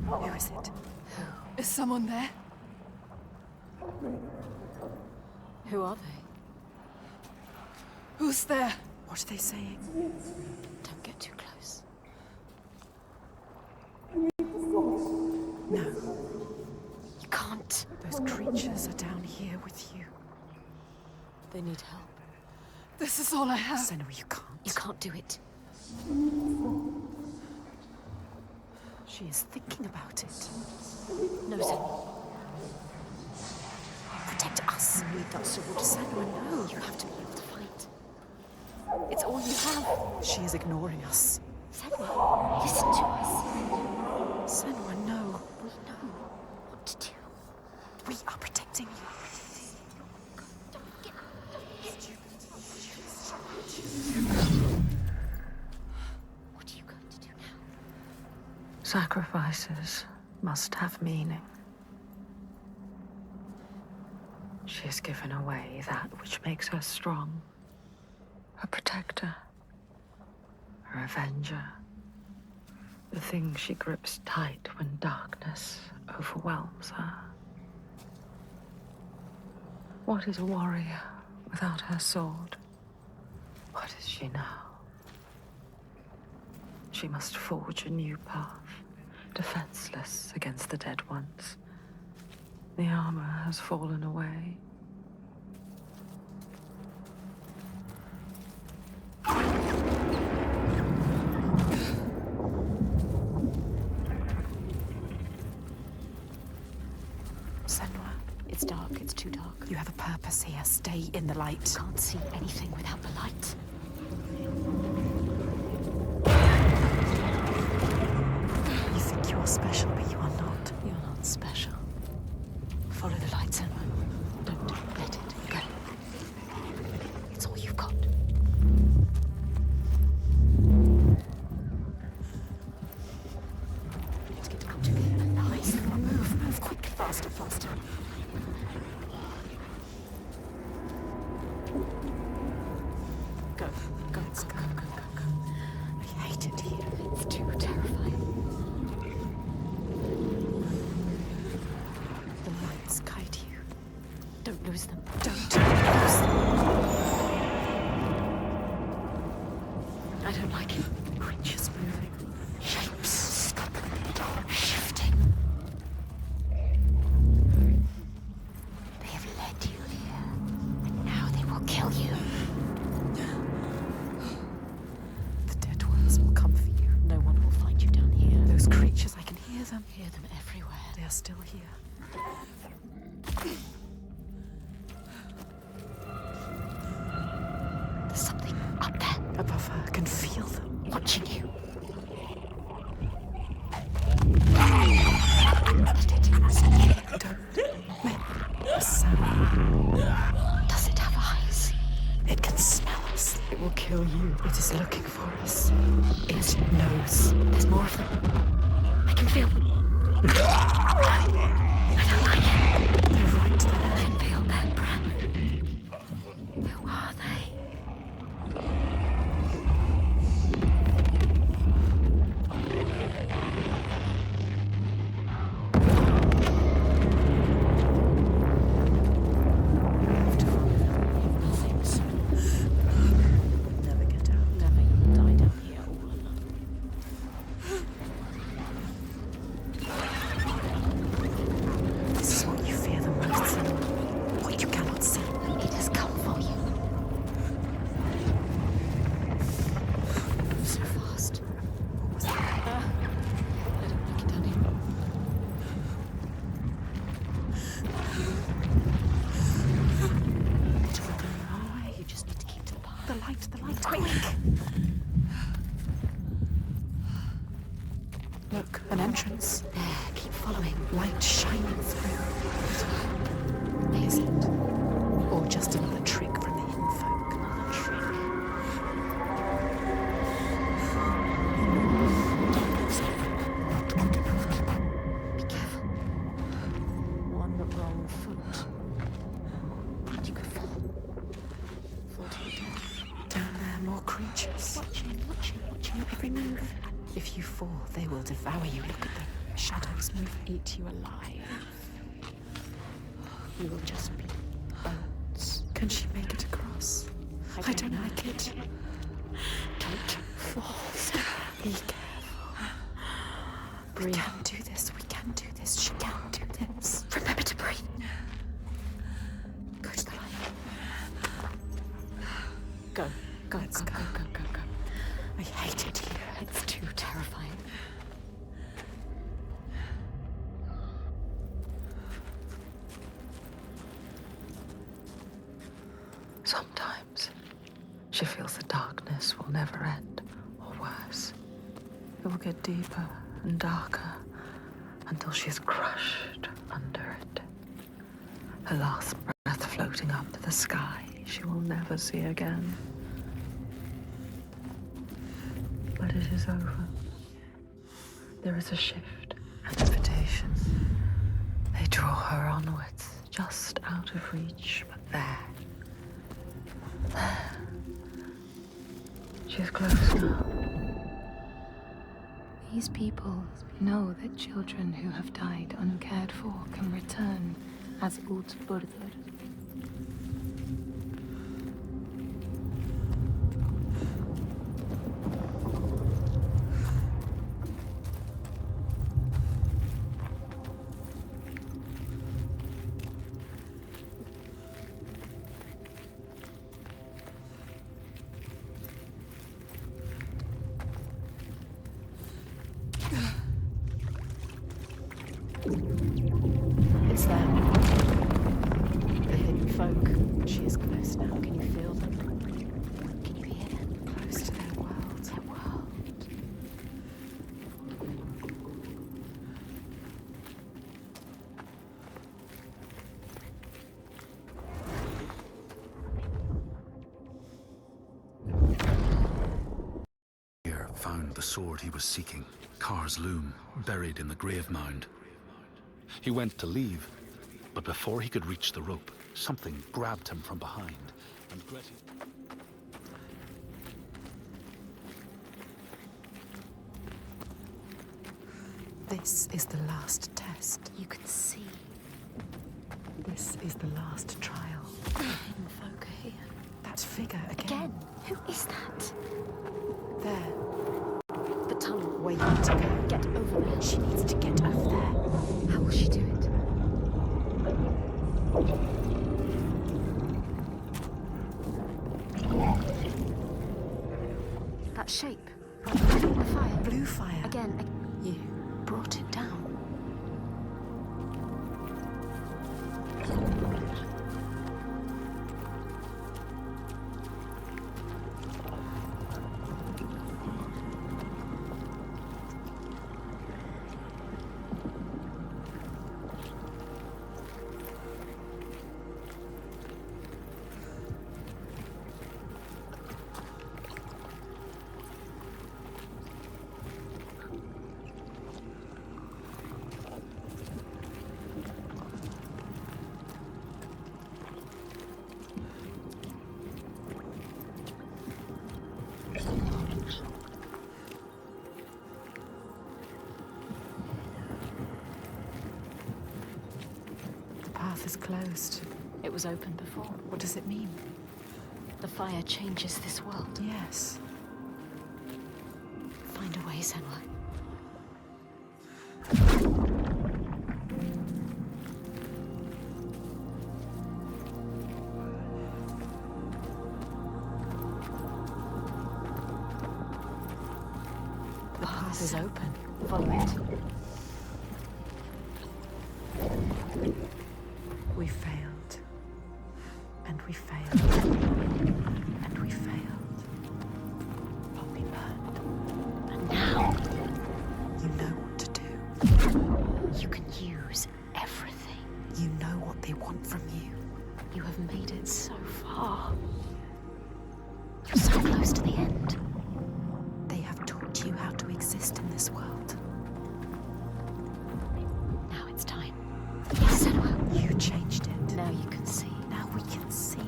Who is it? Is someone there? Who are they? Who's there? What are they saying? Don't get too close. No. You can't. Those creatures are down here with you. They need help. This is all I have. Senua, you can't. You can't do it. She is thinking about it. No, Senua. Protect us. You need that sword. Senua, no. You have to be able to fight. It's all you have. She is ignoring us. Senua, listen to us. Senua, no. We know what to do. We are protecting you. What are you going to do now? Sacrifices must have meaning. She has given away that which makes her strong. A protector. A avenger. The thing she grips tight when darkness overwhelms her. What is a warrior without her sword? What is she now? She must forge a new path, defenseless against the dead ones. The armor has fallen away. Senua, It's dark. It's too dark. you have a purpose here. Stay in the light. Can't see anything without the light. You think you are special, but you are not. You're not special. Follow the light, Senua. Don't let it go. It's all you've got. Let's get out of here. Nice. Move quickly. Faster. Go. I hate it here. It's too terrifying. The lights guide you. Don't lose them. Don't lose them. I don't like it. Creatures moving. Shapes. Shifting. They have led you here. And now they will kill you. The dead ones will come for you. No one will find you down here. Those creatures, I can hear them. Hear them. them everywhere. They are still here. There's something up there. Above her. I can feel them. Watching you. Don't make a sound. Does it have eyes? It can smell us. It will kill you. It is looking for us. It knows. There's more of them. I can feel them. I don't like it. They're right there. I can feel their breath. Who are they? Look, an entrance. There, keep following. Light shining through. Is it? Or just another trick from the hidden folk? Another trick. Be careful. One wrong foot. And you could fall. Fall to your death. Down there, more creatures. Watching your every move. If you fall, they will devour you. Look at them. Shadows move, eat you alive. You will just be bones. Can she make it across? I don't like it. Don't fall. Be careful. Breathe. We can do this. We can do this. She can do this. Remember to breathe. Go to the light. Go. Go. I hate it here. It's too terrifying. Sometimes she feels the darkness will never end, or worse. It will get deeper and darker until she is crushed under it. Her last breath floating up to the sky she will never see again. But it is over. There is a shift, an invitation. They draw her onwards, just out of reach, but there. She's close now. These people know that children who have died uncared for can return as útburður. It's them. The hidden folk. She is close now. Can you feel them? Can you hear them? Close to their world. Their world. Here found the sword he was seeking, Kar's loom, buried in the grave mound. He went to leave, but before he could reach the rope, something grabbed him from behind, and Grettir... This is the last test. You can see. This is the last trial. Hidden folk are here. That figure again. Who is that? There. The tunnel. Where you need to go. Get over there. She needs to get over there. How will she do it? That shape. The fire. Blue fire. Again. You brought it down. path is closed. It was open before. What does it mean? The fire changes this world. Yes. Find a way, Senua. The path is open. Follow it. We failed. And we failed. And we failed. But we learned. And now, You know what to do. you can use everything. You know what they want from you. You have made it so far. So close to the end. They have taught you how to exist in this world. Now it's time. Yes, Senua. You changed it. Now you can see. Now we can see.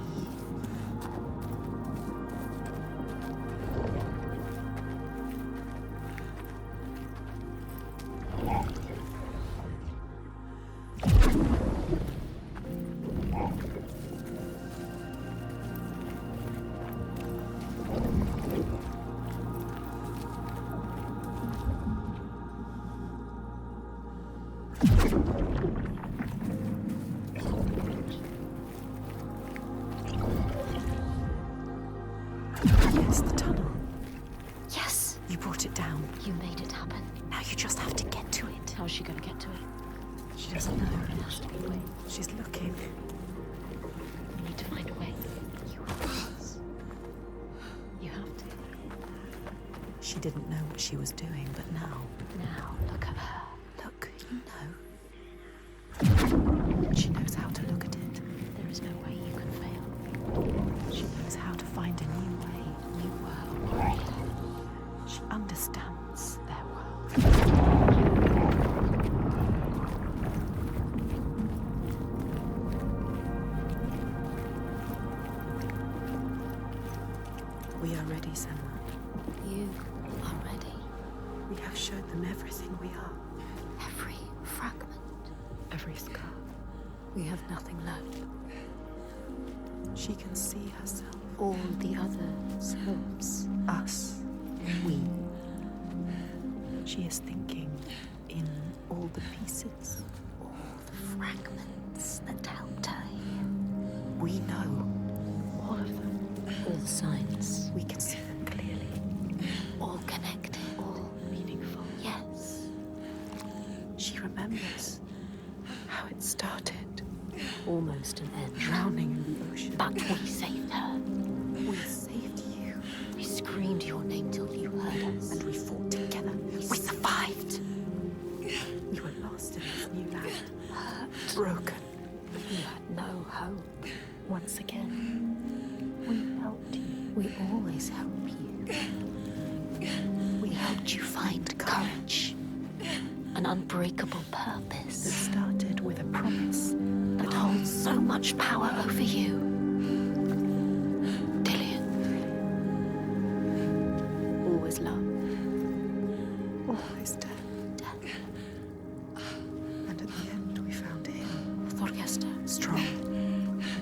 Yes, the tunnel. Yes, You brought it down. you made it happen. Now you just have to get to it. How's she gonna get to it? She doesn't know. There has to be a way. She's looking. We need to find a way. You have. You have to. She didn't know what she was doing, but now. Now, look at her. Look, you know. She knows how to look at it. There is no way you can fail. She knows how to find a new way. You were a warrior. She understands their world. We are ready, Senua. You are ready. We have showed them everything we are. Every fragment. Every scar. We have nothing left. She can see herself. All the other selves. Us. We. She is thinking in all the pieces. All the fragments that helped her here. We know all of them. All the signs. We can see them clearly. All connected. All Meaningful. yes. She remembers how it started. Almost an end. Drowning in the ocean. But we saved her. We saved you. We screamed your name till you heard us. And we fought together. We survived. We were lost in this new land. Hurt. Broken. You had no hope. Once again, we helped you. We always help you. We helped you find courage. An unbreakable That purpose started with a promise. that holds so much power over you. Dillion. Always love. Always death. Death. And at the end, we found him. Thorgester. Strong.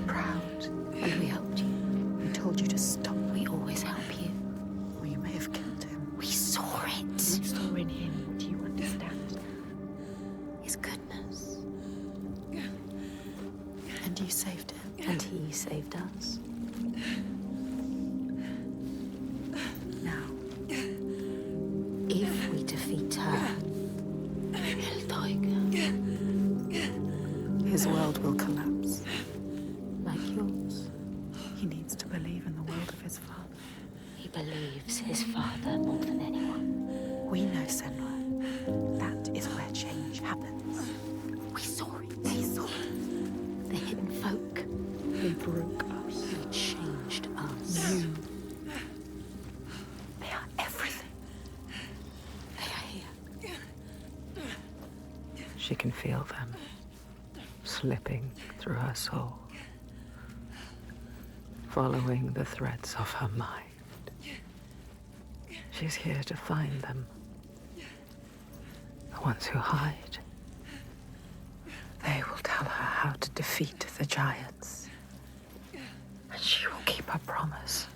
Proud. And we helped you. We told you to stop. We always help you. Or you may have killed him. We saw it. We saw in him. Do you understand? His goodness. And you saved him. And he saved us. Now, If we defeat her, Hellblade, his world will collapse. like yours, He needs to believe in the world of his father. he believes his father more than anyone. We know, Senua. That is where change happens. We saw it. We saw it. The hidden folk. They broke us. They changed us. You. They are everything. They are here. She can feel them slipping through her soul, following the threads of her mind. She's here to find them. The ones who hide. They will tell her how to defeat the giants. And she will keep her promise.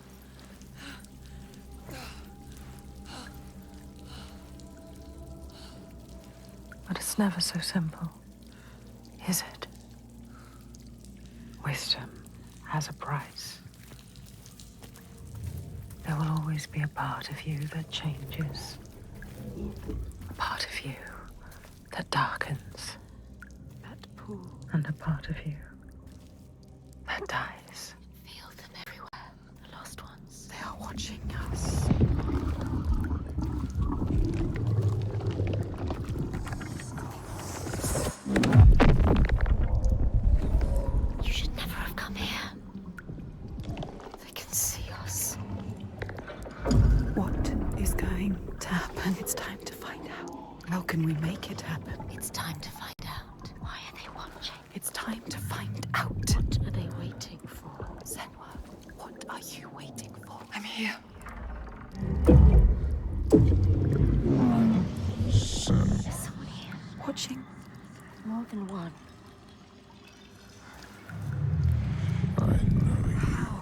But it's never so simple, is it? Wisdom has a price. There will always be a part of you that changes. A part of you that darkens. That pool. And a part of you that dies. Feel them everywhere. The lost ones. They are watching us. You should never have come here. They can see us. What is going to happen? It's time to find out. How can we make it happen? It's time to find out. Why are they watching? It's time to find out. What are they waiting for? Senua, what are you waiting for? I'm here. There's someone here. Watching. More than one. I know you. How?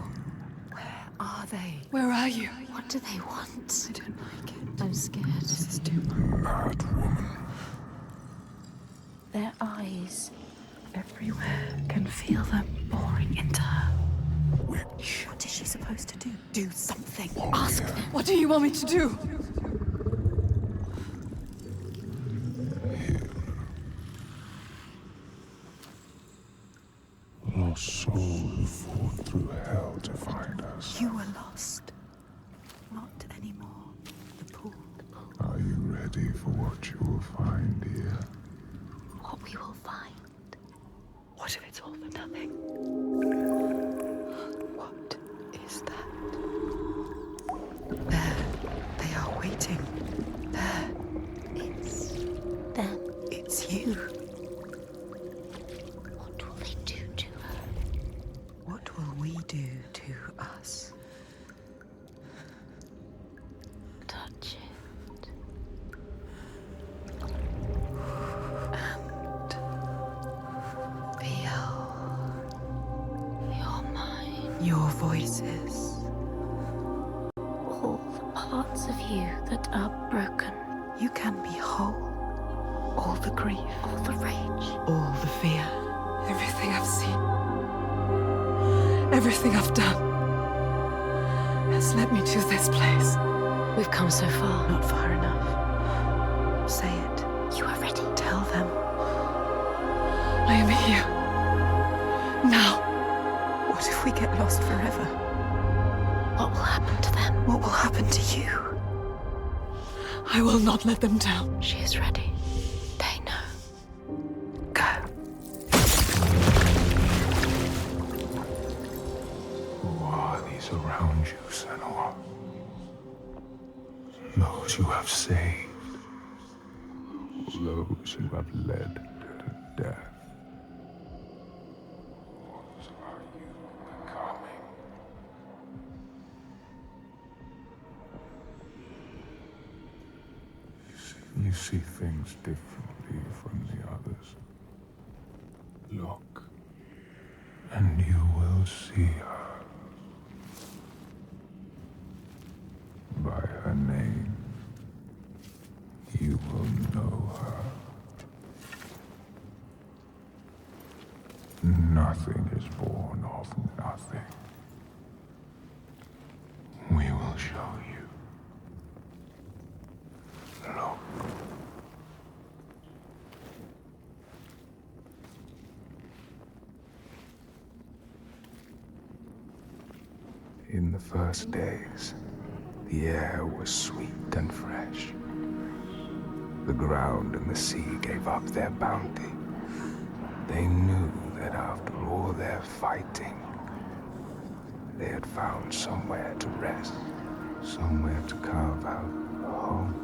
Where are they? Where are you? What do they want? I don't like it. I'm scared. This is too much. Mad woman. Their eyes. Everywhere can feel them pouring into her. Witch. What is she supposed to do? Do something. Ask them. What do you want me to do? Lost soul who fought through hell to find us. You were lost. Not anymore. The pool. Are you ready for what you will find here? What we will find. What if it's all for nothing? What is that? There. They are waiting. There. It's them. It's you. What will they do to her? What will we do to us? Touch it. And feel You're mine. your voices. All the parts of you that are broken. You can be whole. All the grief, All the rage. all the fear. Everything I've seen, everything I've done, has led me to this place. We've come so far. Not far enough. Say it. You are ready. Tell them. I am here. Now. What if we get lost forever? What will happen to them? What will happen to you? I will not let them down. She is ready. They know. Go. Who are these around you, Senua? Those you have saved. Those you have led to death. What are you becoming? You see things differently from the others. Look, and you will see her. By her name, you will know her. Nothing is born of nothing. We will show you. Look. In the first days, the air was sweet and fresh. The ground and the sea gave up their bounty. They knew that after all their fighting, they had found somewhere to rest, somewhere to carve out a home.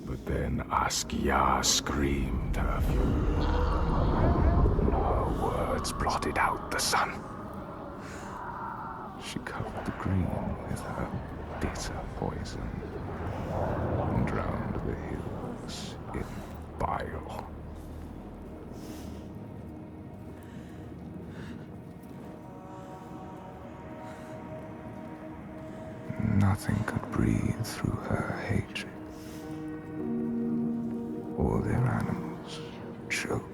But then Askia screamed her fury. Her words blotted out the sun. She covered the green with her bitter poison and drowned the hills in bile. Nothing could breathe through her hatred. All their animals choked.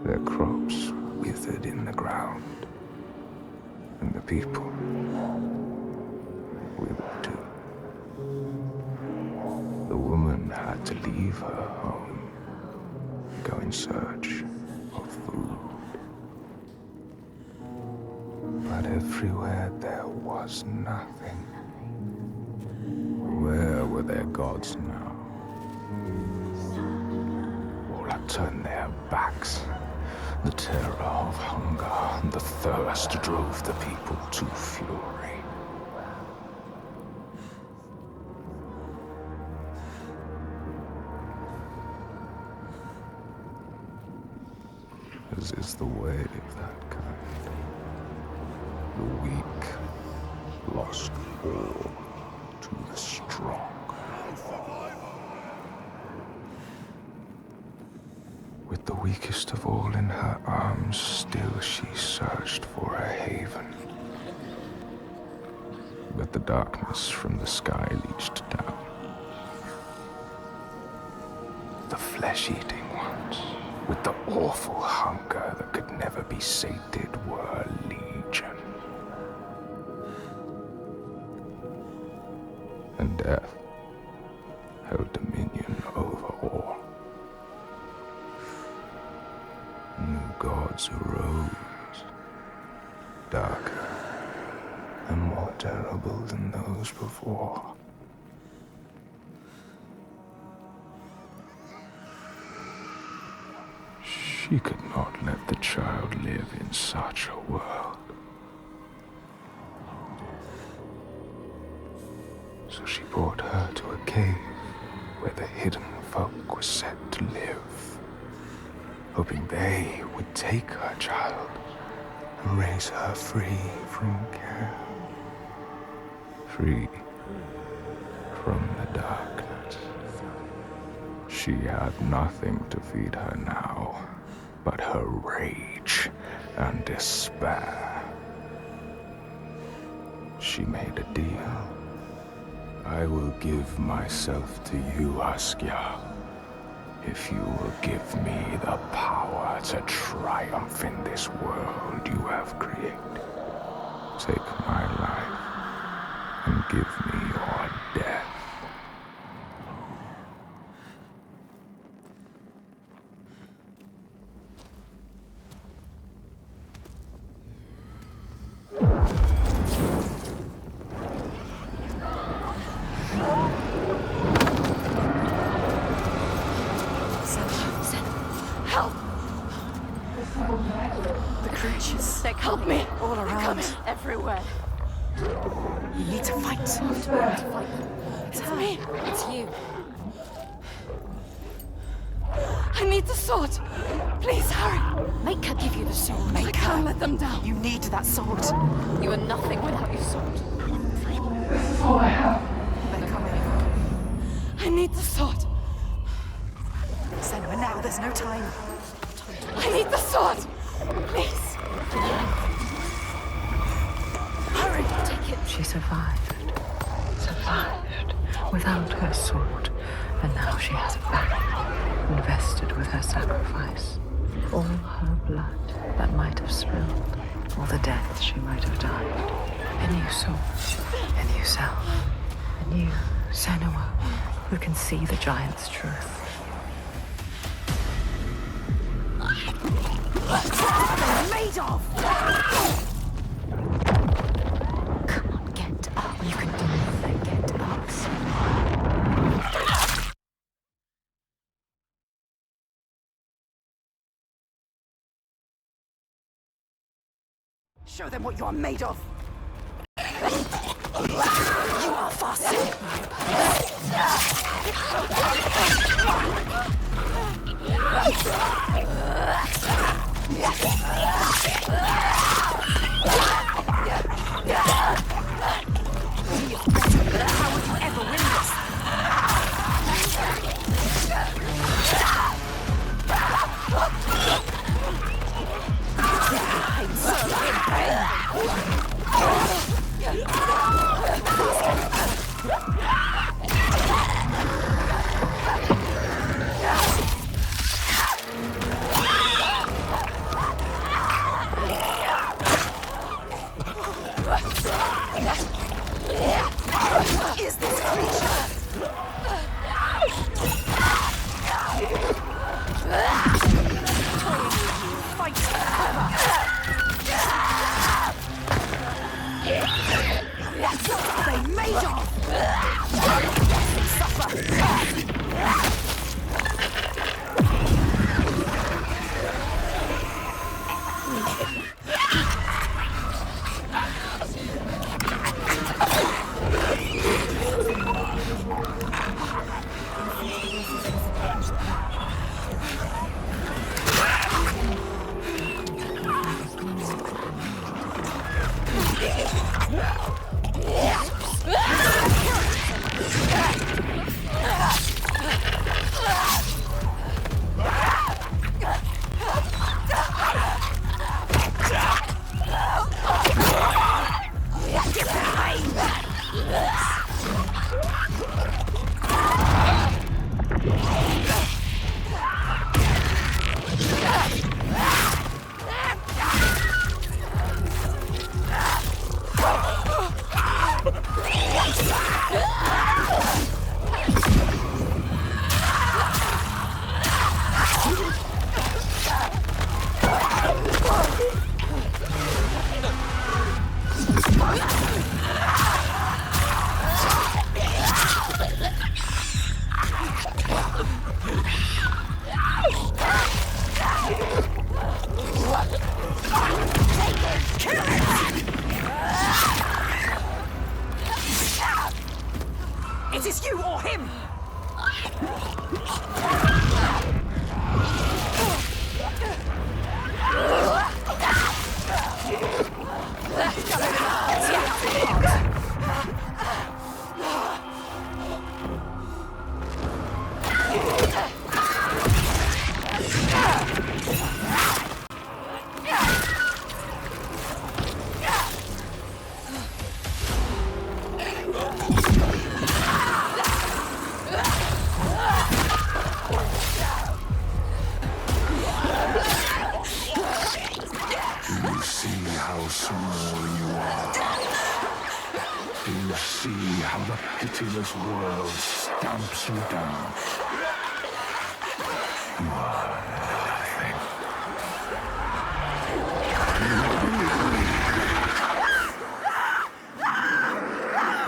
Their crops withered in the ground. And the people withered too. The woman had to leave her home, go in search of food. But everywhere there was nothing. Where were their gods now? All had turned their backs. The terror of hunger and the thirst drove the people to fury. As is the way of that kind. The weak lost all to the strong. With the weakest of all in her arms, still she searched for a haven. But the darkness from the sky reached down. The flesh-eating ones, with the awful hunger that could never be sated, were legion. And death held dominion over all. New gods arose, darker and more terrible than those before. She could not let the child live in such a world. So she brought her to a cave where the hidden folk were set to live, hoping they would take her child and raise her free from care, free from the darkness. She had nothing to feed her now but her rage and despair. She made a deal. I will give myself to you, Askia, if you will give me the power to triumph in this world you have created. Take my life and give me your death. Help me! All around. Everywhere. You need to fight. It's me. It's you. I need the sword. Please hurry. Make her give you the sword. I can't let them down. You need that sword. You are nothing without your sword. This is all I have. They're coming. I need the sword. Senua, now. There's no time. I need the sword. Please. Hurry! Take it. She survived. Without her sword. And now she has it back. Invested with her sacrifice. All her blood that might have spilled. All the deaths she might have died. A new soul. A new self. A new Senua who can see the giant's truth. Made of! Come on, get up. You can do nothing. Get up, Senua. Show them what you are made of. You are fast. How would you ever win this? Is this creature? Fight! That's what they made of! Suffer! It is you or him! Pitiless world stamps you down. You are nothing.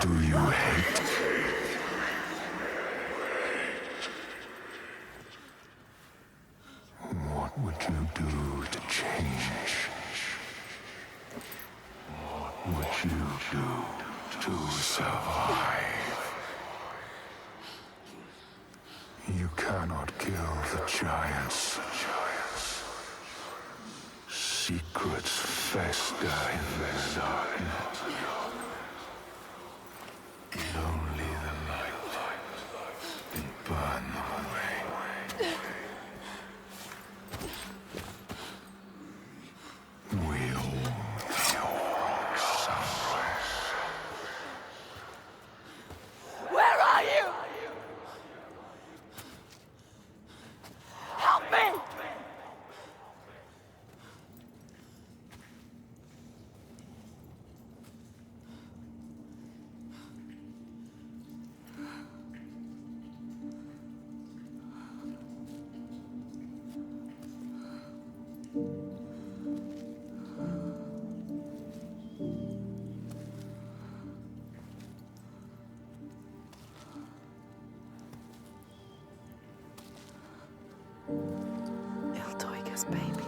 Do you hate? What would you do to change? What would you do to survive? You cannot kill the giants. Secrets fester in the darkness. And only the light can burn them away. We all know somewhere. Where are you? Help me! Baby.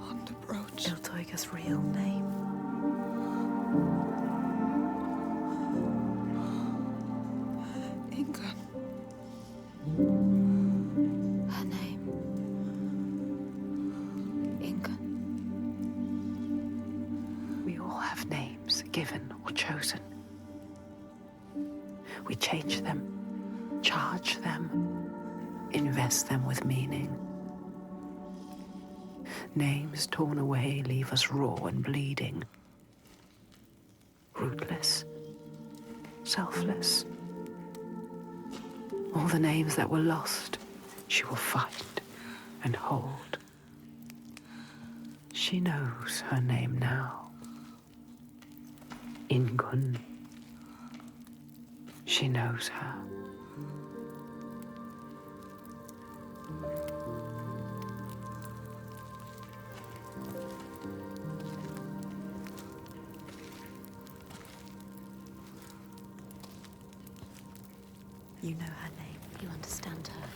Underbrooch. Iltoiga's real name. Inga. Her name. Inga. We all have names, given or chosen. We change them, charge them, invest them with meaning. Names torn away leave us raw and bleeding. Rootless. Selfless. All the names that were lost, she will fight and hold. She knows her name now. Ingun. She knows her. You know her name. You understand her.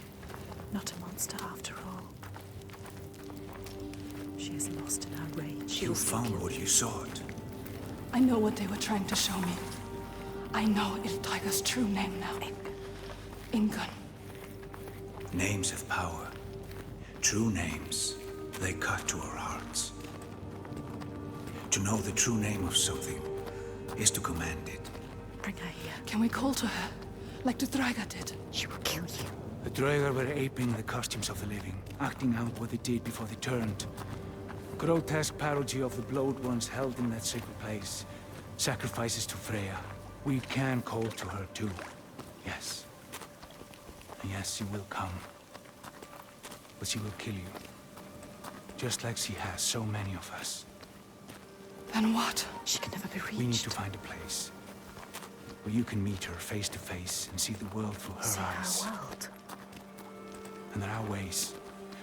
Not a monster after all. She is lost in her rage. You found what you sought. I know what they were trying to show me. I know Iltaiga's true name now. Ingun. Names have power. True names, they cut to our hearts. To know the true name of something is to command it. Bring her here. Can we call to her, like the Draiga did? She will kill you. The Draugr were aping the costumes of the living, acting out what they did before they turned. Grotesque parody of the blowed ones held in that sacred place. Sacrifices to Freya. We can call to her too. Yes. And yes, she will come. But she will kill you. Just like she has so many of us. Then what? She can never be reached. We need to find a place where you can meet her face to face and see the world through her eyes. See her world. And there are ways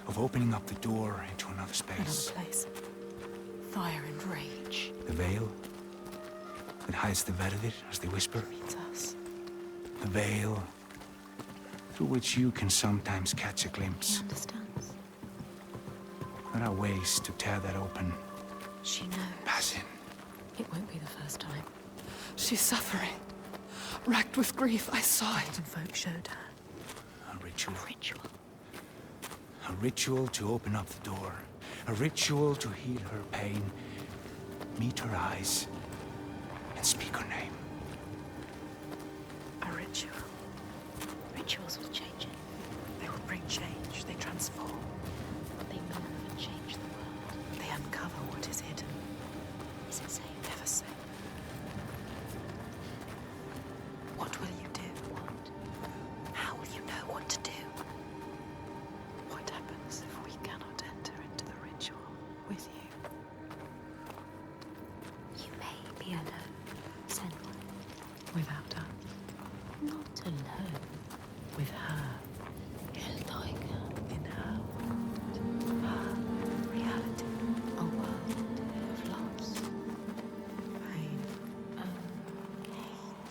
of opening up the door into another space. Another place. Fire and rage. The veil that hides the Verdir, as they whisper. Means us. The veil through which you can sometimes catch a glimpse. He understands. There are ways to tear that open. She knows. Pass in. It won't be the first time. She's suffering. Racked with grief, I saw it. And folk showed her. A ritual. A ritual. A ritual to open up the door. A ritual to heal her pain. Meet her eyes. And speak her name. A ritual. Rituals will change it. They will bring change. They transform. They move and change the world. They uncover what is hidden. Is it safe? Never safe. What will you do? What? How will you know what to do? What happens if we cannot enter into the ritual with you? You may be alone, Senua. Without us. Not alone. With her. Hellblade. In her world. Her reality. A world of loss. Pain. Hate.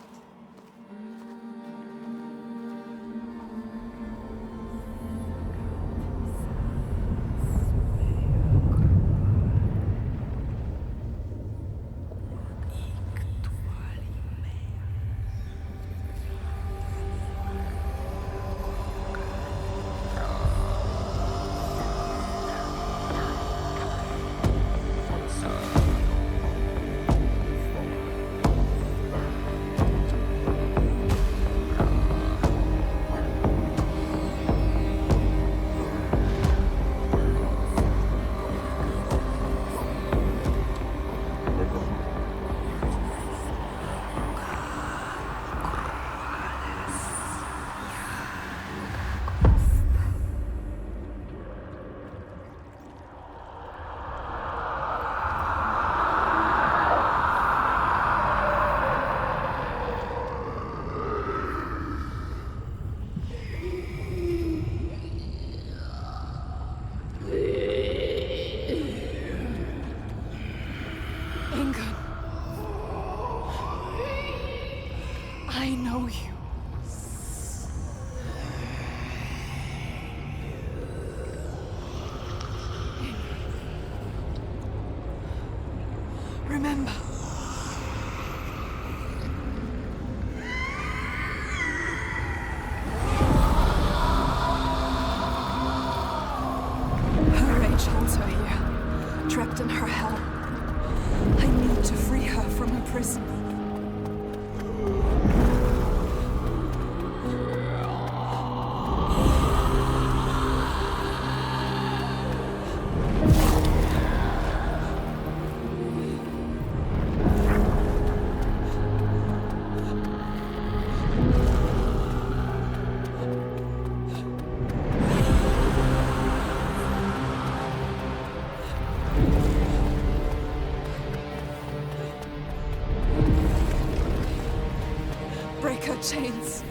Ingun. I know you. Remember. Her rage holds her here, trapped in her hell. I need to free her from her prison. chains.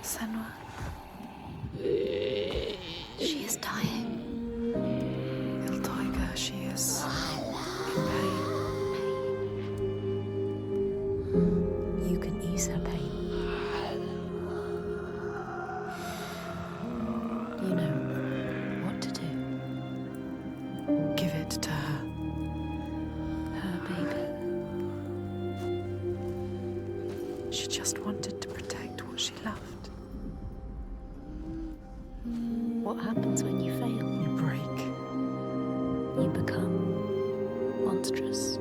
Senua. She is dying. Iltaiga, she is in pain. You can ease her pain. You know what to do. Give it to her. Her baby. She just wanted to protect what she loved. What happens when you fail? You break. You become monstrous.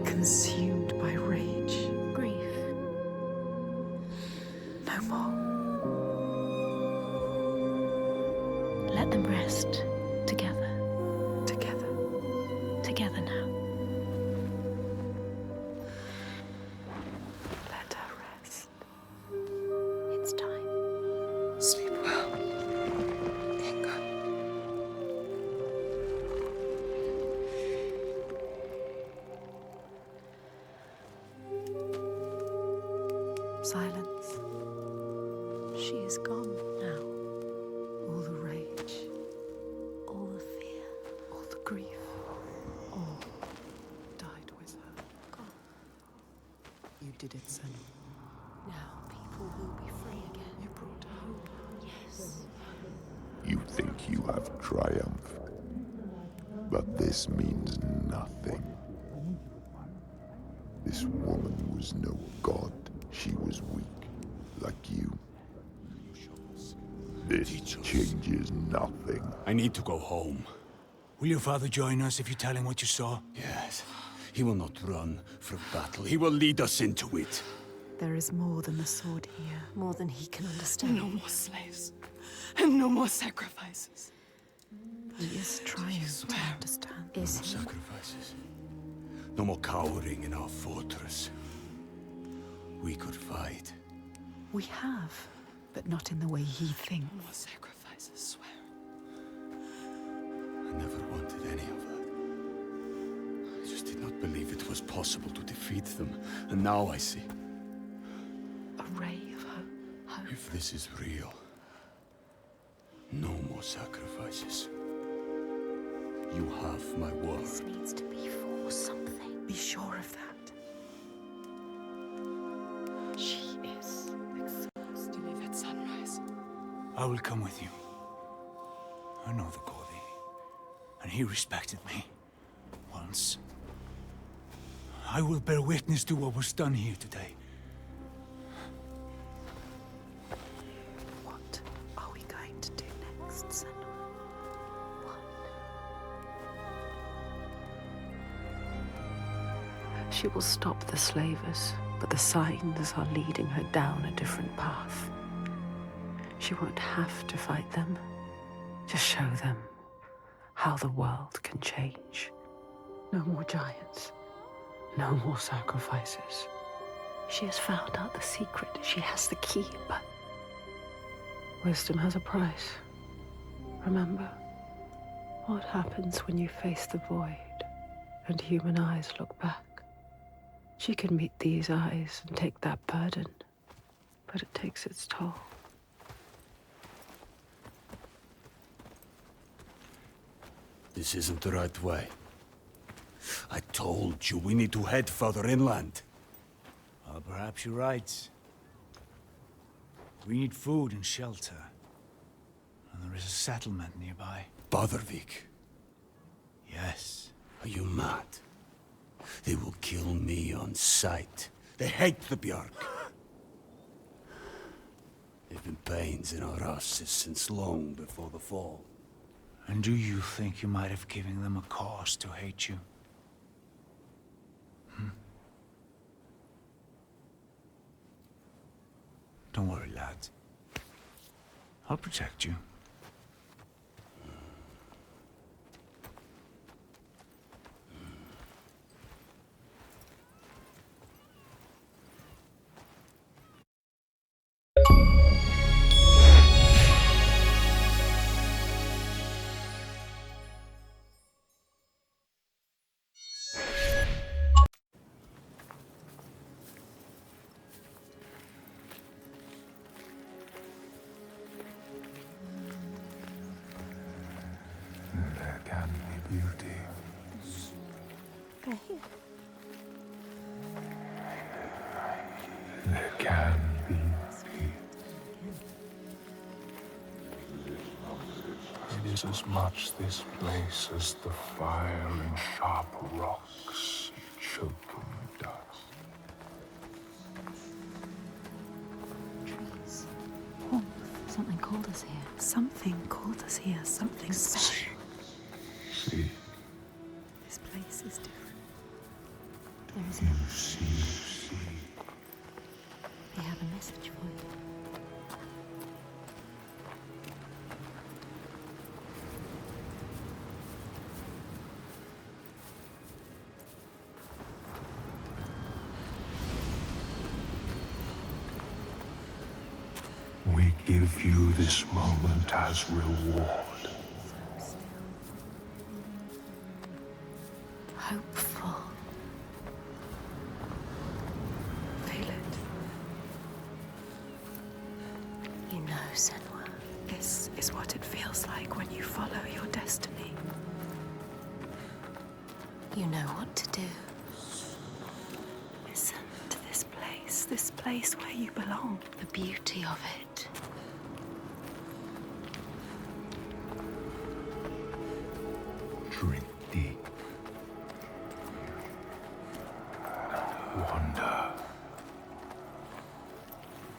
Consumed by rage. Grief. No more. Let them rest together. Together. Together now. You think you have triumphed, but this means nothing. This woman was no god. She was weak, like you. This changes nothing. I need to go home. Will your father join us if you tell him what you saw? Yes. He will not run from battle. He will lead us into it. There is more than the sword here, more than he can understand. No more slaves, and no more sacrifices. He is trying to understand. No more sacrifices. No more cowering in our fortress. We could fight. We have, but not in the way he thinks. No more sacrifices, swear. I never wanted any of that. I just did not believe it was possible to defeat them. And now I see. A ray of hope. If this is real, no more sacrifices. You have my word. This needs to be for something. Be sure of that. She is exposed. To leave at sunrise. I will come with you. I know the Gordy, and he respected me. Once. I will bear witness to what was done here today. What are we going to do next, Senua? She will stop the slavers, but the signs are leading her down a different path. She won't have to fight them. Just show them how the world can change. No more giants. No more sacrifices. She has found out the secret. She has the key, but wisdom has a price. Remember, what happens when you face the void and human eyes look back? She can meet these eyes and take that burden, but it takes its toll. This isn't the right way. I told you we need to head further inland. Well, perhaps you're right. We need food and shelter. And there is a settlement nearby. Badarvik. Yes. Are you mad? They will kill me on sight. They hate the Bjark. They've been pains in our asses since long before the fall. And do you think you might have given them a cause to hate you? Don't worry, lad. I'll protect you. There can be beauty. They're here. There can be peace. It is as much this place as the fire and sharp rocks choking dust. Trees. Warmth. Something called us here. Something called us here. Something special. See, This place is different. There is you see. They have a message for you. We give you this moment as reward. Hopeful. Feel it. You know, Senua, this is what it feels like when you follow your destiny. You know what to do. Listen to this place where you belong. The beauty of it. Drink deep. And wander.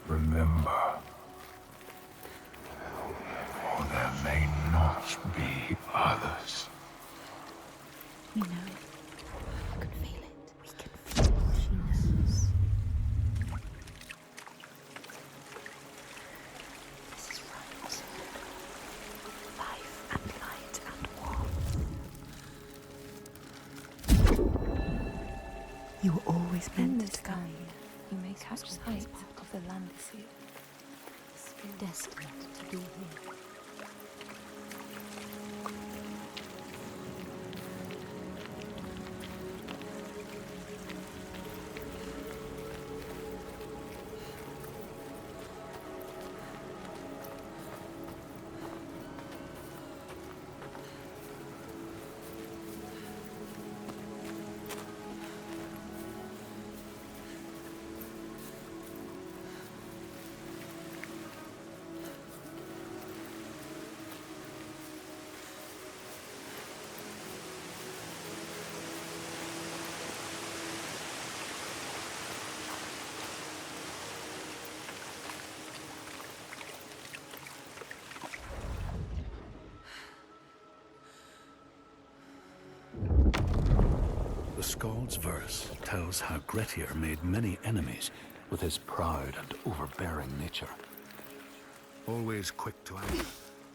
Remember, or there may not be others. We know. I can feel it. We can feel it. She knows. This is right. Life and light and warmth. You were always meant to sky. You make such sight of the land sea. Destined to be here. The Skald's verse tells how Grettir made many enemies with his proud and overbearing nature. Always quick to anger,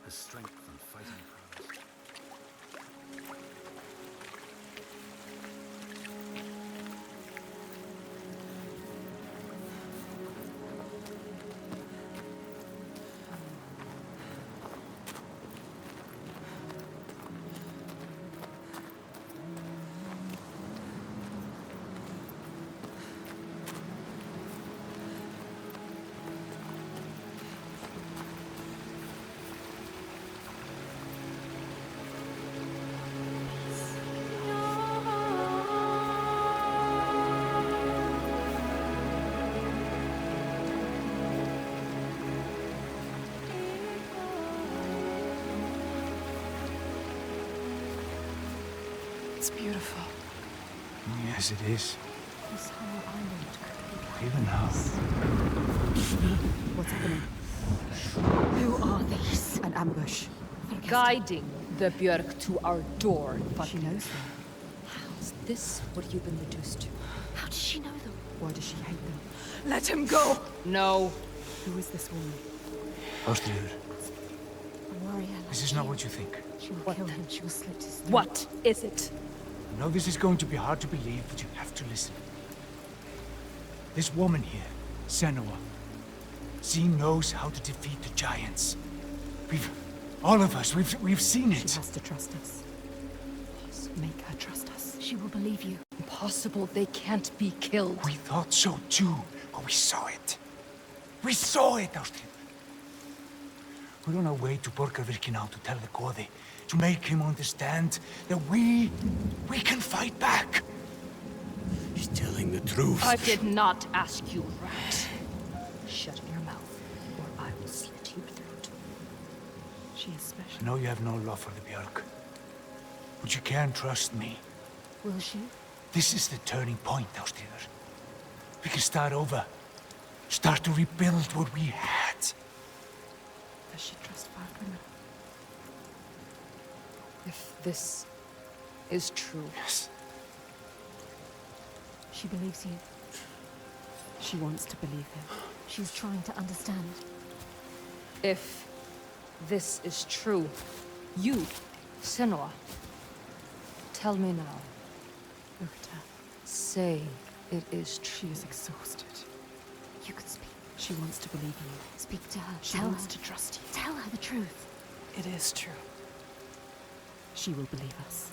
his strength and fighting prowess. It's beautiful. Yes, it is. This whole island could be Even now. What's happening? Who are these? An ambush. Guiding the Björk to our door. But She knows them. how's this what you've been reduced to? How does she know them? Why does she hate them? Let him go! No. Who is this woman? Lorestangir, A warrior like this is not what you think. She will kill him. She will slit his throat. What is it? I know this is going to be hard to believe, but you have to listen. This woman here, Senua, she knows how to defeat the giants. All of us, we've seen it. She has to trust us. Make her trust us. She will believe you. Impossible. They can't be killed. We thought so too, but we saw it. We saw it, Austin. We're on our way to Borgarvirki now to tell the Godi, to make him understand that we can fight back. He's telling the truth. I did not ask you, rat. Shut your mouth, or I will slit your throat. She is special. I know you have no love for the Björk, but you can trust me. Will she? This is the turning point, Austin. We can start over. Start to rebuild what we had. Does she trust Falkner? If this is true. Yes. She believes you. She wants to believe him. She's trying to understand. If this is true, you, Senua, tell me now. Look at her. Say it is true. She is exhausted. You could speak. She wants to believe you. Speak to her. She wants to trust you. Tell her the truth. It is true. She will believe us.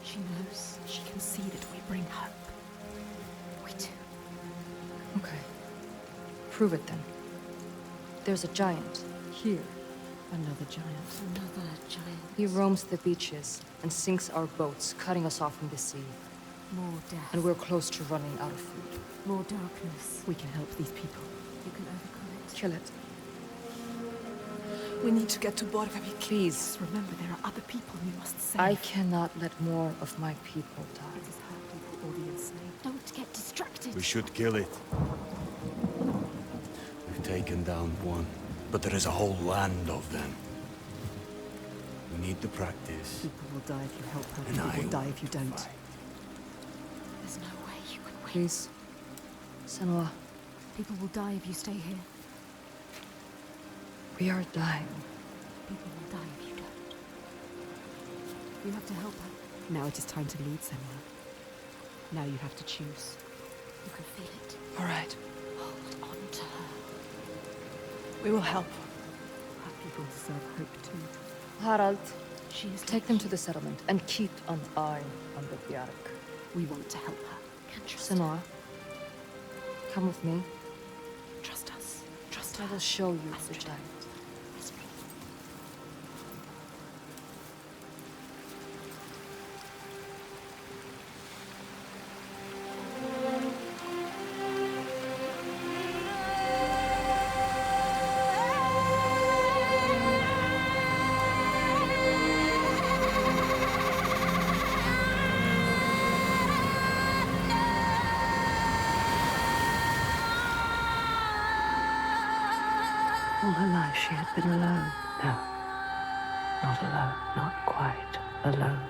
She knows. She can see that we bring hope. We do. Okay. Prove it then. There's a giant here. Another giant. Another giant. He roams the beaches and sinks our boats, cutting us off from the sea. More death. And we're close to running out of food. More darkness. We can help these people. You can overcome it. Kill it. We need to get to Borgavik. Please. Remember, there are other people we must save. I cannot let more of my people die. It is her people or the enslaved. Don't get distracted. We should kill it. We've taken down one, but there is a whole land of them. We need the practice. People will die if you help her. And People I will die if you don't. fight. There's no way you can win. Please. Senua, People will die if you stay here. we are dying. People will die if you don't. You have to help her. Now it is time to lead Senua. Now you have to choose. You can feel it. All right. Hold on to her. We will help. Her people deserve hope too. Harald, She is take them to the settlement and keep an eye on the Bjark. We want to help her. Can trust Senua, come with me. her. Trust us. Trust I her. will show you the Astrid. giant. Astrid. All her life she had been alone. No, not alone, not quite alone.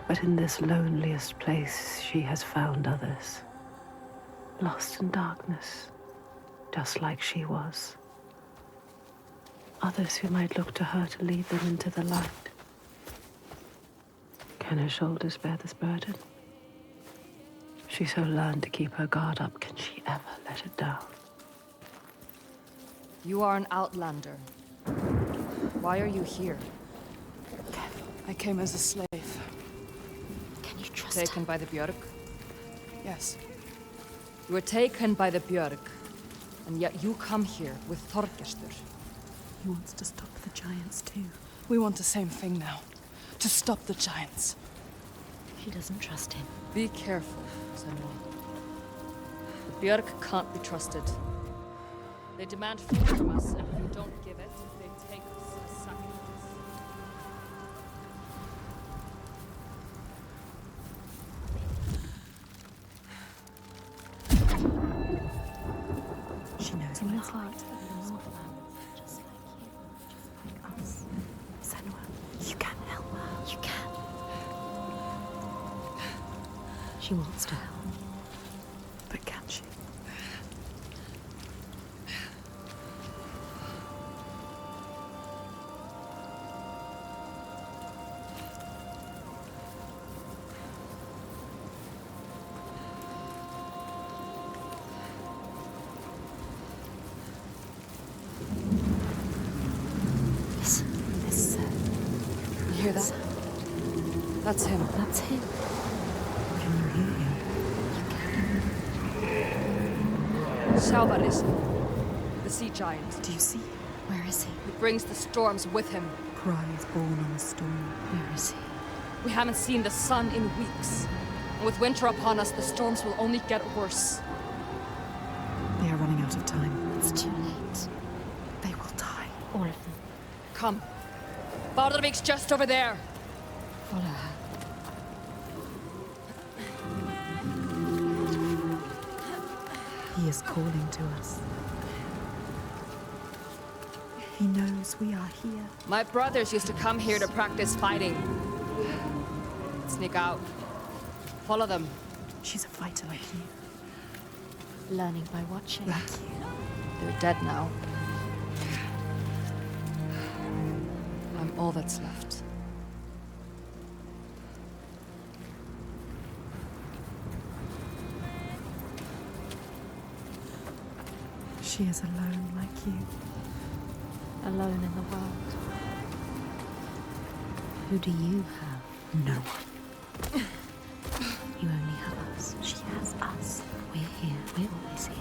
But in this loneliest place she has found others, lost in darkness, just like she was. Others who might look to her to lead them into the light. Can her shoulders bear this burden? She so learned to keep her guard up, can she ever let it down? You are an outlander. Why are you here? I came as a slave. Can you trust Taken by the Björk? Yes. You were taken by the Björk, and yet you come here with Þorgestur. He wants to stop the giants too. We want the same thing now. To stop the giants. She doesn't trust him. Be careful, Senua. The Björk can't be trusted. They demand food from us, and if you don't give it, they take us as sacrifice. She knows in your heart that the Northland, just like you, just like us. Senua, you can help her. You can. She wants to help. But can she? You hear that? That's him. That's him. Can you hear him? Sjálvaris, the sea giant. Do you see? Where is he? He brings the storms with him. Cry is born on the storm. Where is he? We haven't seen the sun in weeks. And with winter upon us, the storms will only get worse. They are running out of time. It's too late. They will die. All of them. Come. Baldervik's just over there. Follow her. He is calling to us. He knows we are here. My brothers used to come here to practice fighting. Sneak out. Follow them. She's a fighter like you. Learning by watching. Like you. They're dead now. I'm all that's left. She is alone like you. Alone in the world. Who do you have? No one. You only have us. She has us. We're here. We're always here.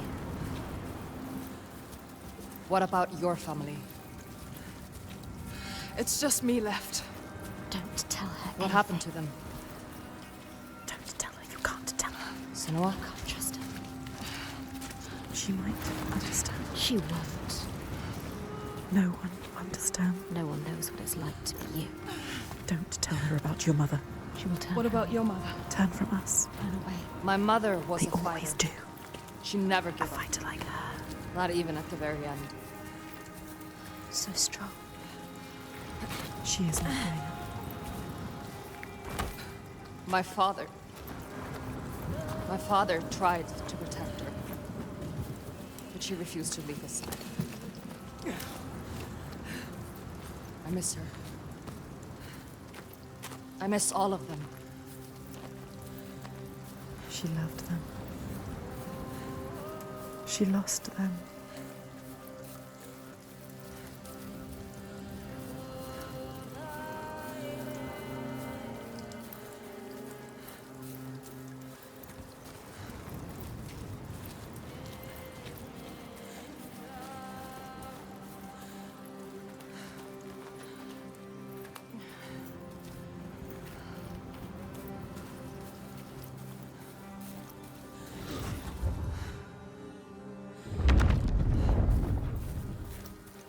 What about your family? It's just me left. Don't tell her. What happened to them? Don't tell her. You can't tell her. Senua? Can't trust her. She might understand. She won't. No one understands. No one knows what it's like to be you. Don't tell her about your mother. She will turn. What about your mother? Turn from us. Turn away. My mother was They a fighter. always do. She never A gave up. fighter like her. Not even at the very end. So strong. She is not doing it. My father tried to protect her, but she refused to leave his side. I miss her. I miss all of them. She loved them. She lost them.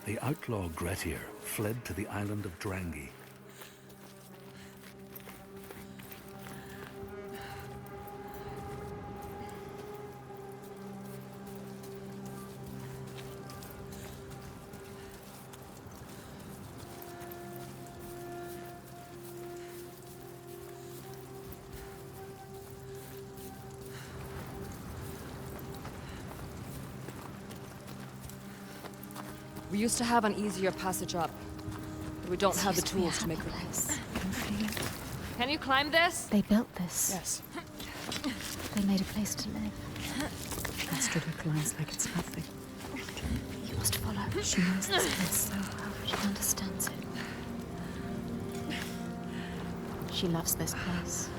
The outlaw Grettir fled to the island of Drangi. We used to have an easier passage up, but we don't have the tools to make it. Can you climb this? They built this. Yes. They made a place to live. Astrid climbs like it's nothing. You must follow. She knows this place so well. She understands it. She loves this place.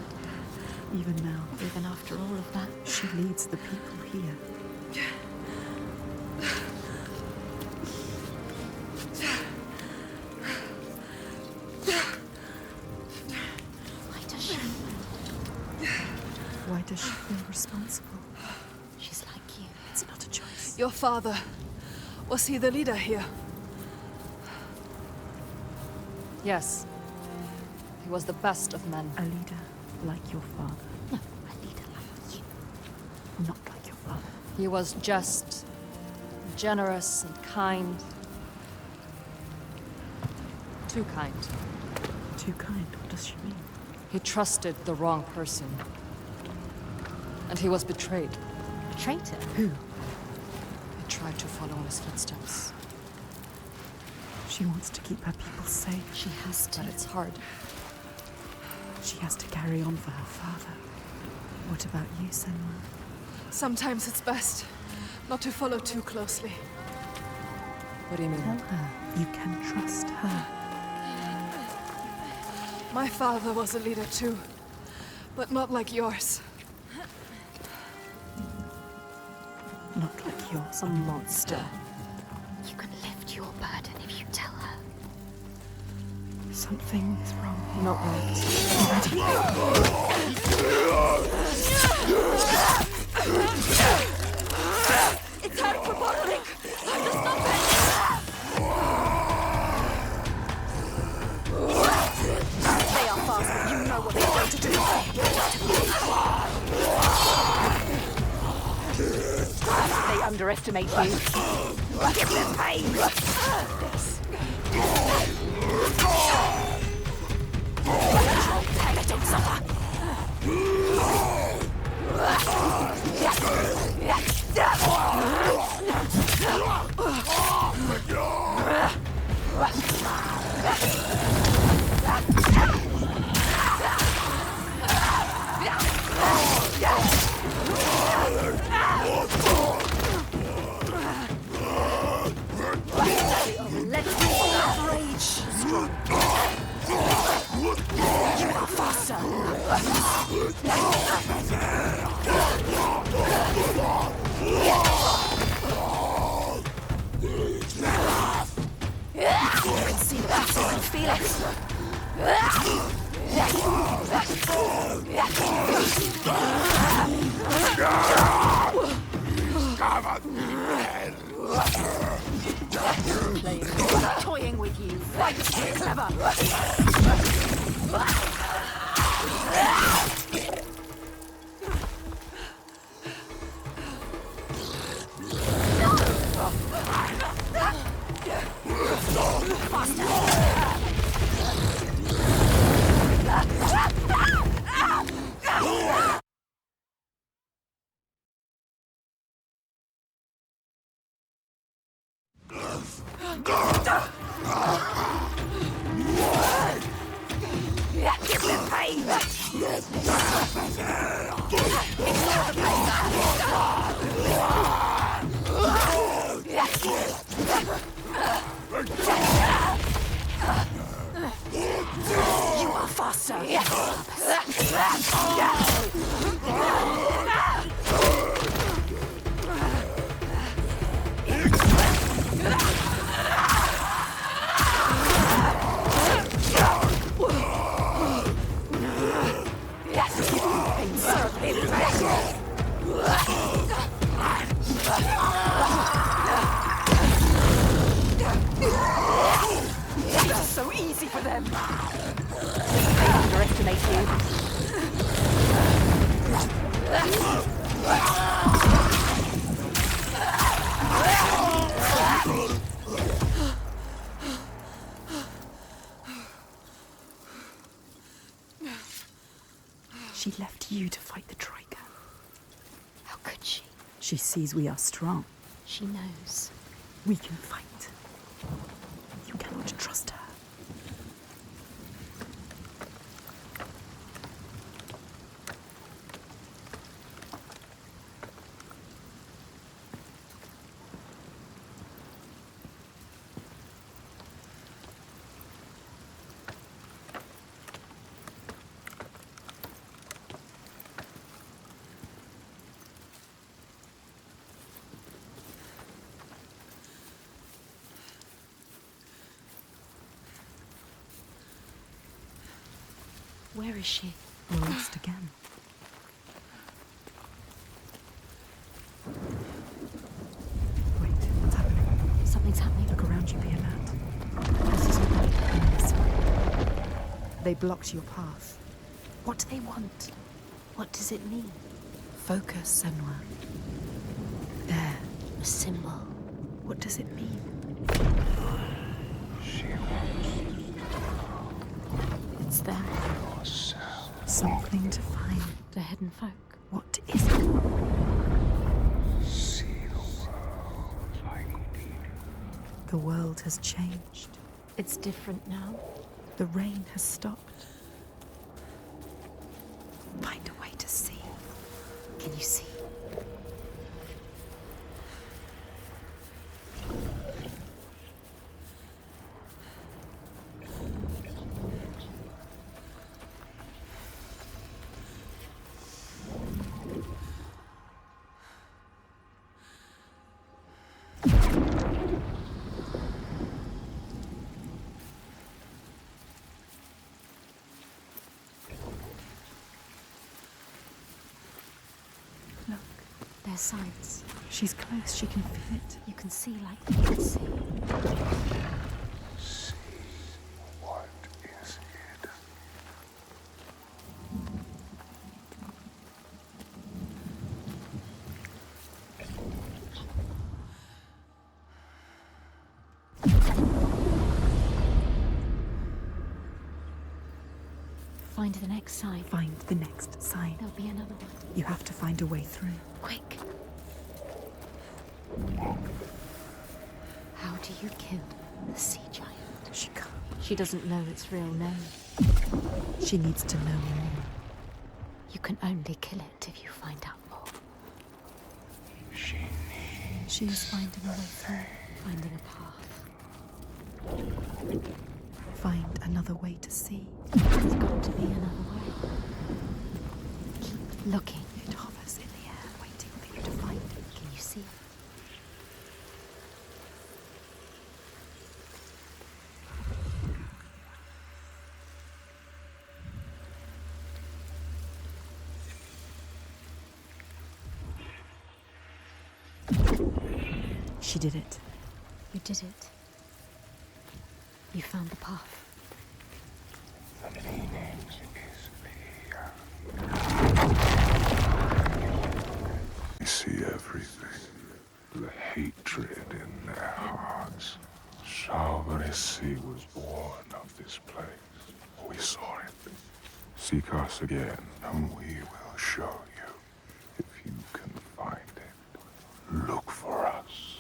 Even now. Even after all of that. She leads the people here. Why does she feel responsible? She's like you. It's not a choice. Your father, was he the leader here? Yes. He was the best of men. A leader like your father. No, a leader like you. Not like your father. He was just, generous and kind. Too kind. Too kind? What does she mean? He trusted the wrong person. And he was betrayed. Traitor? Who? He tried to follow in his footsteps. She wants to keep her people safe. She has to. But it's hard. She has to carry on for her father. What about you, Senua? Sometimes it's best not to follow too closely. What do you mean? Tell her you can trust her. My father was a leader too, but not like yours. Not like yours. A monster. You can lift your burden if you tell her. Something is wrong. Not right. It's time for bottling! Time to stop it! They are fast, but you know what they're going to do. They underestimate you. Give them pain. This. They don't suffer. Let's rage strong. You are faster. You can see the battle and feel it. Quite clever. Give me pain! Ignore the You are faster! It's so easy for them. They underestimate She left you to fight the Troika. How could she? She sees we are strong. She knows. We can fight. You cannot trust her. Where is she? We're lost again. Wait, what's happening? Something's happening. Look around you, be alert. This isn't right. Come this way. They blocked your path. What do they want? What does it mean? Focus, Senua. There. A symbol. What does it mean? It's them. Something to find. The hidden folk. What is it? See the world like we do. The world has changed. It's different now. The rain has stopped. Find a way to see. Can you see? There's signs. She's close, she can feel it. You can see like they can see. See what is hidden. Find the next sign. Find the next sign. There'll be another one. You have to find a way through. Quick. How do you kill the sea giant? She can't. She doesn't know its real name. She needs to know more. You can only kill it if you find out more. She is finding a way through. Finding a path. Find another way to see. There's got to be another way. Keep looking. It hovers in the air, waiting for you to find it. Can you see? She did it. You did it. You found the path. The meaning is clear. I see everything. The hatred in their hearts. Salvaresi was born of this place. We saw it. Seek us again, and we will show you. If you can find it, look for us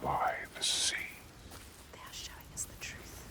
by the sea. They are showing us the truth.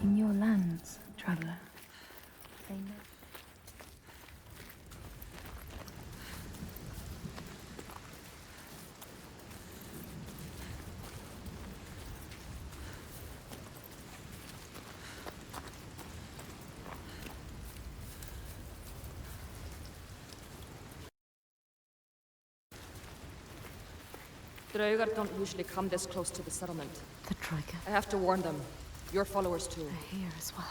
In your lands, traveler, they know. Draugar don't usually come this close to the settlement. The Troika. I have to warn them. Your followers too. They're here as well.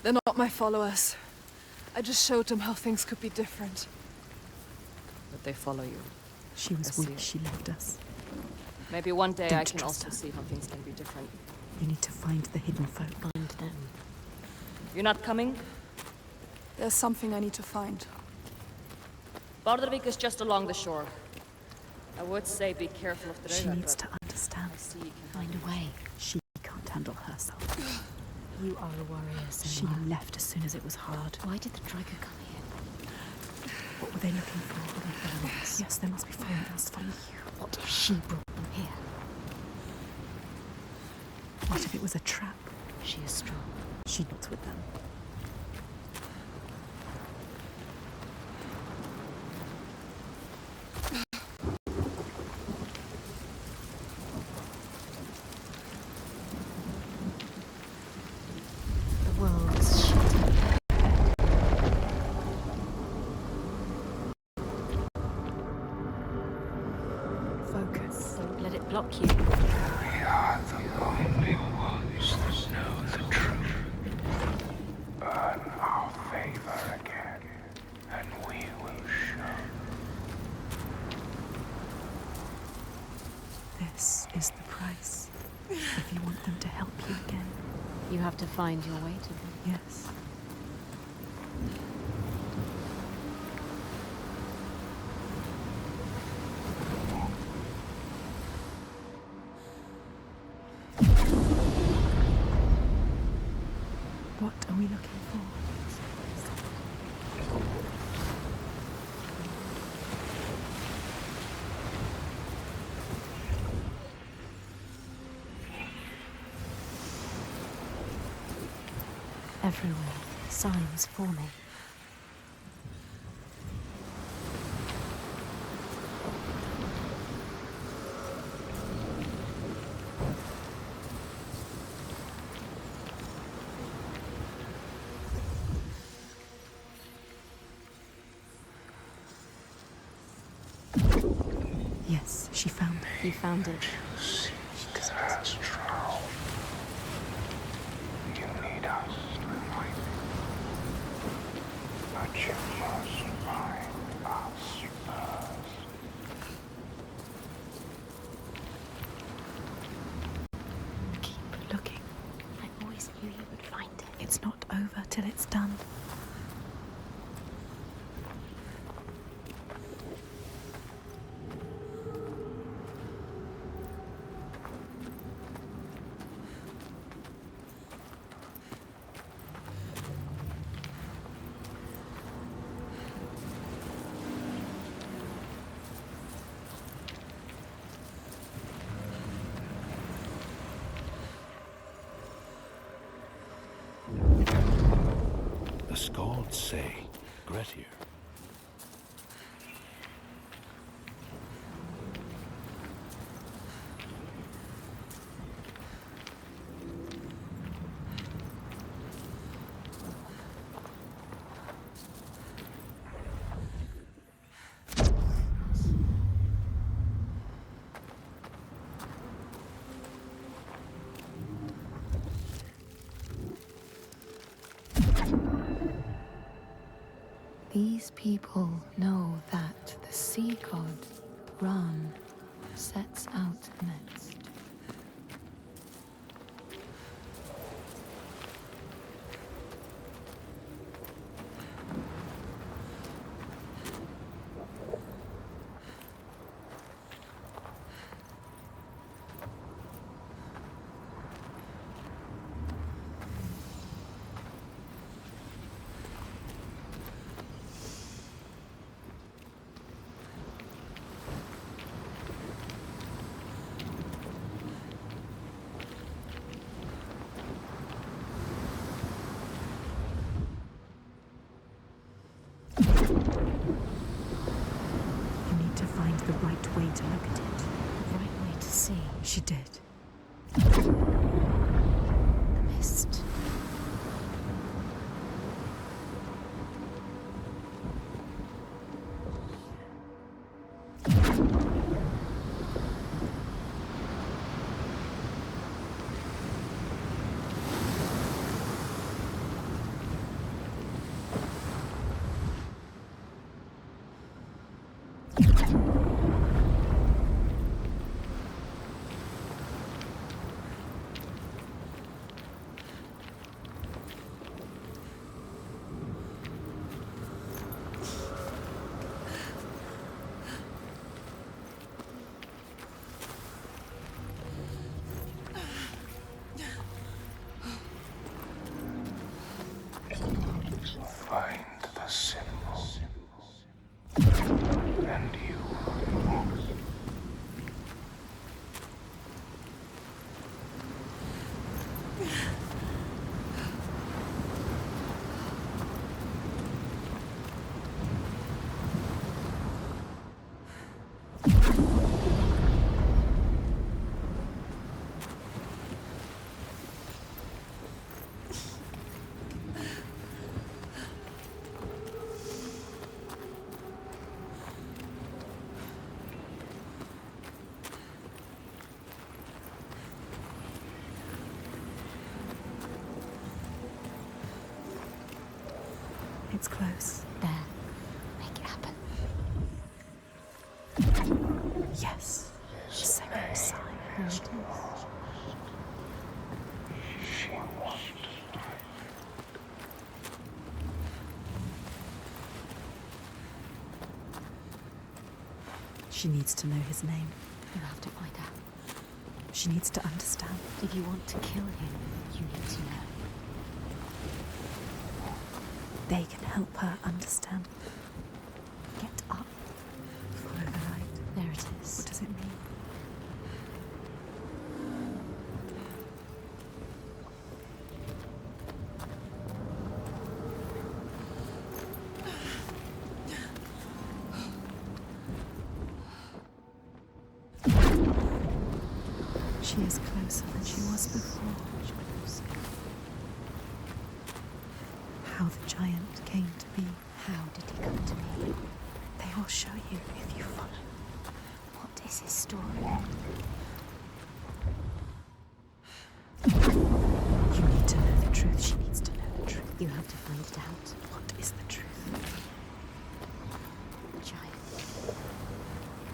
They're not my followers. I just showed them how things could be different. But they follow you. She was I see. weak. She left us. Maybe one day Don't I can trust also her. see how things can be different. You need to find the hidden folk. Find them. You're not coming? There's something I need to find. Bardavik is just along the shore. I would say be careful of the She Draugar, needs but to understand. I see you can Find a way. She can't handle herself. You are a warrior, She Senua. left as soon as it was hard. Why did the Troika come here? What were they looking for? Were they foreigners? Yes, there must be foreigners. Follow you. What if she brought them here? What if it was a trap? She is strong. She not with them. The world is shattered. Focus. Don't let it block you. We are the only ones that know the truth. Earn our favor again, and we will show. This is the price. If you want them to help you again. You have to find your way to them. Yes. What are we looking for? Everywhere, signs forming. Yes, she found it. You found it. She doesn't. Strong. You need us to find it. But you must find us first. Keep looking. I always knew you would find it. It's not over till it's done. The Skalds say Grettir. These people know that the sea god, Ran, sets out next. The right way to look at it. The right way to see. She did. The mist. Find the symbol, and you are lost. It's close. There. Make it happen. Yes. The second sign. There it is. She wants to find. She needs to know his name. You have to find out. She needs to understand. If you want to kill him, you need to know. They can help her understand. Get up. Follow the light. There it is. What does it mean? She is closer than she was before. How the giant came to be. How did he come to be? They will show you if you follow. What is his story? You need to know the truth. She needs to know the truth. You have to find it out. What is the truth? Giant.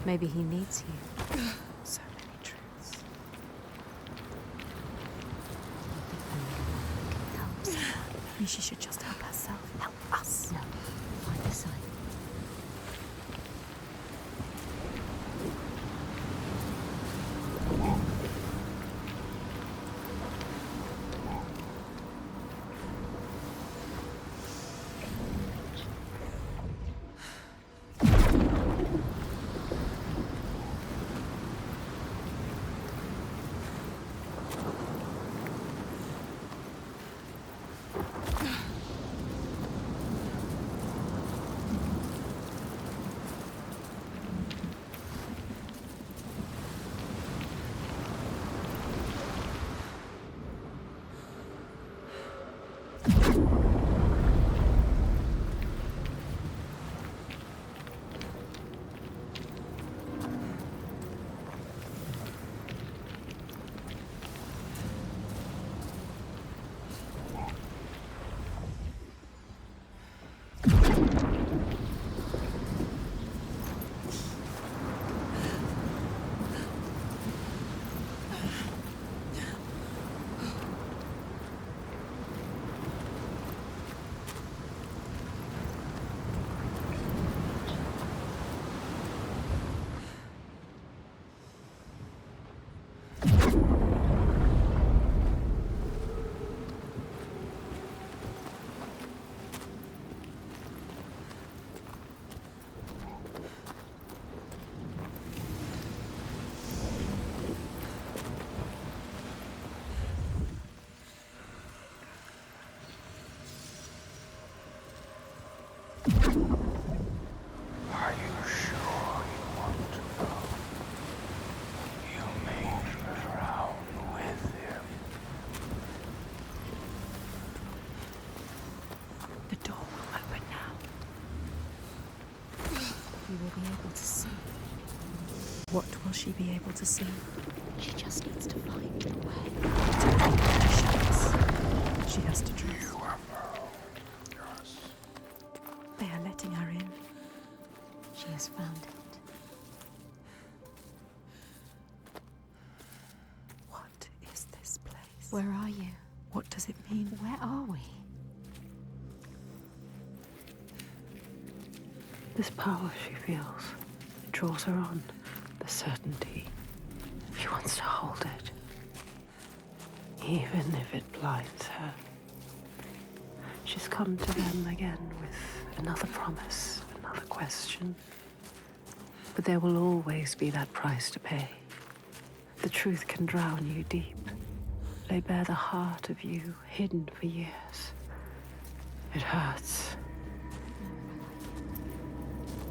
Maybe he needs you. So many truths. Help someone. Maybe she should just help herself. Help us. No. Find the sign. be able to see? What will she be able to see? She just needs to find the way. She has to trust. They are letting her in. She has found it. What is this place? Where are you? What does it mean? Where are we? This power she feels draws her on, the certainty. She wants to hold it, even if it blinds her. She's come to them again with another promise, another question. But there will always be that price to pay. The truth can drown you deep. Lay bare the heart of you, hidden for years. It hurts.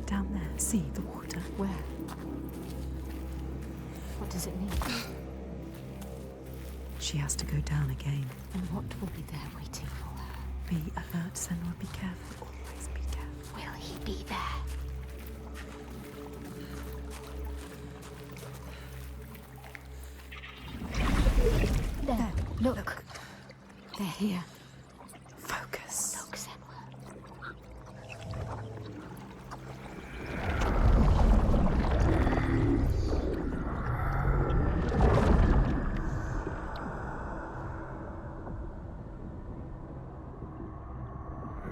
Down there, see the water. Where? What does it mean? She has to go down again. And what will be there waiting for her? Be alert, Senua. Be careful. Always be careful. Will he be there? There. Look. They're here. Focus. Look, Senua.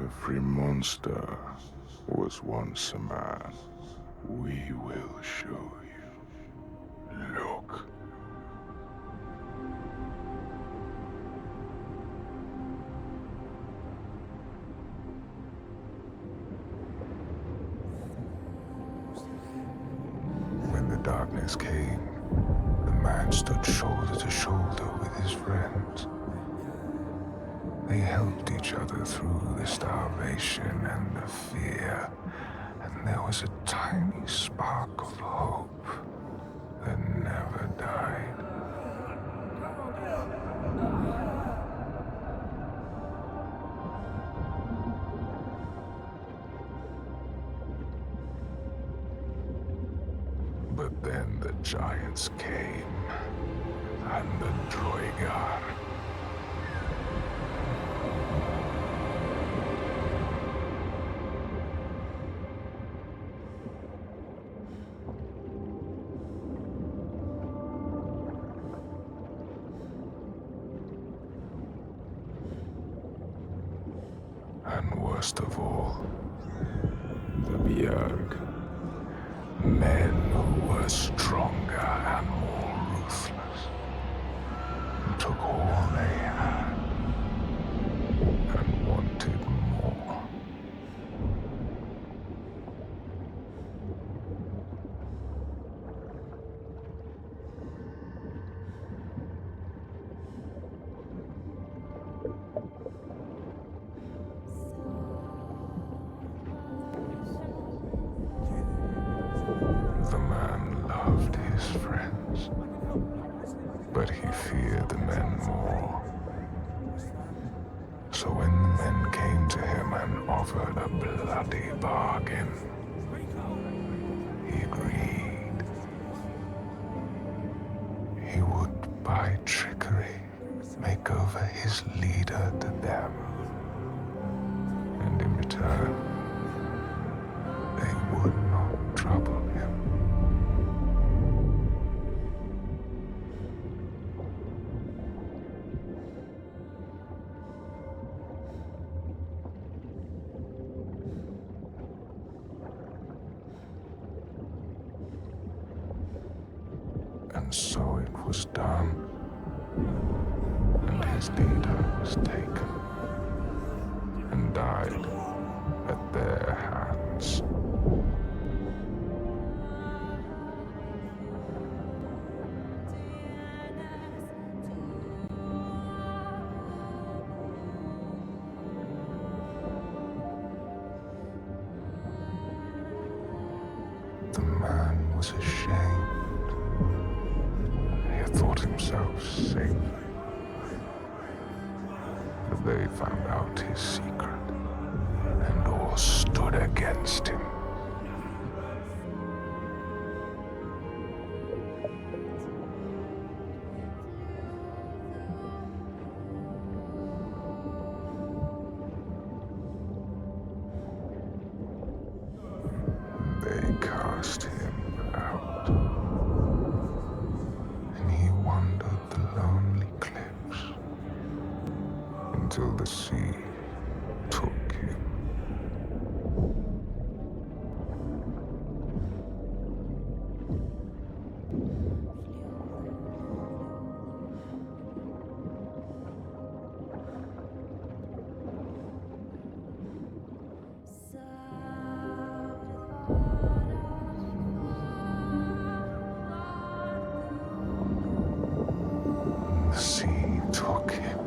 Every monster was once a man. We will show you. Look. When the darkness came, the man stood shoulder to shoulder with his friends. They helped each other through the starvation and the fear, and there was a tiny spark of hope that never died. But then the giants came, and the Droigar. And worst of all, the Björk. Men who were stronger and more ruthless, and took all they had and wanted more. The man loved his friends, but he feared the men more. So when the men came to him and offered a bloody bargain, he agreed. He would, by trickery, make over his leader to them. And in return, they would not trouble him. And so it was done, and his leader was taken and died at their hands. The man was ashamed. He had thought himself safe. But they found out his secret, and all stood against him. until the sea took him. The sea took him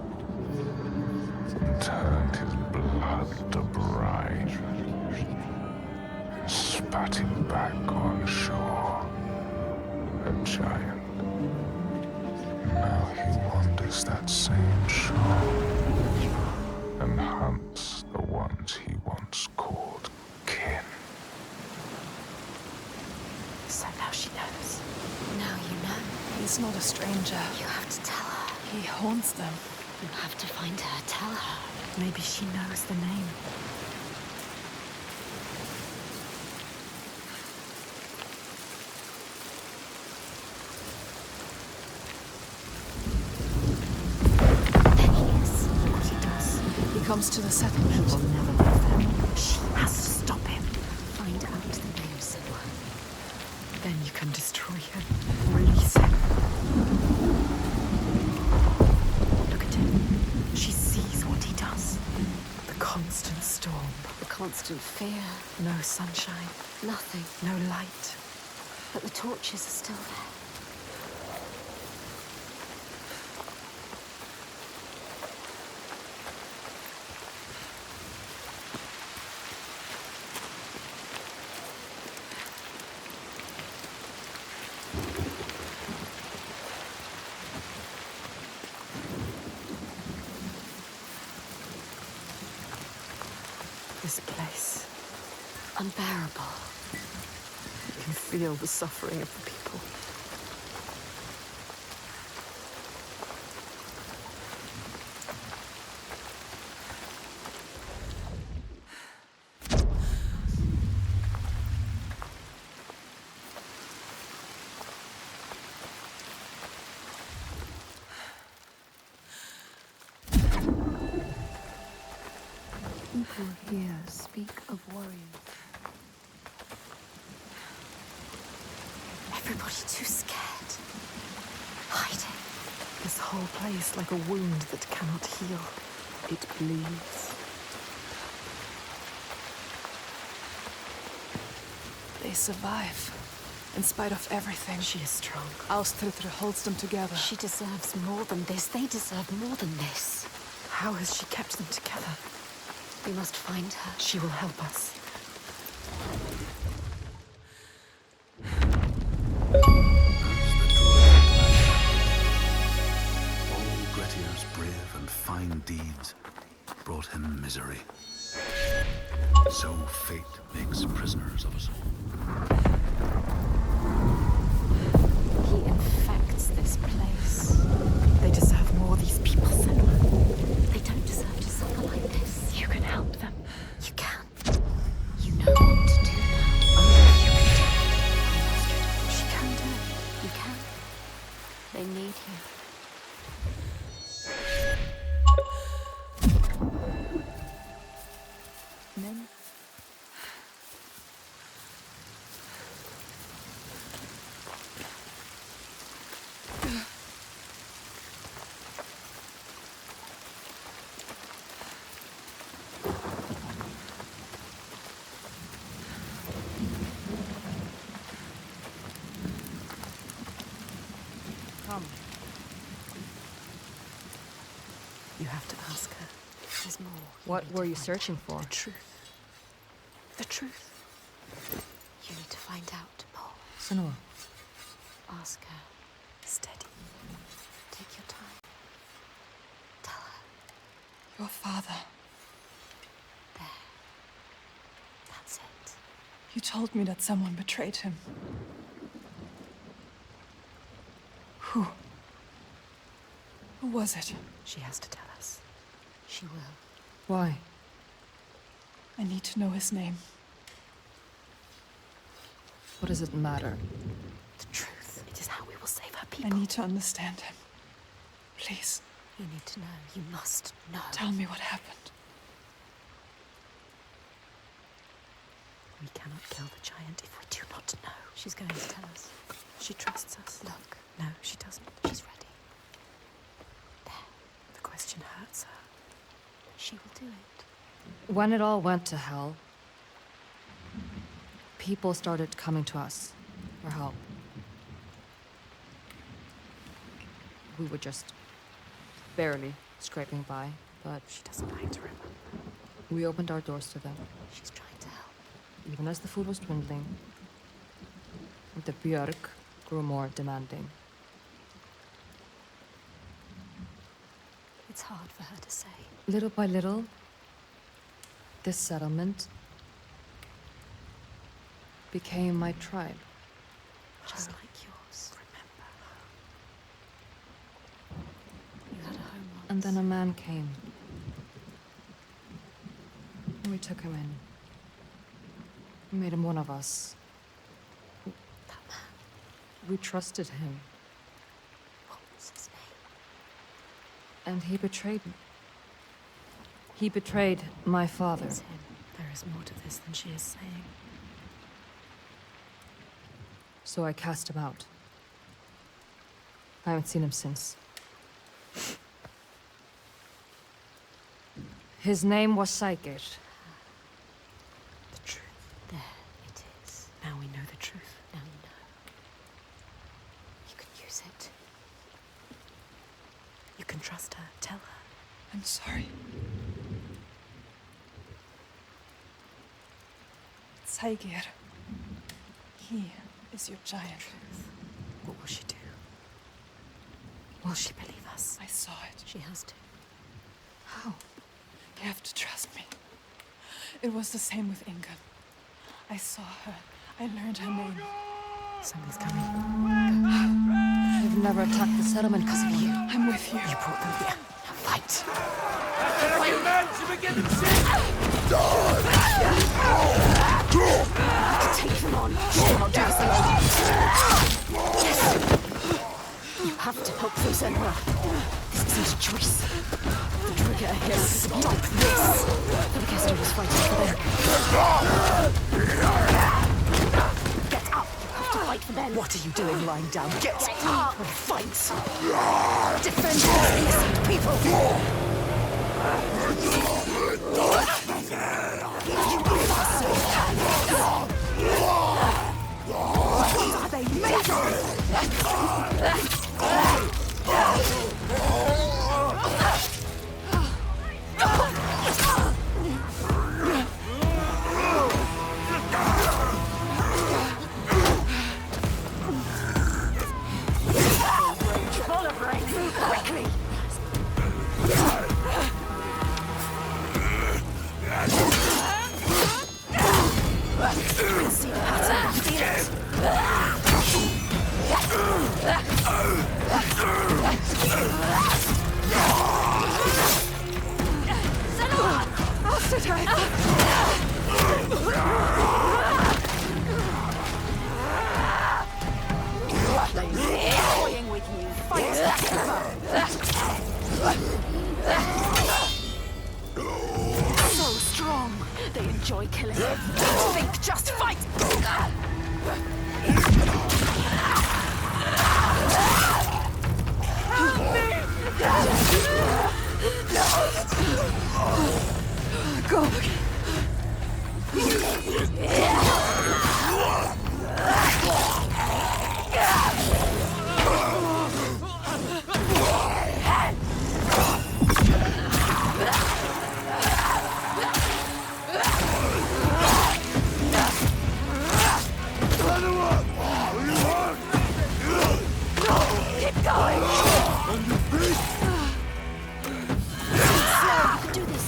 and turned his blood to brine and spat him back on shore, a giant. Now he wanders that same shore and hunts the ones he once called kin. So now she knows. Now you know. He's not a stranger. You have to tell her. He haunts them. You have to find her. Tell her. Maybe she knows the name. There he is. Look what he does. He comes to the settlement. She will never leave them. She has to stop him. Find out the name, Senua. Then you can destroy him. Release him. Look at him. She sees what he does. The constant storm. The constant fear. No sunshine. Nothing. No light. But the torches are still there. This place. Unbearable. You can feel the suffering of the people. People here speak of warriors. Everybody too scared. Hiding. This whole place like a wound that cannot heal. It bleeds. They survive. In spite of everything. She is strong. Austrithr holds them together. She deserves more than this. They deserve more than this. How has she kept them together? We must find her. She will help us. All Grettir's brave and fine deeds brought him misery. So fate makes prisoners of us all. He infects this place. They deserve more, these people, Senua. They don't deserve to suffer like this. You can help them. You can. You know what to do now. Only you can do it. She can do it. You can. They need you. Men. Come. You have to ask her. There's more. What were you searching for? The truth. The truth. You need to find out more. Senua. Ask her. Steady. Take your time. Tell her. Your father. There. That's it. You told me that someone betrayed him. Who? Who was it? She has to tell us. She will. Why? I need to know his name. What does it matter? The truth. It is how we will save our I people. need to understand him. Please. You need to know. You must know. Tell me what happened. We cannot kill the giant if we do not know. She's going to tell us. She trusts us. Look. No, she doesn't. She's ready. There. The question hurts her. She will do it. When it all went to hell, people started coming to us for help. We were just barely scraping by, but she doesn't like to remember. We opened our doors to them. She's trying to help. Even as the food was dwindling, the Björk grew more demanding. It's hard for her to say. Little by little, this settlement became my tribe. Just like yours. Remember. You had a home once. And then a man came. We took him in. We made him one of us. That man. We trusted him. What was his name? And he betrayed me. He betrayed my father. It's him. There is more to this than she is saying. So I cast him out. I haven't seen him since. His name was Saga. The truth. There it is. Now we know the truth. Now you know. You can use it. You can trust her. Tell her. I'm sorry. Saigir. He is your giant. Truth. What will she do? Will she believe us? I saw it. She has to. How? You have to trust me. It was the same with Inga. I saw her. I learned her name. Something's coming. They've never attacked the settlement because of you. I'm with you. You brought them here. Now fight. Take them on. She cannot do this alone. Yes. You have to help them, Senua. This isn't a choice. The trigger here. Stop this. The Gester was fighting for them. Get up. You have to fight for them. What are you doing lying down? Get up and fight. Defend these innocent people. What are they made of? Quickly! See the pattern, feel it! Senua! I'll sit tight! Toying with you, fight together! So strong! They enjoy killing. Don't think, just fight! Go! Keep going! Do this.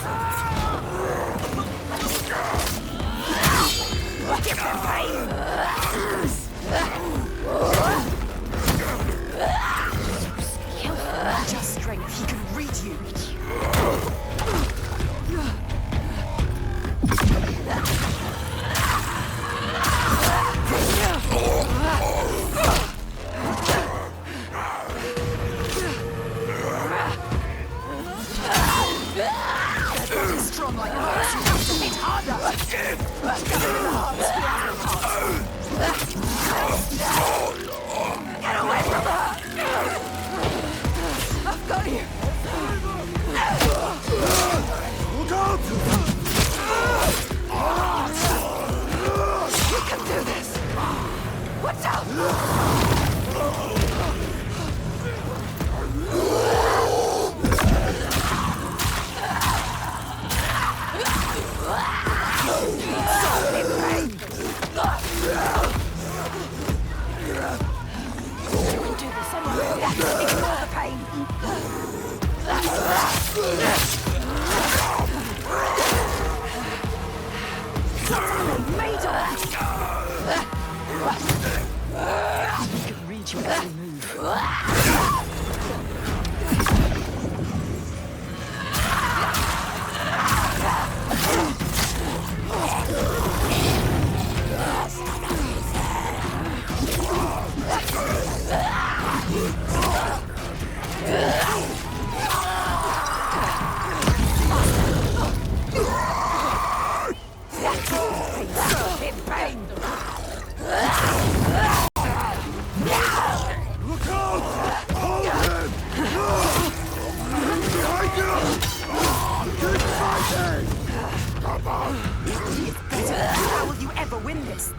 We can read you every move. How will you ever win this?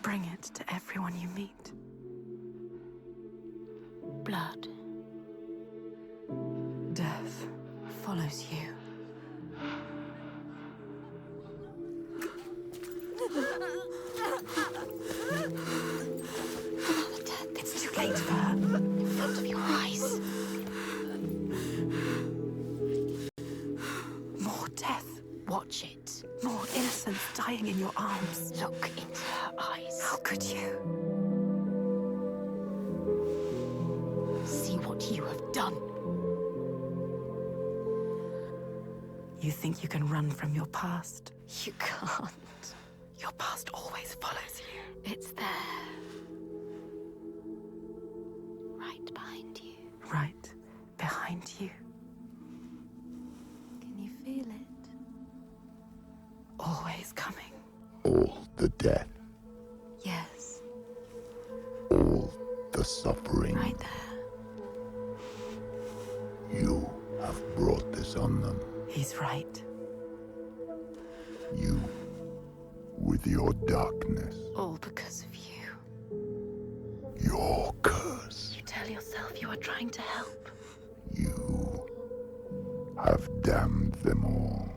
Bring it to everyone you meet. Blood. Death follows you. It's too late for her. In front of your eyes. More death. Watch it. More innocents dying in your arms. Look into her eyes. How could you? See what you have done. You think you can run from your past? You can't. Your past always follows you. It's there. Right behind you. Right behind you. Can you feel it? Always coming. All the death, Yes, all the suffering. right there. You have brought this on them. He's right. You, with your darkness, All because of you. your curse. You tell yourself you are trying to help. You have damned them all.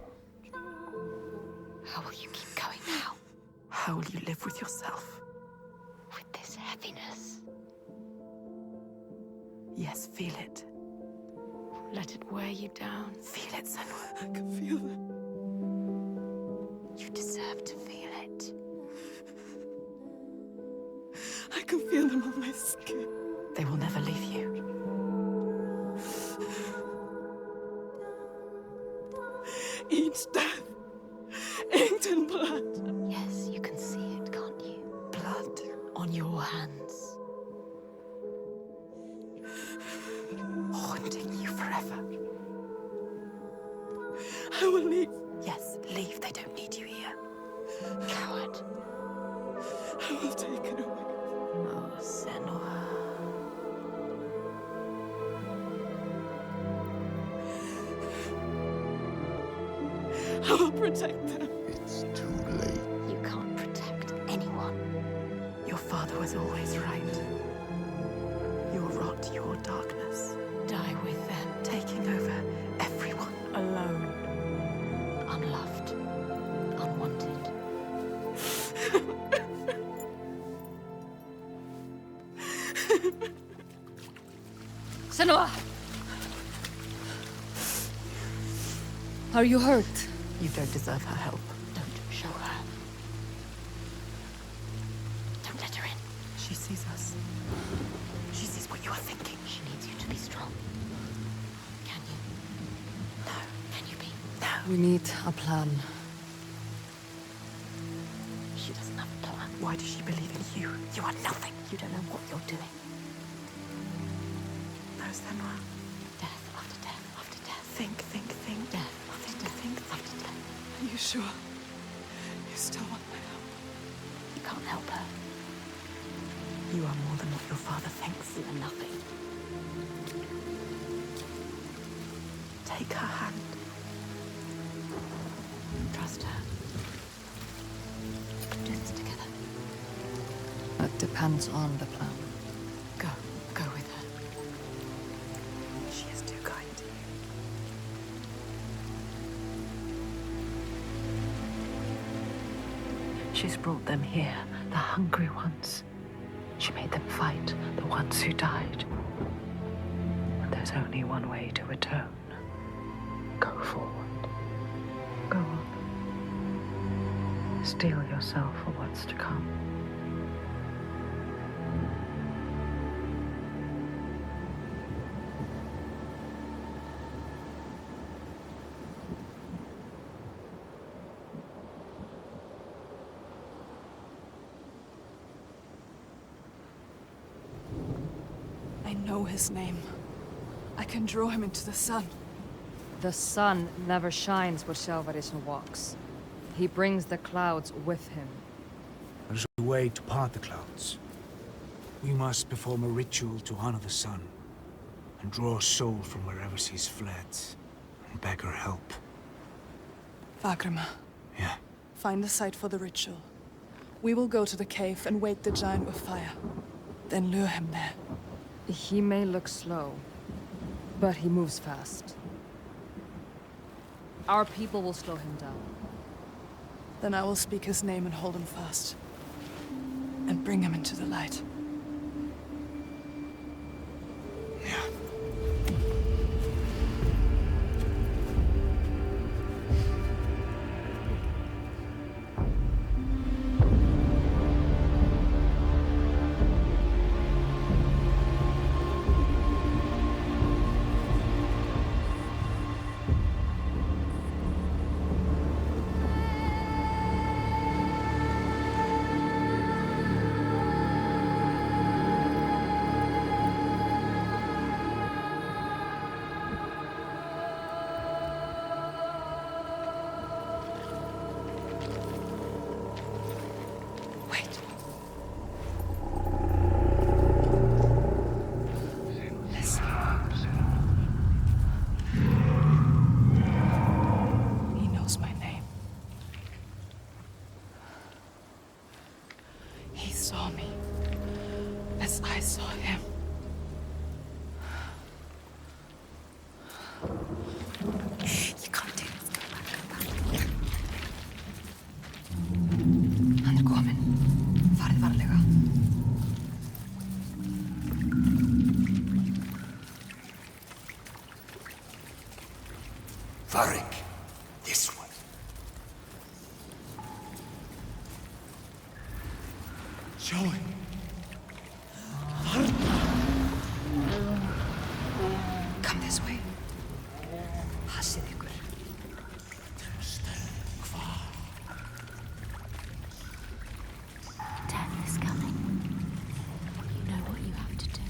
How will you keep going now? How will you live with yourself? With this heaviness? Yes, feel it. Let it wear you down. Feel it, Senua. I can feel it. You deserve to feel it. I can feel them on my skin. They will never leave you. Each death, inked in blood. Yes, you can see it, can't you? Blood on your hands. Haunting you forever. I will leave. Yes, leave. They don't need you here. Coward. I will take it away. Oh, Senua. I will protect them. It's too late. You can't protect anyone. Your father was always right. Your rot, your darkness. Die with them, taking over everyone. Alone. Unloved. Unwanted. Senua! Are you hurt? You don't deserve her help. Don't show her. Don't let her in. She sees us. She sees what you are thinking. She needs you to be strong. Can you? No. Can you be? No. We need a plan. She doesn't have a plan. Why does she believe in you? You are nothing. You don't know what you're doing. No, Senua. Death after death after death. Think. Death after death after death. Are you sure? You still want my help? You can't help her. You are more than what your father thinks. You are nothing. Take her hand. Trust her. We can do this together. That depends on the plan. Go with her. She is too kind to you. She's brought them here, the hungry ones. She made them fight, the ones who died. But there's only one way to atone. Go forward. Go on. Steel yourself for what's to come. I know his name. I can draw him into the sun. The sun never shines where Shelvarisn walks. He brings the clouds with him. There's a way to part the clouds. We must perform a ritual to honor the sun, and draw a soul from wherever she's fled, and beg her help. Vagrima. Yeah? Find the site for the ritual. We will go to the cave and wake the giant with fire. Then lure him there. He may look slow, but he moves fast. Our people will slow him down. Then I will speak his name and hold him fast. And bring him into the light. Yeah. saw me, as I saw him. You can't do this. Go back, go back. Hann kominn. Farið varlega. Varric, this way. Sjóin. Come this way. Passið ykkur. Death is coming. You know what you have to do.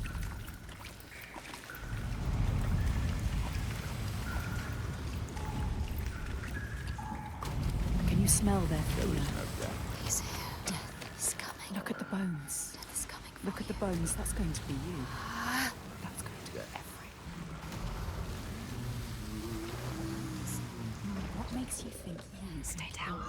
Can you smell their fear? He's here. Death is coming. Look at the bones. Death is coming. Look at the bones. That's going to be you. That's going to go everywhere. What made makes you think you stay down?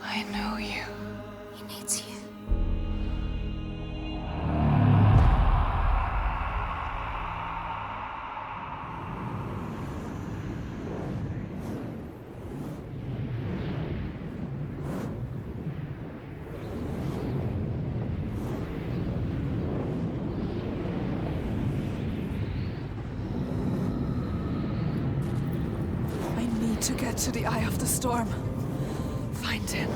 I know you. He needs you. I need to get to the Eye of the Storm. Find him.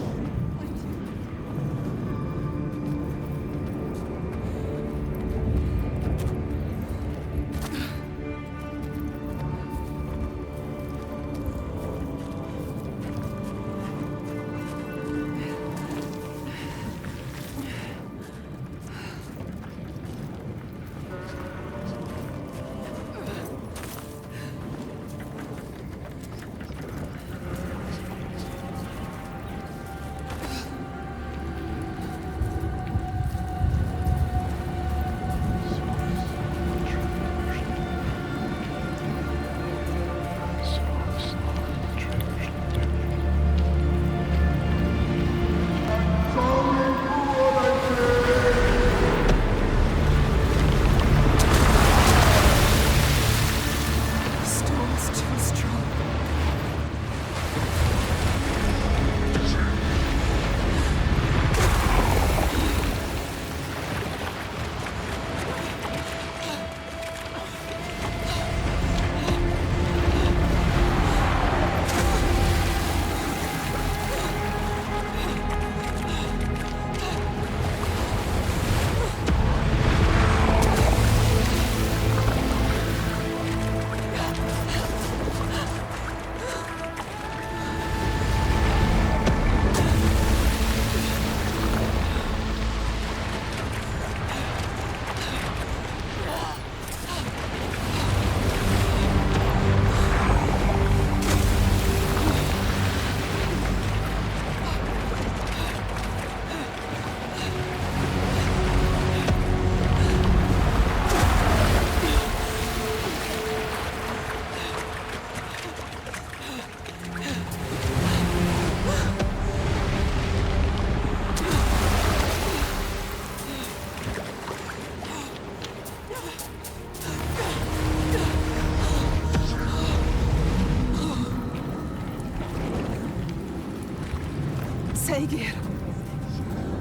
Saga,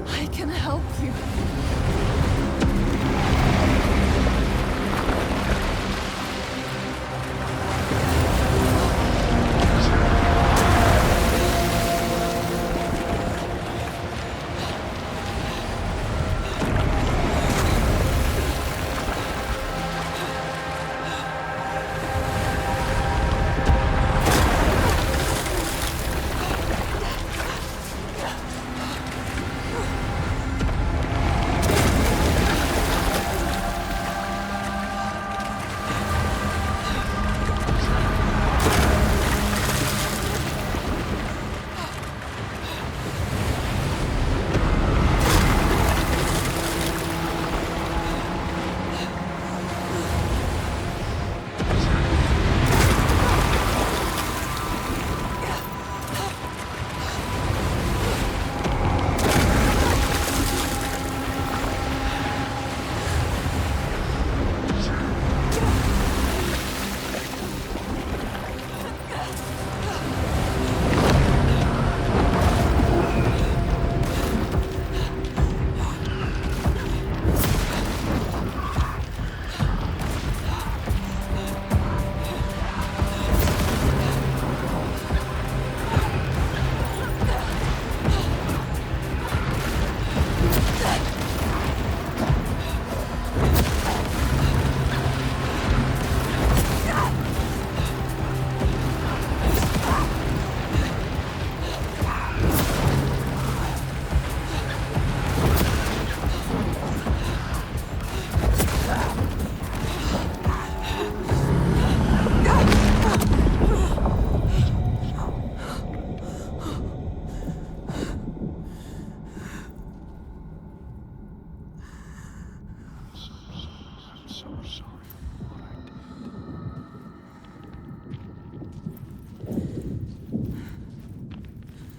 I can help you.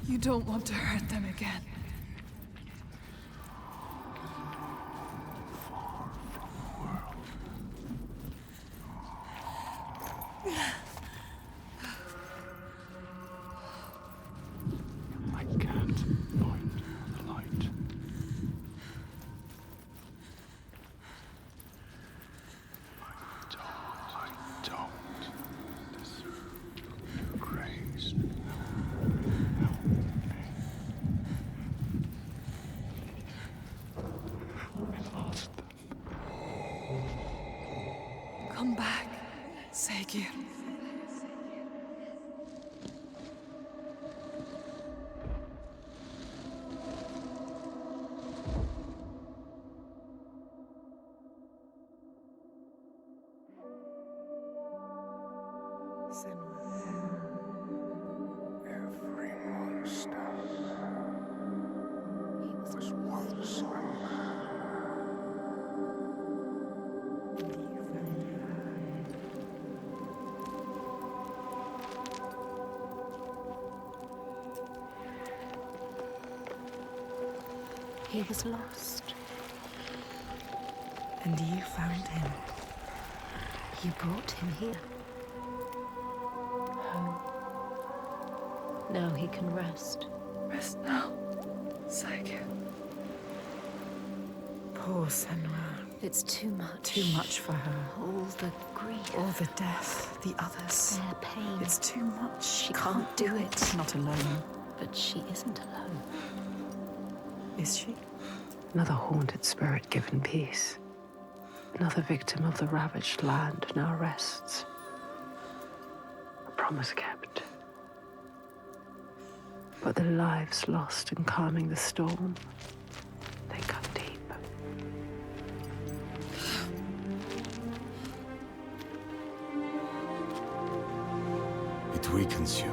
You don't want to hurt them again. I can't find the light. I don't deserve your grace. Help me. I lost them. Come back, Saga. Every monster was once a man. He was lost. And you found him. You brought him here. Home. Now he can rest. Rest now, Saga. Poor Senua. It's too much. Too much for her. All the grief. All the death, the others. Their pain. It's too much. She can't do it. Not alone. But she isn't alone. Is she? Another haunted spirit given peace. Another victim of the ravaged land now rests. A promise kept. But the lives lost in calming the storm, they cut deep. It weakens you.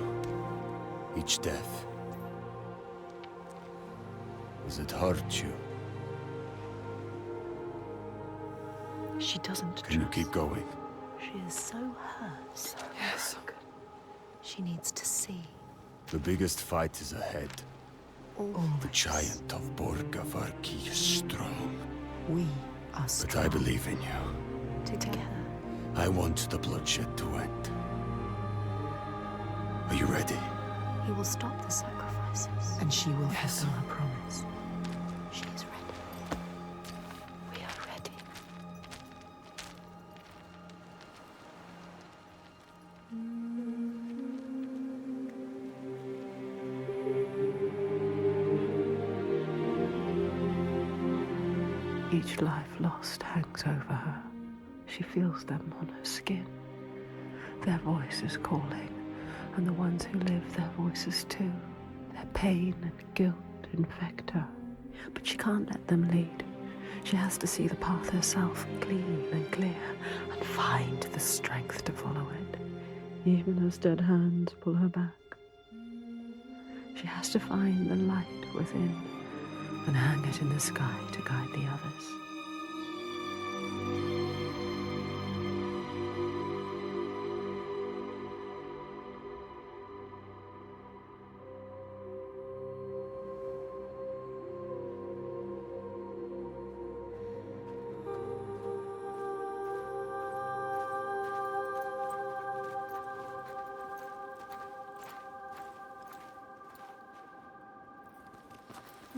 Each death. Does it hurt you? She doesn't Can you keep going? She is so hurt. Yes. She needs to see. The biggest fight is ahead. Always. The giant of Borgavarki is strong. We are But strong. I believe in you. Together. I want the bloodshed to end. Are you ready? He will stop the sacrifice. promises. And she will Yes. fulfill her promise. She is ready. We are ready. Each life lost hangs over her. She feels them on her skin. Their voice is calling, and the ones who live, their voices too. Their pain and guilt infect her, but she can't let them lead. She has to see the path herself, clean and clear, and find the strength to follow it, even as dead hands pull her back. She has to find the light within and hang it in the sky to guide the others.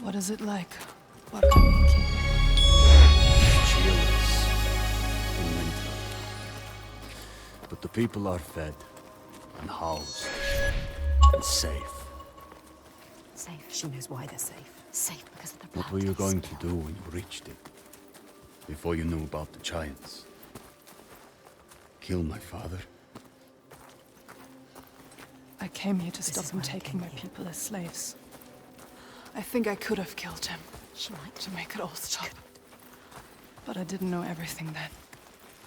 What is it like? What Chills in winter. But the people are fed and housed and safe. Safe. She knows why they're safe. Safe because of the What were you going to do when you reached it? Before you knew about the giants? Kill my father? I came here to stop him taking my people as slaves. I think I could have killed him. She might. To make it all stop. But I didn't know everything then.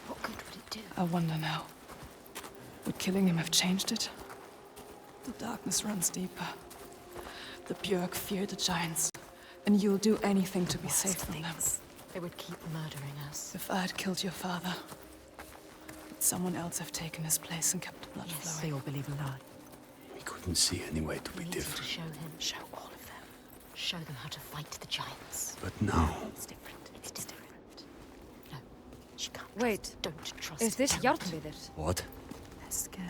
What good would it do? I wonder now. Would killing him have changed it? The darkness runs deeper. The Björk fear the giants. And you'll do anything to be safe from them. They would keep murdering us. If I had killed your father, would someone else have taken his place and kept the blood flowing? They all believe a lie. We couldn't see any way to be different. To show him. Show all of them. Show them how to fight the giants. But now... It's different. It's different. No, she can't. Wait. Don't trust. Is this Don't. Hellblade? What? They're scared.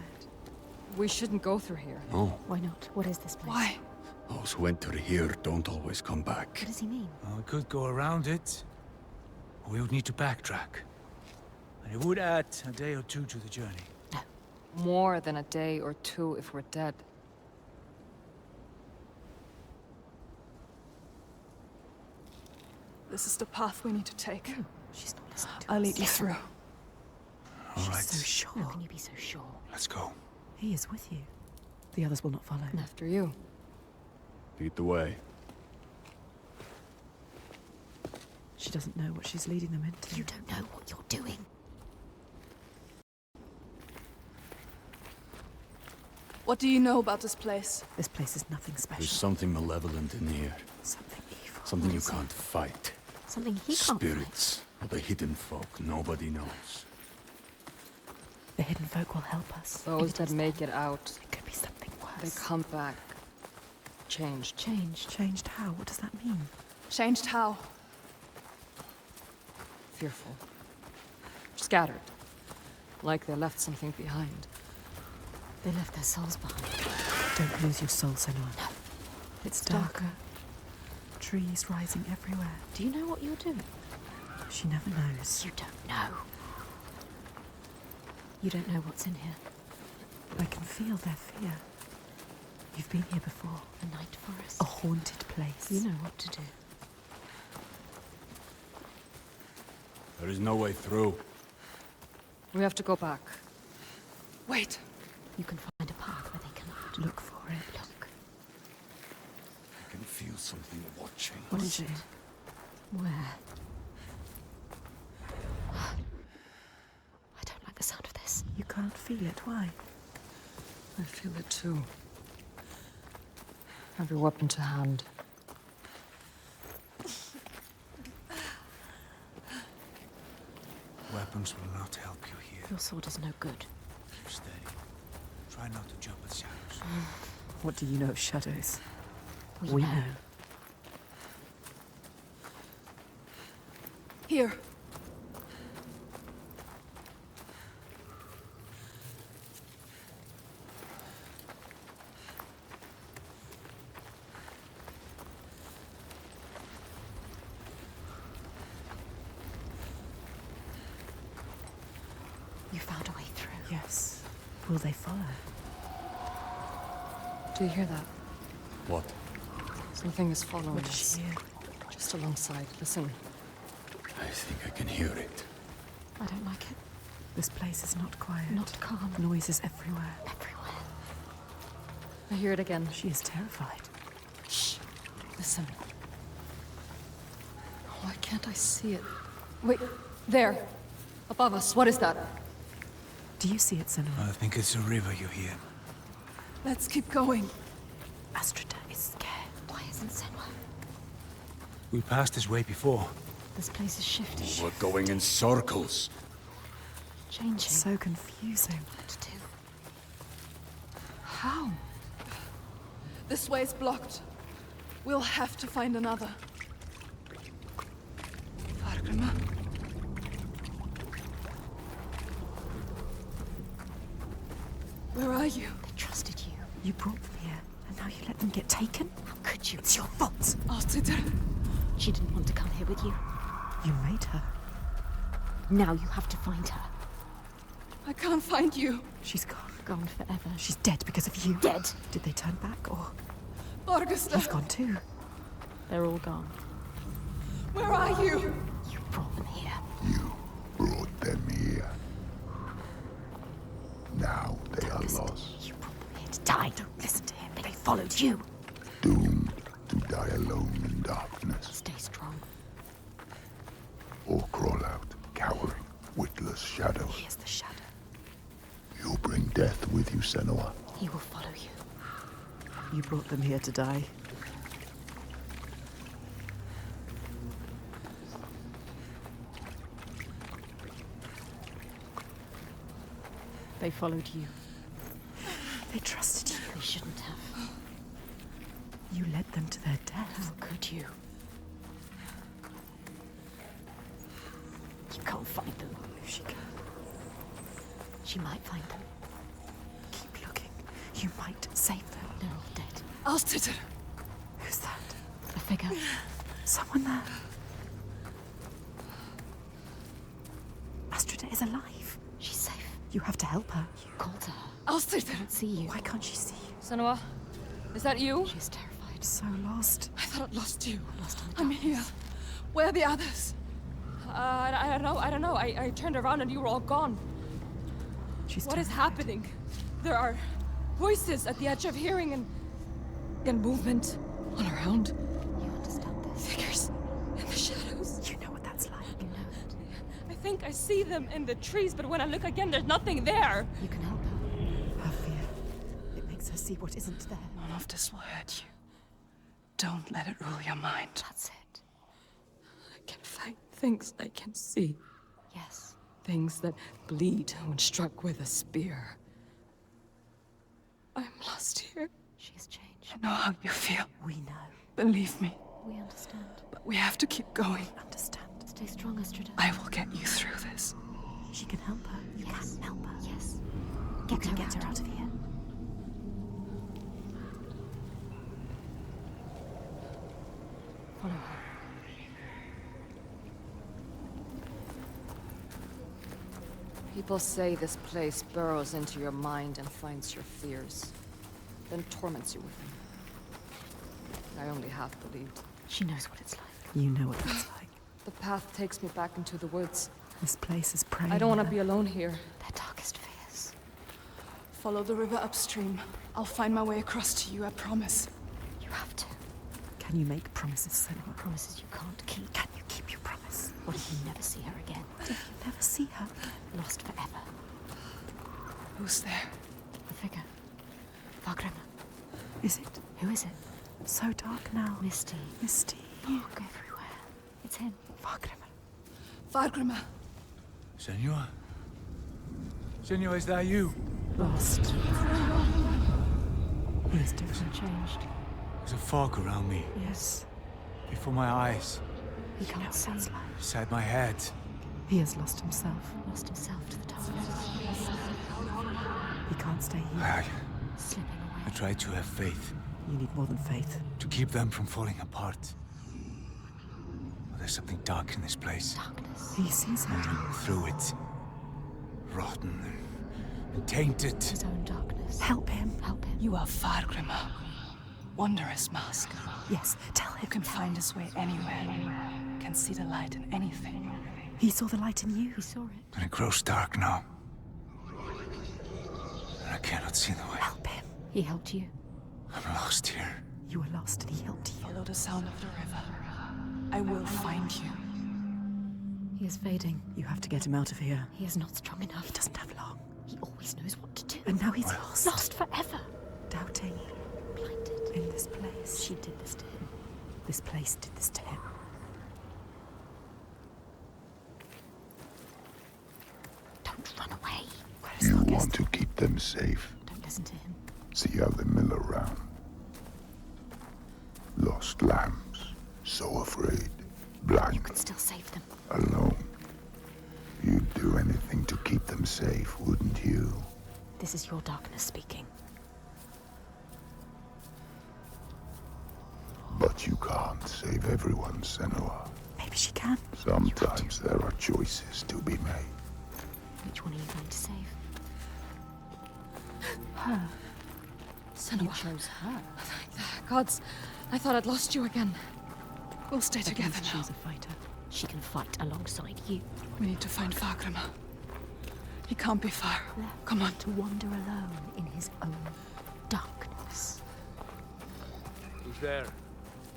We shouldn't go through here. No. Why not? What is this place? Why? Those who enter here don't always come back. What does he mean? Well, we could go around it, or we would need to backtrack. And it would add a day or two to the journey. More than a day or two if we're dead. This is the path we need to take. She's not listening to I'll us. lead you through. All right. So sure. How can you be so sure? Let's go. He is with you. The others will not follow. After you. Lead the way. She doesn't know what she's leading them into. You don't know what you're doing. What do you know about this place? This place is nothing special. There's something malevolent in here. Something evil. Something you can't fight. Something he can't Spirits, or the hidden folk nobody knows. The hidden folk will help us. Those that make it out. It could be something They worse. come back. Changed. Changed? Changed how? What does that mean? Changed how? Fearful. Scattered. Like they left something behind. They left their souls behind. Don't lose your soul, Senua. No. It's darker. Trees rising everywhere. Do you know what you're doing? She never knows. You don't know. You don't know what's in here. I can feel their fear. You've been here before. The night forest. A haunted place. You know what to do. There is no way through. We have to go back. Wait. You can find a path where they cannot. Look for it. Look. I can feel something watching. What is it? Where? I don't like the sound of this. You can't feel it. Why? I feel it too. Every weapon to hand. Weapons will not help you here. Your sword is no good. Keep steady. Try not to jump at shadows. What do you know of shadows? We know. Here. Yes. Will they follow? Do you hear that? What? Something is following What does us. she hear? Just alongside. Listen. I think I can hear it. I don't like it. This place is not quiet. Not calm. Noises everywhere. Everywhere. I hear it again. She is terrified. Shh. Listen. Why can't I see it? Wait. There. Above us. What is that? Do you see it, Senua? I think it's a river you hear. Let's keep going. Astrida is scared. Why isn't Senua? We passed this way before. This place is shifting. We're going in circles. Changing. So confusing. What to do? How? This way is blocked. We'll have to find another. Fargrima? Where are you? They trusted you. You brought them here, and now you let them get taken? How could you? It's your fault. Astrider. She didn't want to come here with you. You made her. Now you have to find her. I can't find you. She's gone. Gone forever. She's dead because of you. Dead. Did they turn back, or Borgester. he's gone too? They're all gone. Where are you? You brought them here. You brought them here. Now they are lost, You brought them here to die. Don't listen to him. They followed you. doomed to die alone in darkness, Stay strong. or crawl out, cowering, witless shadows. He is the shadow. You'll bring death with you, Senua. He will follow you. You brought them here to die. They followed you. They trusted you. They shouldn't have. You led them to their death. How could you? You can't find them. If she can, She might find them. keep looking. You might save them. They're all dead. Astrider. Who's that? A figure. Someone there. Astrida is alive. She's safe. You have to help her. You called to her. Astrider. I don't see you. Why can't she see you? Senua, is that you? She's terrified. So lost. I thought I'd lost you. Lost in the I'm darkness. here. Where are the others? I don't know. I turned around and you were all gone. She's What is terrified. happening? There are voices at the edge of hearing and movement all around. You understand this? Figures in the shadows. You know what that's like. You know it. I think I see them in the trees, but when I look again, there's nothing there. You can help her. Her fear. It makes her see what isn't there. None of this will hurt you. Don't let it rule your mind. That's it. I can find things I can see. Yes. Things that bleed when struck with a spear. I'm lost here. She's changed. I know how you feel. We know. Believe me. We understand. But we have to keep going. Understand. Stay strong, Astrida. I will get you through this. She can help her. You Yes. can help her. Yes. You can get her out of here. Follow her. People say this place burrows into your mind and finds your fears, then torments you with them. I only half believed. She knows what it's like. You know what that's like. The path takes me back into the woods. This place is praying. I don't want to her. be alone here. Their darkest fears. Follow the river upstream. I'll find my way across to you, I promise. You have to. Can you make promises, Senua? Promises you can't keep. Can you keep your promise? What if you never see her again? If you never see her? Lost forever. Who's there? The figure. Vagrana. Is it? Who is it? So dark now. Misty. Misty. Fog everywhere. It's him. Vagrima. Vargrima. Senua? Senua, is that you? Lost. He is different. Changed. There's a fog around me, Yes. before my eyes, He can't see. beside my head. He has lost himself. Lost himself to the darkness. He can't stay here. I Slipping away. tried to have faith, You need more than faith. to keep them from falling apart. But there's something dark in this place. Darkness. He sees it. And through it, rotten and and tainted. His own darkness. Help him. Help him. You are Fargrimr. Wondrous mask. Yes, tell him. Who can find his way anywhere. Can see the light in anything. He saw the light in you. He saw it. And it grows dark now. And I cannot see the way. Help him. He helped you. I'm lost here. You were lost and he helped you. Follow the sound of the river. I will find you. He is fading. You have to get him out of here. He is not strong enough. He doesn't have long. He always knows what to do. And now he's lost. Lost forever. Doubting. Blinded. In this place. She did this to him. This place did this to him. Don't run away. You want to keep them safe. Don't listen to him. See how they mill around. Lost lambs, so afraid, blind. You can still save them. Alone. You'd do anything to keep them safe, wouldn't you? This is your darkness speaking. But you can't save everyone, Senua. Maybe she can. Sometimes there are choices to be made. Which one are you going to save? Her. Senua. You chose her. Thank the gods. I thought I'd lost you again. We'll stay together now. She's a fighter. She can fight alongside you. We need to find Fargrimr. He can't be far. Come on. To wander alone in his own darkness. Who's there?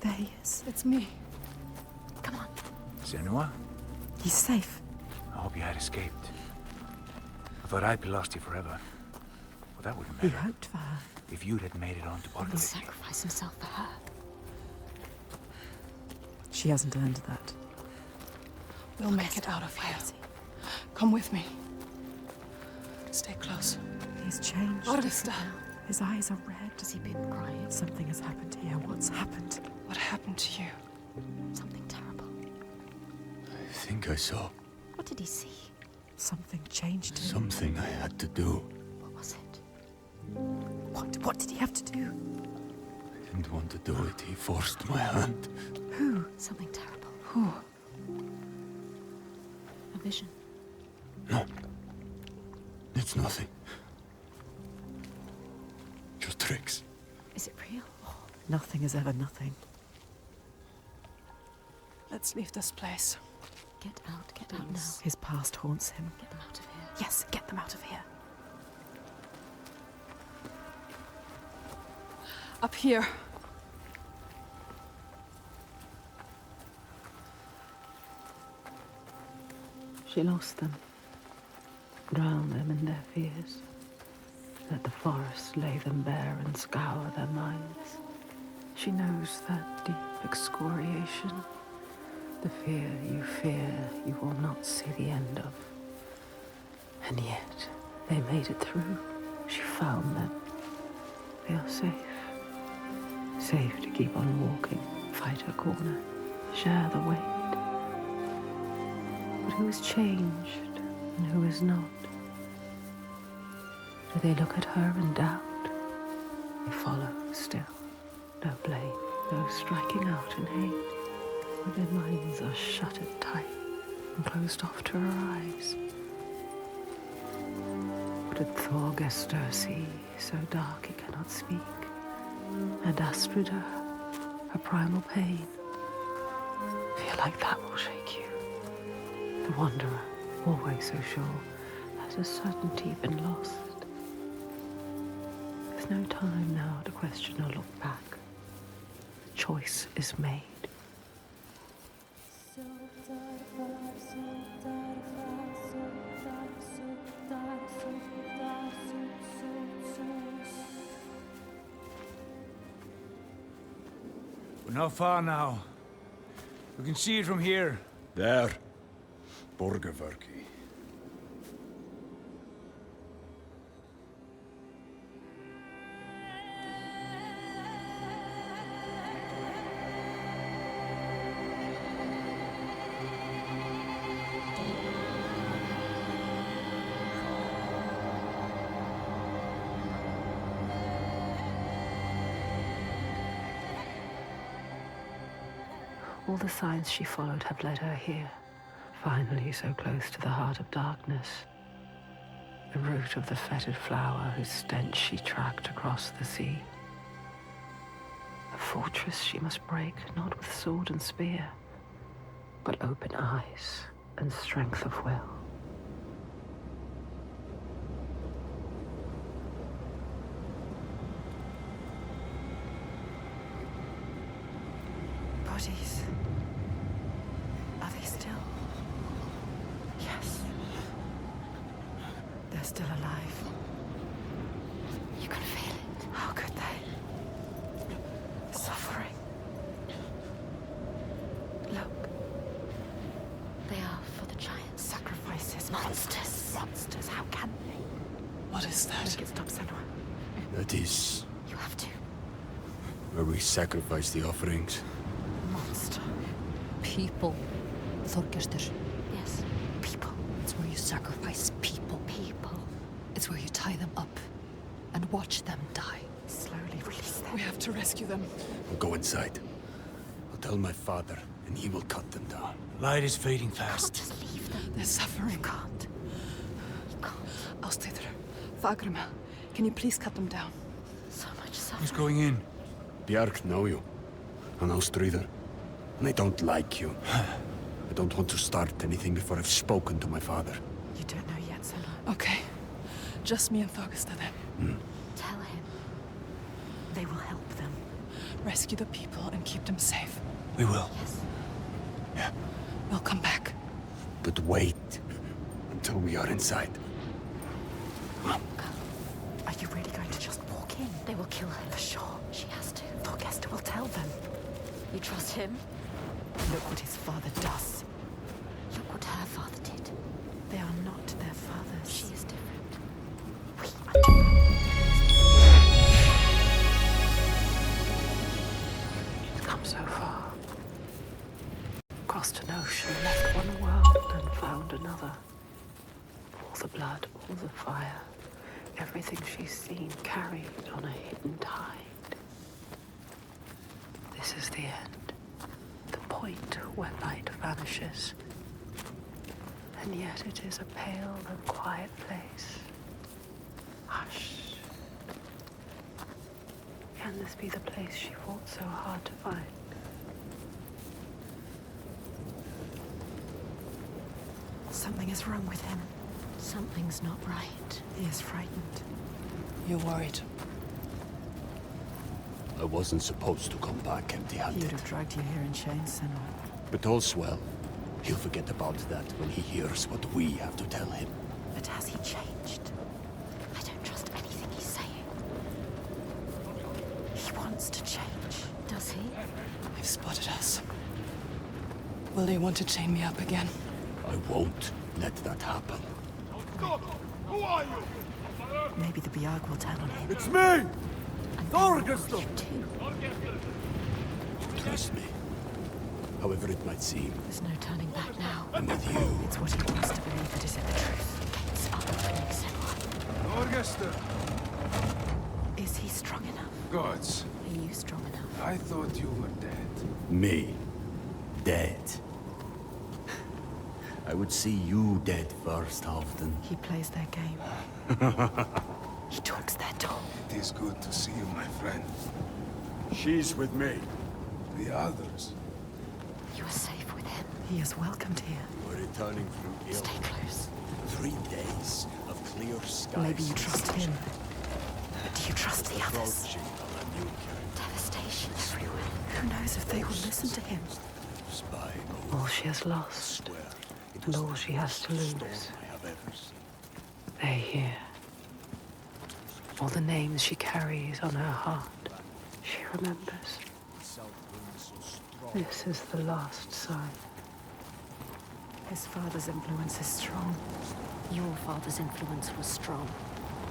There he is. It's me. Come on. Senua? He's safe. I hope you had escaped. I thought I'd be lost here forever. Well, that wouldn't He matter. hoped for her. If you'd had made it onto He will Borgvik. sacrifice himself for her. She hasn't earned that. We'll make it out of here. Come with me. Stay close. He's changed. Lorestangir. His eyes are red. Has he been crying? Something has happened here. What's happened? What happened to you? Something terrible. I think I saw What did he see? Something changed him. something I had to do. What was it? What did he have to do? I didn't want to do it. He forced my hand. Who? Something terrible. Who? A vision. No. It's nothing. Just tricks. Is it real? Nothing is ever nothing. Let's leave this place. Get out now. His past haunts him. Get them out of here. Yes, get them out of here. Up here. She lost them. Drowned them in their fears. Let the forest lay them bare and scour their minds. She knows that deep excoriation. The fear you will not see the end of. And yet, they made it through. She found them. They are safe. Safe to keep on walking, fight her corner, share the weight. But who is changed and who is not? Do they look at her in doubt? They follow still. No blame, no striking out in hate. But their minds are shuttered tight and closed off to her eyes. What did Thorgestur see, so dark he cannot speak? And Astrid, her primal pain. Fear like that will shake you. The wanderer, always so sure, has a certainty been lost. There's no time now to question or look back. The choice is made. We're not far now. We can see it from here. There. Borgvik. All the signs she followed have led her here, finally so close to the heart of darkness. the root of the fetid flower whose stench she tracked across the sea. A fortress she must break, not with sword and spear, but open eyes and strength of will. Bodies. Are they still? Yes. They're still alive. You can feel it. How could they? Suffering. Look. They are for the giants. Sacrifices. Monsters. Monsters. How can they? What is that? Make it stop, Senua. That is You have to. where we sacrifice the offerings. Monster. People. Þorgestur. Yes. People. It's where you sacrifice people. People. It's where you tie them up and watch them die. Slowly release them. We have to rescue them. I'll go inside. I'll tell my father, and he will cut them down. Light is fading fast. Just leave them. They're suffering. You can't. You can't. I'll stay there. Fagrima, can you please cut them down? So much suffering. Who's going in? Bjark know you. And Ástríðar. And I don't like you. I don't want to start anything before I've spoken to my father. You don't know yet, Senua. Okay. Just me and Thorgesta then. Tell him. They will help them. Rescue the people and keep them safe. We will. Yes. Yeah. We'll come back. But wait until we are inside. Are you really going to just walk in? They will kill her. For sure. She has to. Thorgesta will tell them. You trust him? Look what his father does. Look what her father did. They are not their fathers. She is different. We are different. Come so far. Crossed an ocean, left one world and found another. All the blood, all the fire, everything she's seen carried on a hidden tide. This is the end. The point where light vanishes. And yet it is a pale and quiet place. Hush. Can this be the place she fought so hard to find? Something is wrong with him. Something's not right. He is frightened. You're worried. I wasn't supposed to come back He empty-handed. would have dragged you here in chains, Senua. But all's well. He'll forget about that when he hears what we have to tell him. But has he changed? I don't trust anything he's saying. He wants to change. Does he? They've spotted us. Will they want to chain me up again? I won't let that happen. Who are you? Maybe the Bjarg will turn on him. It's me! Thorgestur! Trust me. However it might seem, There's no turning back now. I'm with you. It's what he wants to believe that is it the truth. The gates are opening, Senua. Thorgestur! Is he strong enough? Gods, Are you strong enough? I thought you were dead. Me. Dead. I would see you dead first, often. He plays their game. He talks their talk. It is good to see you, my friend. She's with me. The others. You are safe with him. He is welcomed here. We're returning through ill. Stay close. 3 days of clear skies. Maybe you trust him. But do you trust the others? Approaching a new Devastation everywhere. Who knows if they will listen to him? spy. All she has lost, Swear. It and all she has to lose. I have ever seen. They hear. All the names she carries on her heart. She remembers. This is the last sign. His father's influence is strong. Your father's influence was strong,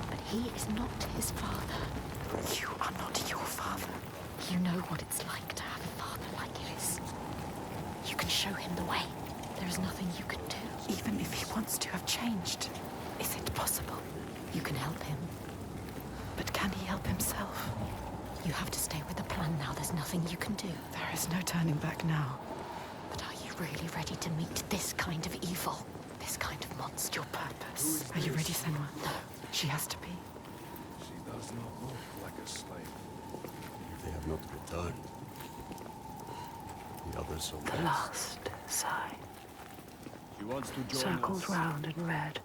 but he is not his father. You are not your father. You know what it's like to have a father like his. You can show him the way. There is nothing you can do. Even if he wants to have changed, is it possible? You can help him. But can he help himself? You have to stay with the plan now. There's nothing you can do. There is no turning back now. But are you really ready to meet this kind of evil? This kind of monster. Your purpose. Are you ready, Senua? No. She has to be. She does not look like a slave. They have not returned. The others are The last sign. She wants to join Circled us. round in red,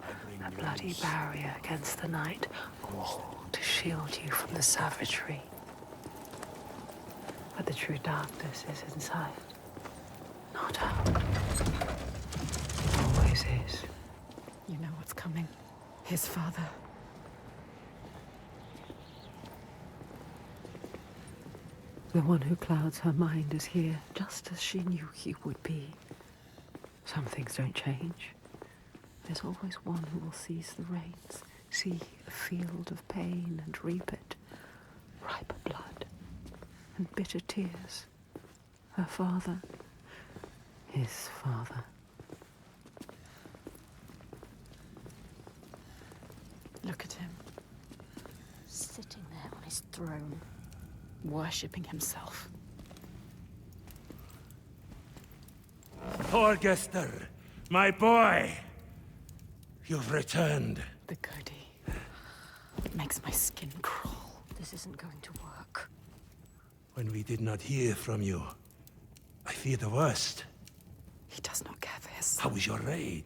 a bloody barrier against the night, all to shield you from the savagery. But the true darkness is inside, not out. Always is. You know what's coming. His father. The one who clouds her mind is here, just as she knew he would be. Some things don't change. There's always one who will seize the reins, see a field of pain and reap it. Ripe blood and bitter tears. Her father, his father. Look at him. Sitting there on his throne, worshipping himself. Thorgester, my boy! You've returned. The goatee. It makes my skin crawl. This isn't going to work. When we did not hear from you, I fear the worst. He does not care for his son. How was your raid?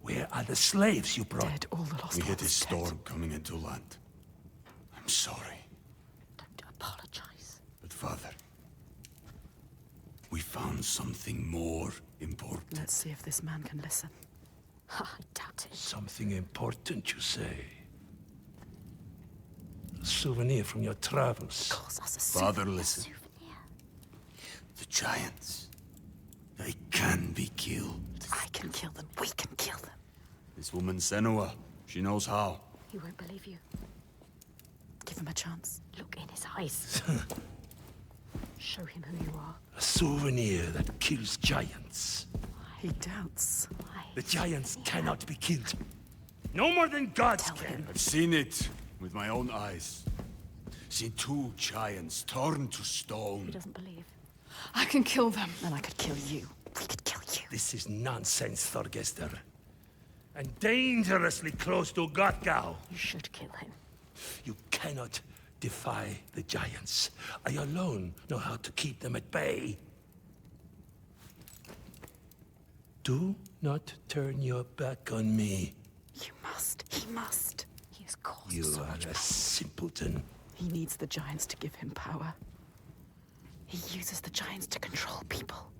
Where are the slaves you brought? Dead, all the lost We hit a ones storm coming into land. I'm sorry. Don't apologize. But Father, we found something more important. Let's see if this man can listen. I doubt it. Something important, you say? A souvenir from your travels. Calls us a Father, listen. The giants, they can be killed. I can kill them. We can kill them. This woman Senua, she knows how. He won't believe you. Give him a chance. Look in his eyes. Show him who you are. A souvenir that kills giants. He doubts. The giants cannot be killed. No more than gods can. I've seen it with my own eyes. Seen 2 giants torn to stone. He doesn't believe. I can kill them. And I could kill you. We could kill you. This is nonsense, Thorgester. And dangerously close to Gothgau. You should kill him. You cannot defy the giants. I alone know how to keep them at bay. Do not turn your back on me. You must. He must. He has caused You so are much a pain. simpleton. He needs the giants to give him power. He uses the giants to control people.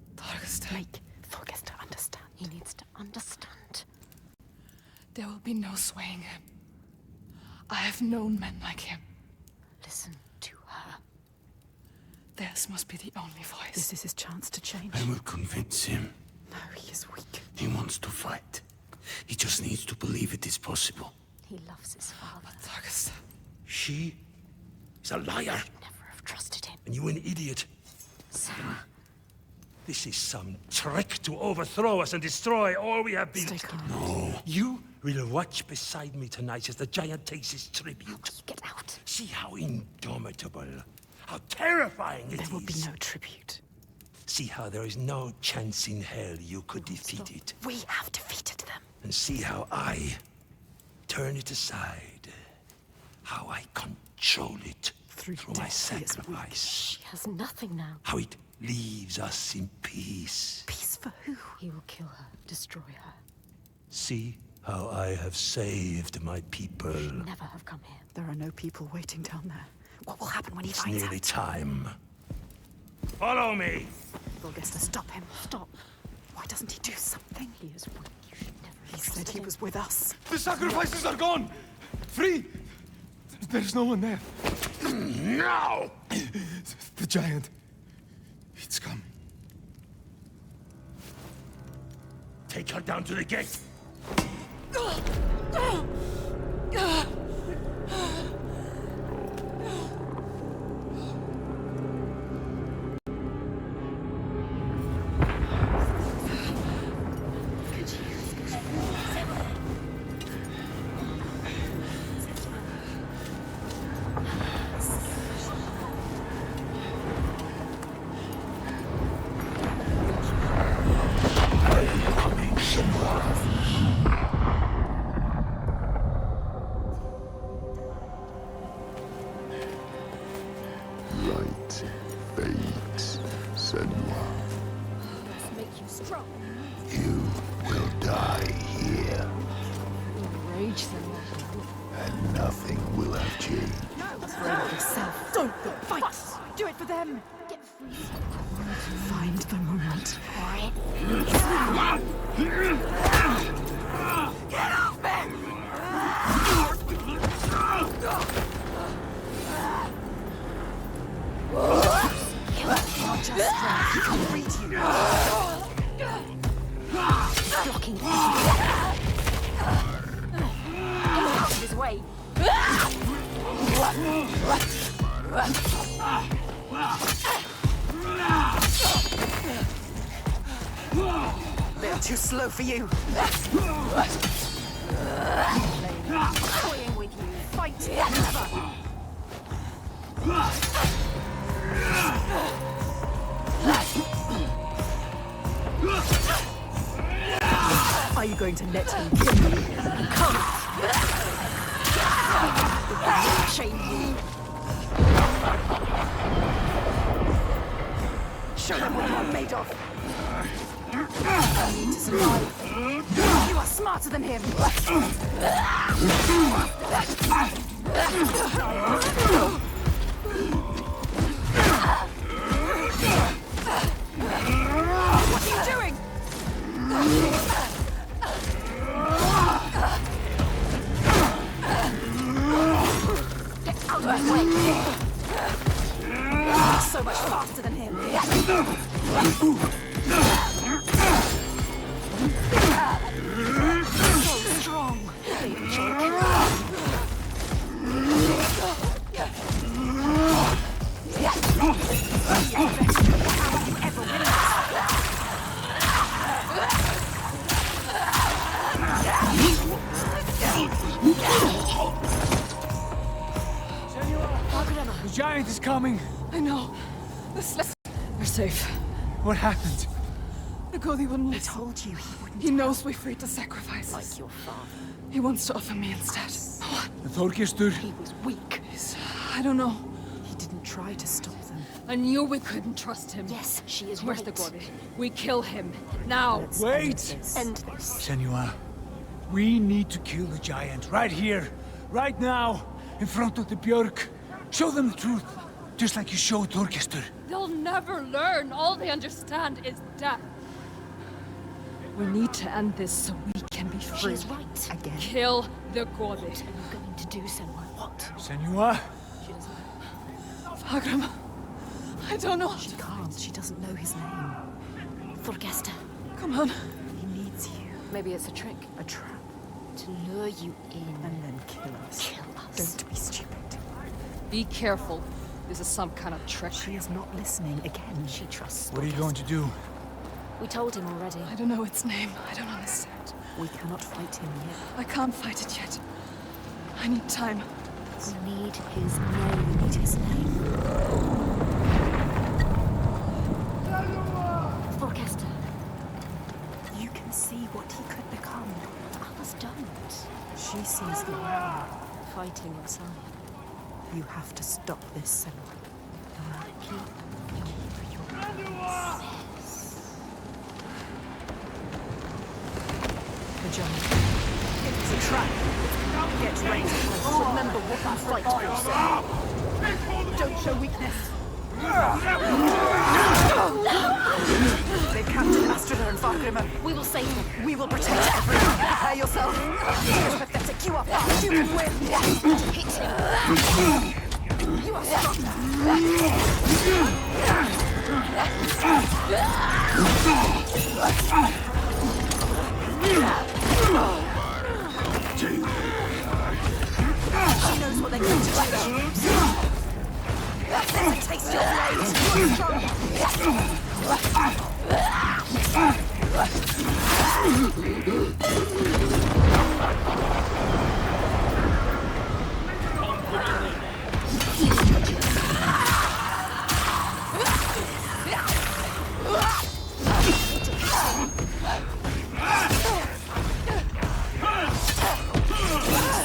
Make Thorgester understand. He needs to understand. There will be no swaying him. I have known men like him. Listen to her. Theirs must be the only voice. This is his chance to change. I will convince him. No, he is weak. He wants to fight. He just needs to believe it is possible. He loves his father. Thorgester. She is a liar. Never have trusted him. And you an idiot. Senua. This is some trick to overthrow us and destroy all we have built. Stay calm. No. You will watch beside me tonight as the giant takes his tribute. Get out. See how indomitable, how terrifying it is. There will be no tribute. See how there is no chance in hell you could defeat it. We have defeated them. And see how I turn it aside. How I control it through my sacrifice. She has nothing now. How it leaves us in peace. Peace for who? He will kill her, destroy her. See how I have saved my people. Never have come here. There are no people waiting down there. What will happen when he It's finds nearly out? time. Follow me! Thorgester, stop him. Stop. Why doesn't he do something? He is weak. You should never have said he was with us. The sacrifices are gone! Free! There's no one there. Now! The giant. It's come. Take her down to the gate. Coming, Senua. fight fades, Senua. Let's make you strong. You will die here, Rage, Senua. and nothing will have changed. Brave yourself. Don't fight. Do it for them. Get free. Find the moment. Get off me! Not just strength, he can read you. Blocking Out of his way. They're too slow for you. Toying with you. Fight never. Are you going to let him kill you? Come! Chain you. Show them what you're made of! I need to survive. You are smarter than him. What are you doing? Get out of his way. You're so much faster than him. So strong. Baby joke. The giant is coming. I know. Let's... We're safe. What happened? The Godi wouldn't I listen. told you he wouldn't. He knows we're free to sacrifice. Like your father. He wants to offer me instead. What? The Þorgestur. He was weak. I don't know. He didn't try to stop them. I knew we couldn't trust him. Yes, she is Where's right. the Godi? We kill him. Now. Let's Wait! End this. Senua, we need to kill the giant right here, right now, in front of the Björk. Show them the truth, just like you showed Þorgestur. They'll never learn. All they understand is death. We need to end this so we can be free. She's right. Again. Kill the Godi. What are you going to do, Senua? What? Senua? She doesn't know. Vagram. I don't know. She can't. She doesn't know his name. Þorgestur. Come on. He needs you. Maybe it's a trick. A trap. To lure you in. And then kill us. Kill us. Don't be stupid. Be careful. This is some kind of trick. She is not listening again. She trusts What are you going to do? We told him already. I don't know its name. I don't understand. We cannot fight him yet. I can't fight it yet. I need time. We need his name. We need his name. Þorgestur. You can see what he could become. Others don't. She sees the world. Fighting inside. You have to stop this, Senua. Keep your The giant. It's a trap. Get ready. Remember what you fight for. Don't show weakness. They've captured Astrida and Vargrimmar. We will save them. We will protect everyone. Prepare yourself. You're pathetic. You are fast. You can win. Hit him. You are She knows what they're going to do. Let her taste your blade. You're strong.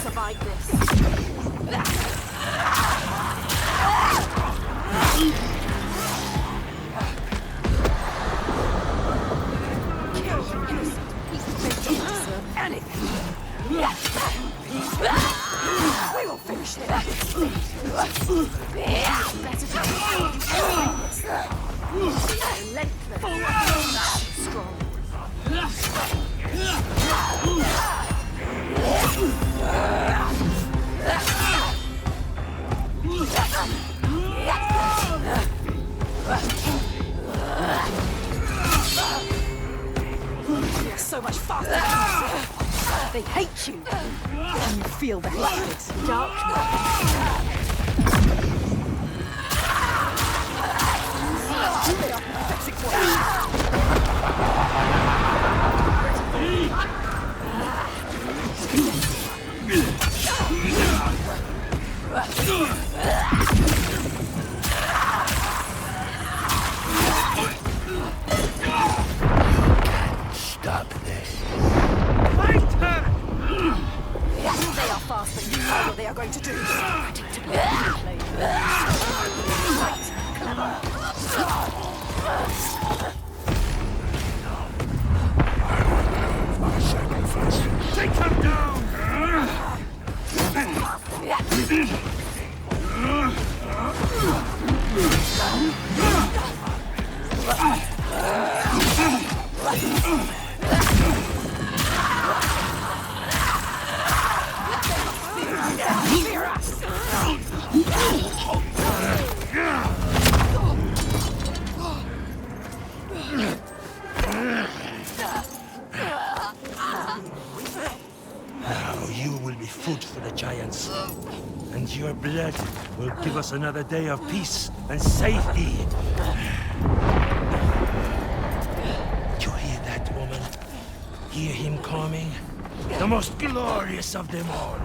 Survive this. You're so much faster. They hate you. And you feel the hatred. Darkness. They are pathetic ones. Stop this. Fight her! They are fast, but you know what they are going to do. Fight, clever. My sacrifice. Take him down! Fear us! Now you will be food for the giants, and your blood will give us another day of peace and safety. You hear that, woman? Hear him coming? The most glorious of them all.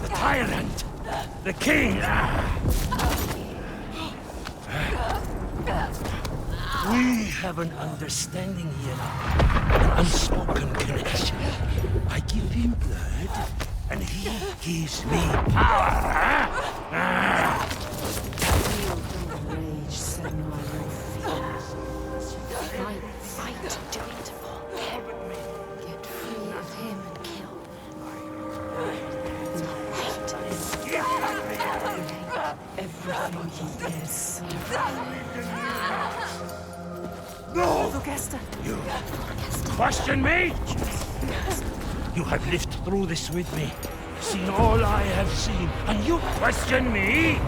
The tyrant. The king. We have an understanding here now. An unspoken connection. I give him blood, and he gives me power. Feel the rage, Senua, your fears. Fight to it for him. Get free of him and kill. Everything he is. No! Lorestangir. You question me? You have lived through this with me, seen all I have seen, and you question me?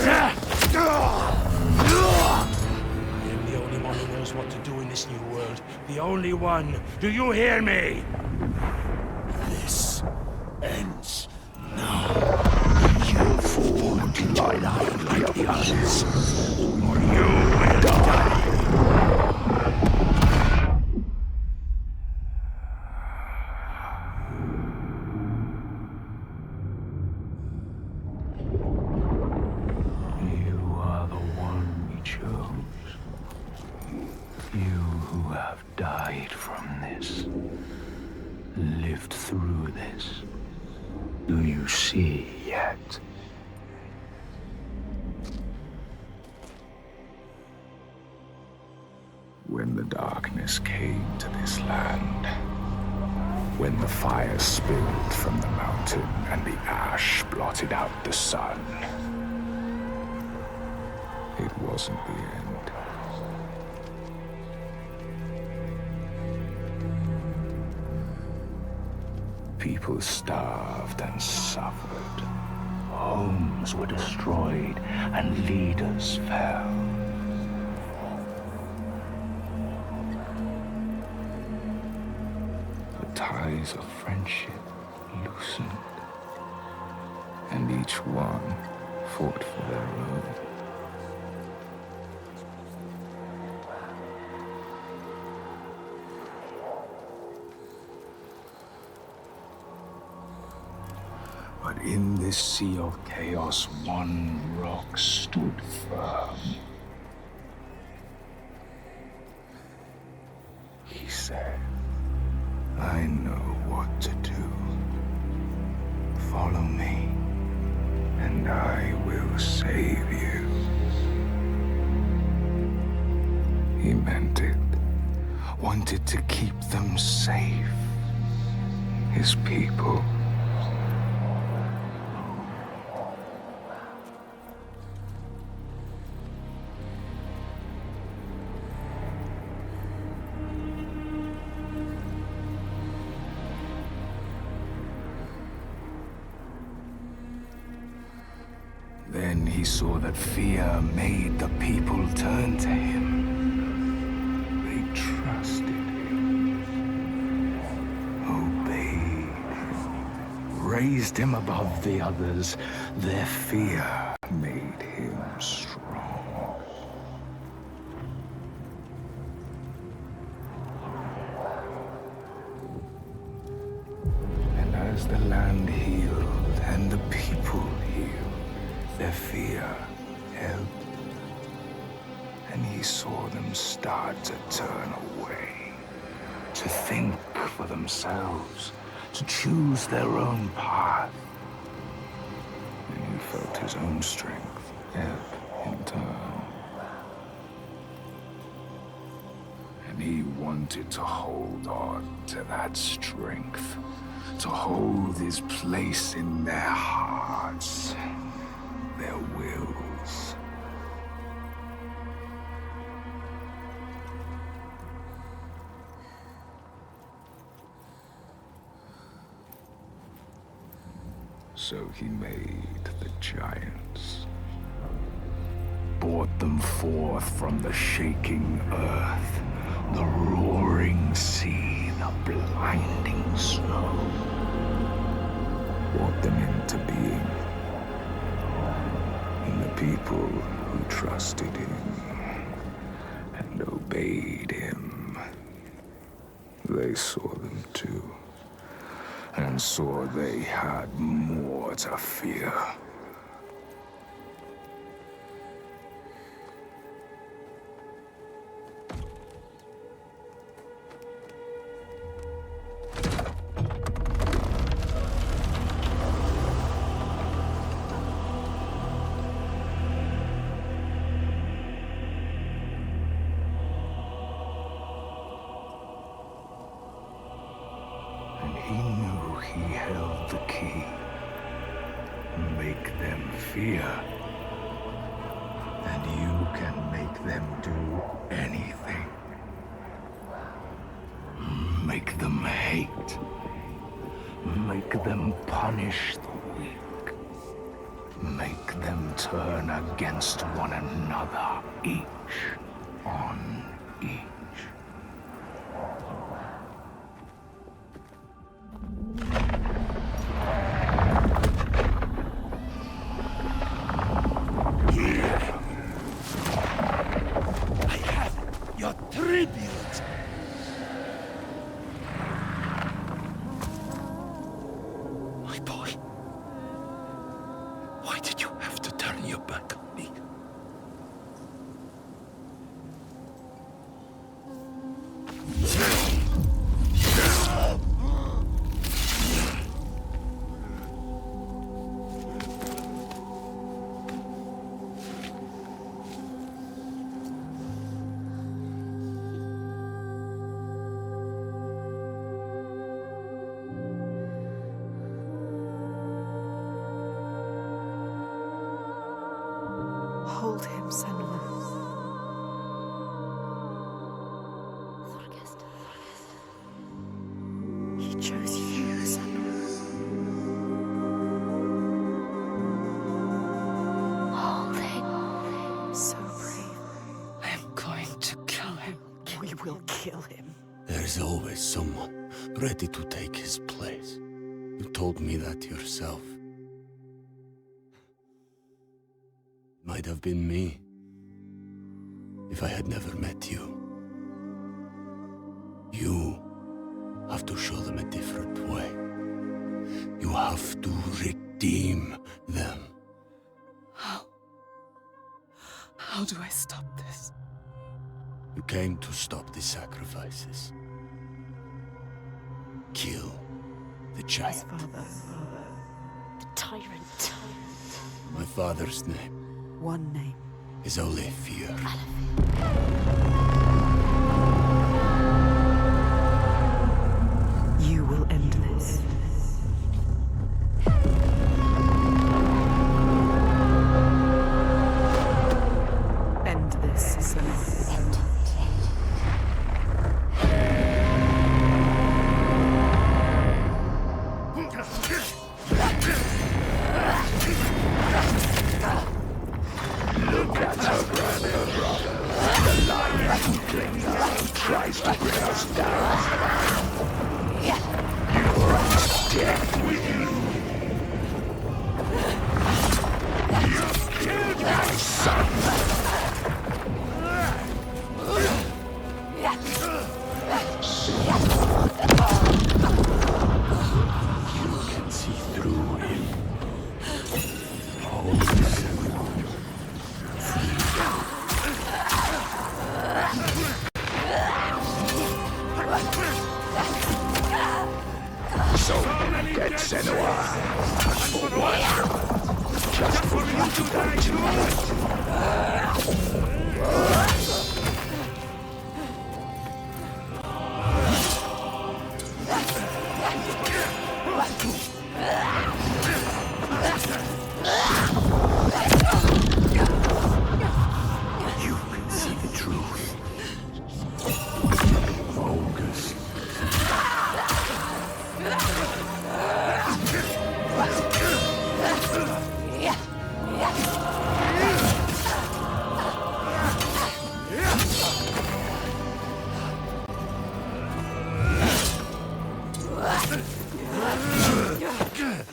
I am the only one who knows what to do in this new world. The only one. Do you hear me? This ends now. You fool to lie down like the others, or you will die. You are the one we chose. You who have died from this, lived through this. Do you see yet? When the darkness came to this land, when the fire spilled from the mountain and the ash blotted out the sun, it wasn't the end. People starved and suffered. Homes were destroyed and leaders fell. The ties of friendship loosened, and each one fought for their own. But in this sea of chaos, one rock stood firm. He said, I know what to do. Follow me, and I will save you. He meant it. Wanted to keep them safe. His people. Then he saw that fear made the people turn to him. They trusted him, obeyed him, raised him above the others. Their fear made him strong. And as the land healed and the people healed, their fear ebbed, and he saw them start to turn away, to think for themselves, to choose their own path. And he felt his own strength ebb in turn. And he wanted to hold on to that strength, to hold his place in their hearts, their wills. So he made the giants, brought them forth from the shaking earth, the roaring sea, the blinding snow, brought them into being. And the people who trusted him and obeyed him, they saw them too, and saw they had more to fear. He knew he held the key. Make them fear. And you can make them do anything. Make them hate. Make them punish the weak. Make them turn against one another, each on each. Hold him, Senua. He chose you, Senua. Hold him. So brave. I am going to kill him. We will kill him. There's always someone ready to take his place. You told me that yourself. Might have been me, if I had never met you. You have to show them a different way. You have to redeem them. How? How do I stop this? You came to stop the sacrifices. Kill the giant. His father. The tyrant. My father's name One name. is only fear. You will end this. End this, Senua. End it. So, get Senua. For what? Just for you to die tonight. You can see the truth. Focus.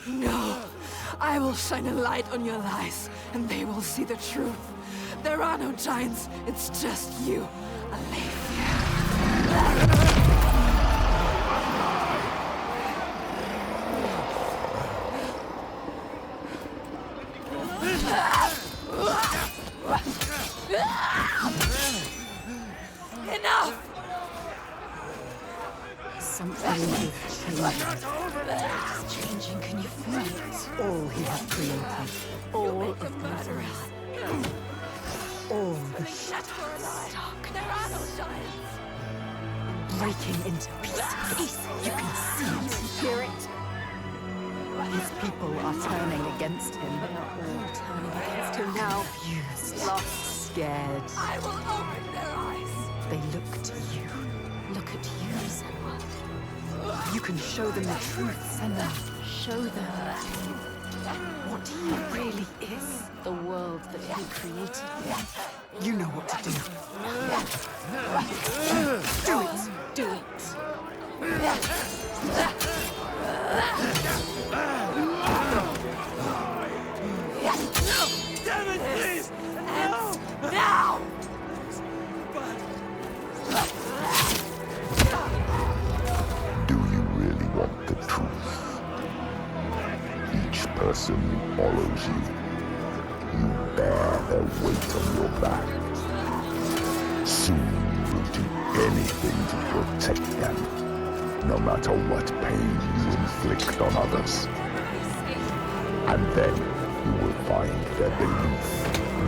No. I will shine a light on your lies, and they will see the truth. There are no giants, it's just you, Aletheia. Enough! Something is changing. It's changing, can you feel it? All he has created, all of the murderers, all the shadows, There are no giants! breaking into pieces. You can see it, hear it. His people are turning against him. They are all turning against him now. Confused, lost, scared. I will open their eyes! They look to you. Look at you, Senua. You can show them the truth, Senua. Show them what he really is. The world that he created. You know what to do. Do it. Do it. Damn it, please! No! Now! Do you really want the truth? Each person who follows you, you bear their weight on your back. Soon you will do anything to protect them, no matter what pain you inflict on others. And then you will find their belief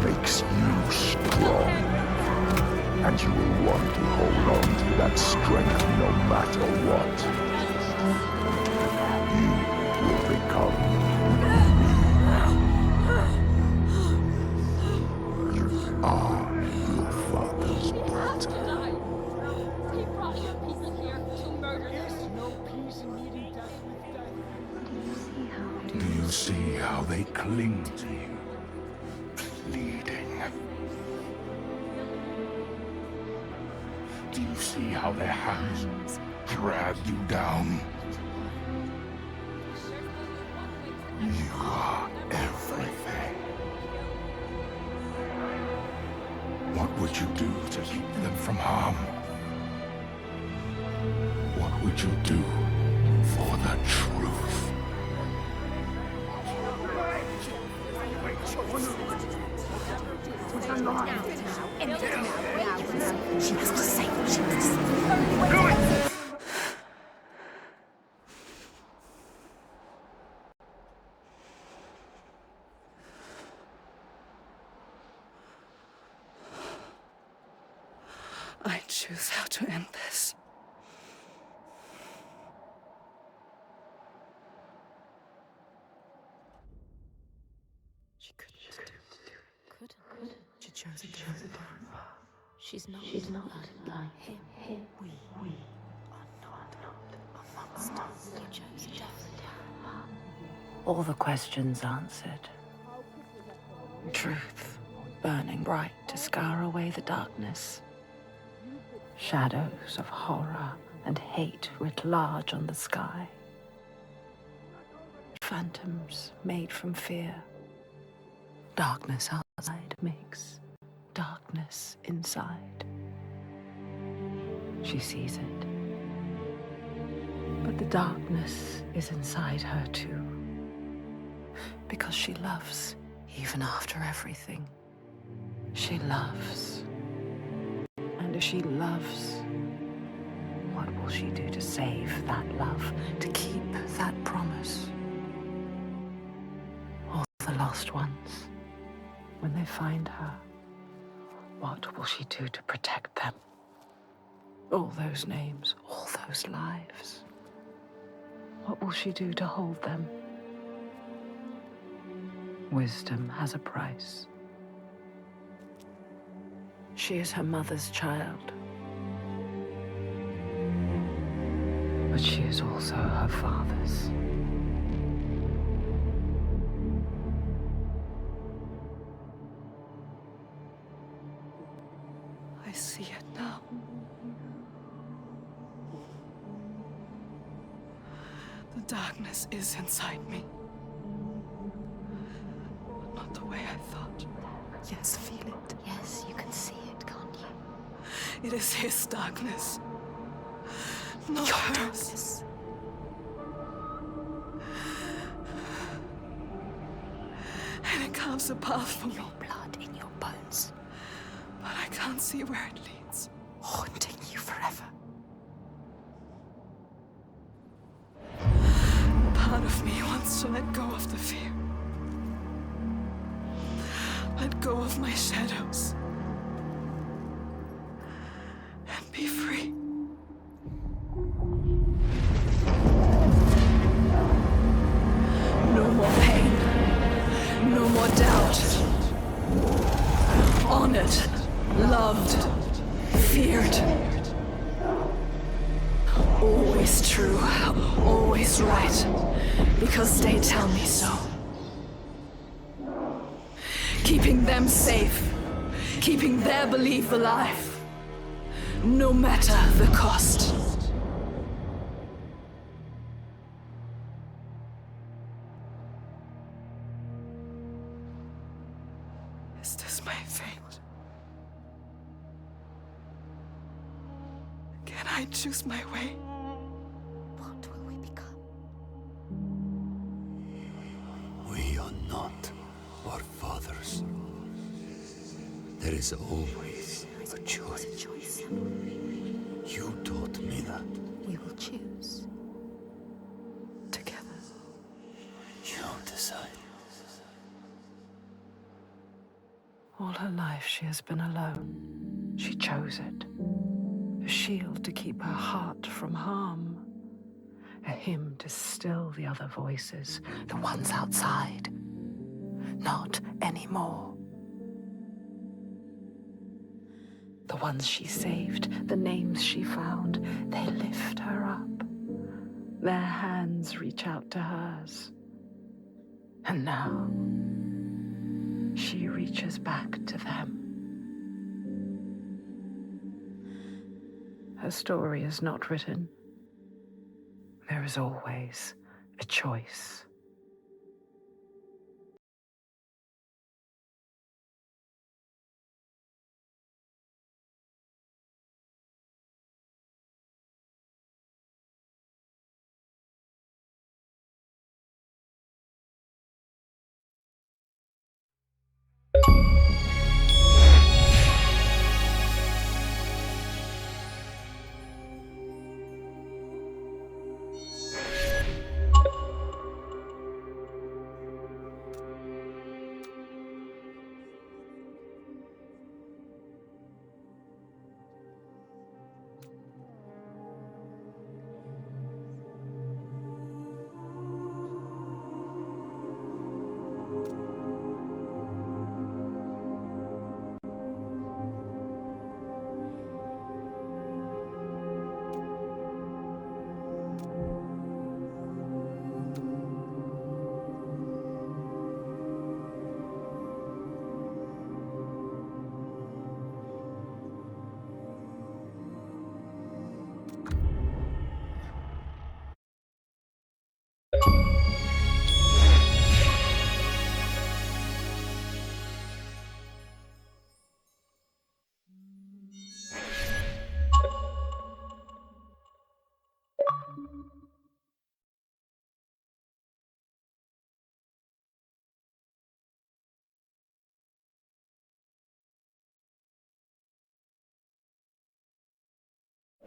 makes you strong. And you will want to hold on to that strength no matter what. You will become me. You are your father's daughter. He brought your people here to murder them. No peace in meeting death with death. Do you see how they cling to you, pleading? Do you see how their hands drag you down? You are everything. What would you do to keep them from harm? What would you do for the truth? She has to say what she has to say. I choose how to end this. She couldn't. She chose a different path. She's not like him. We are not a monster. She chose a different path. All the questions answered. Truth burning bright to scour away the darkness. Shadows of horror and hate writ large on the sky. Phantoms made from fear. Darkness outside makes darkness inside. She sees it. But the darkness is inside her too. Because she loves Even after everything, she loves. And if she loves, what will she do to save that love, to keep that promise? All the lost ones, when they find her, what will she do to protect them? All those names, all those lives. What will she do to hold them? Wisdom has a price. She is her mother's child. But she is also her father's. I see it now. The darkness is inside me. But not the way I thought. Yes, feel it. Yes, you can see it, can't you? It is his darkness. Not hers. And it carves a path for me. Your blood in your bones. But I can't see where it leads. Haunting you forever. Part of me wants to let go of the fear. Let go of my shadows. And be free. No more pain. No more doubt. Honored. Loved. Feared. Always true. Always right. Because they tell me so. Keeping them safe. Keeping their belief alive. No matter the cost. Is this my fate? Can I choose my way? What will we become? We are not our fathers. There is always a choice. You taught me that. We will choose. Together. You decide. All her life she has been alone. She chose it. A shield to keep her heart from harm. A hymn to still the other voices, the ones outside. Not anymore. The ones she saved, the names she found, they lift her up. Their hands reach out to hers. And now, she reaches back to them. Her story is not written. There is always a choice.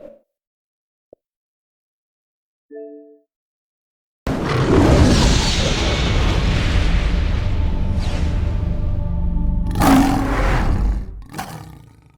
you.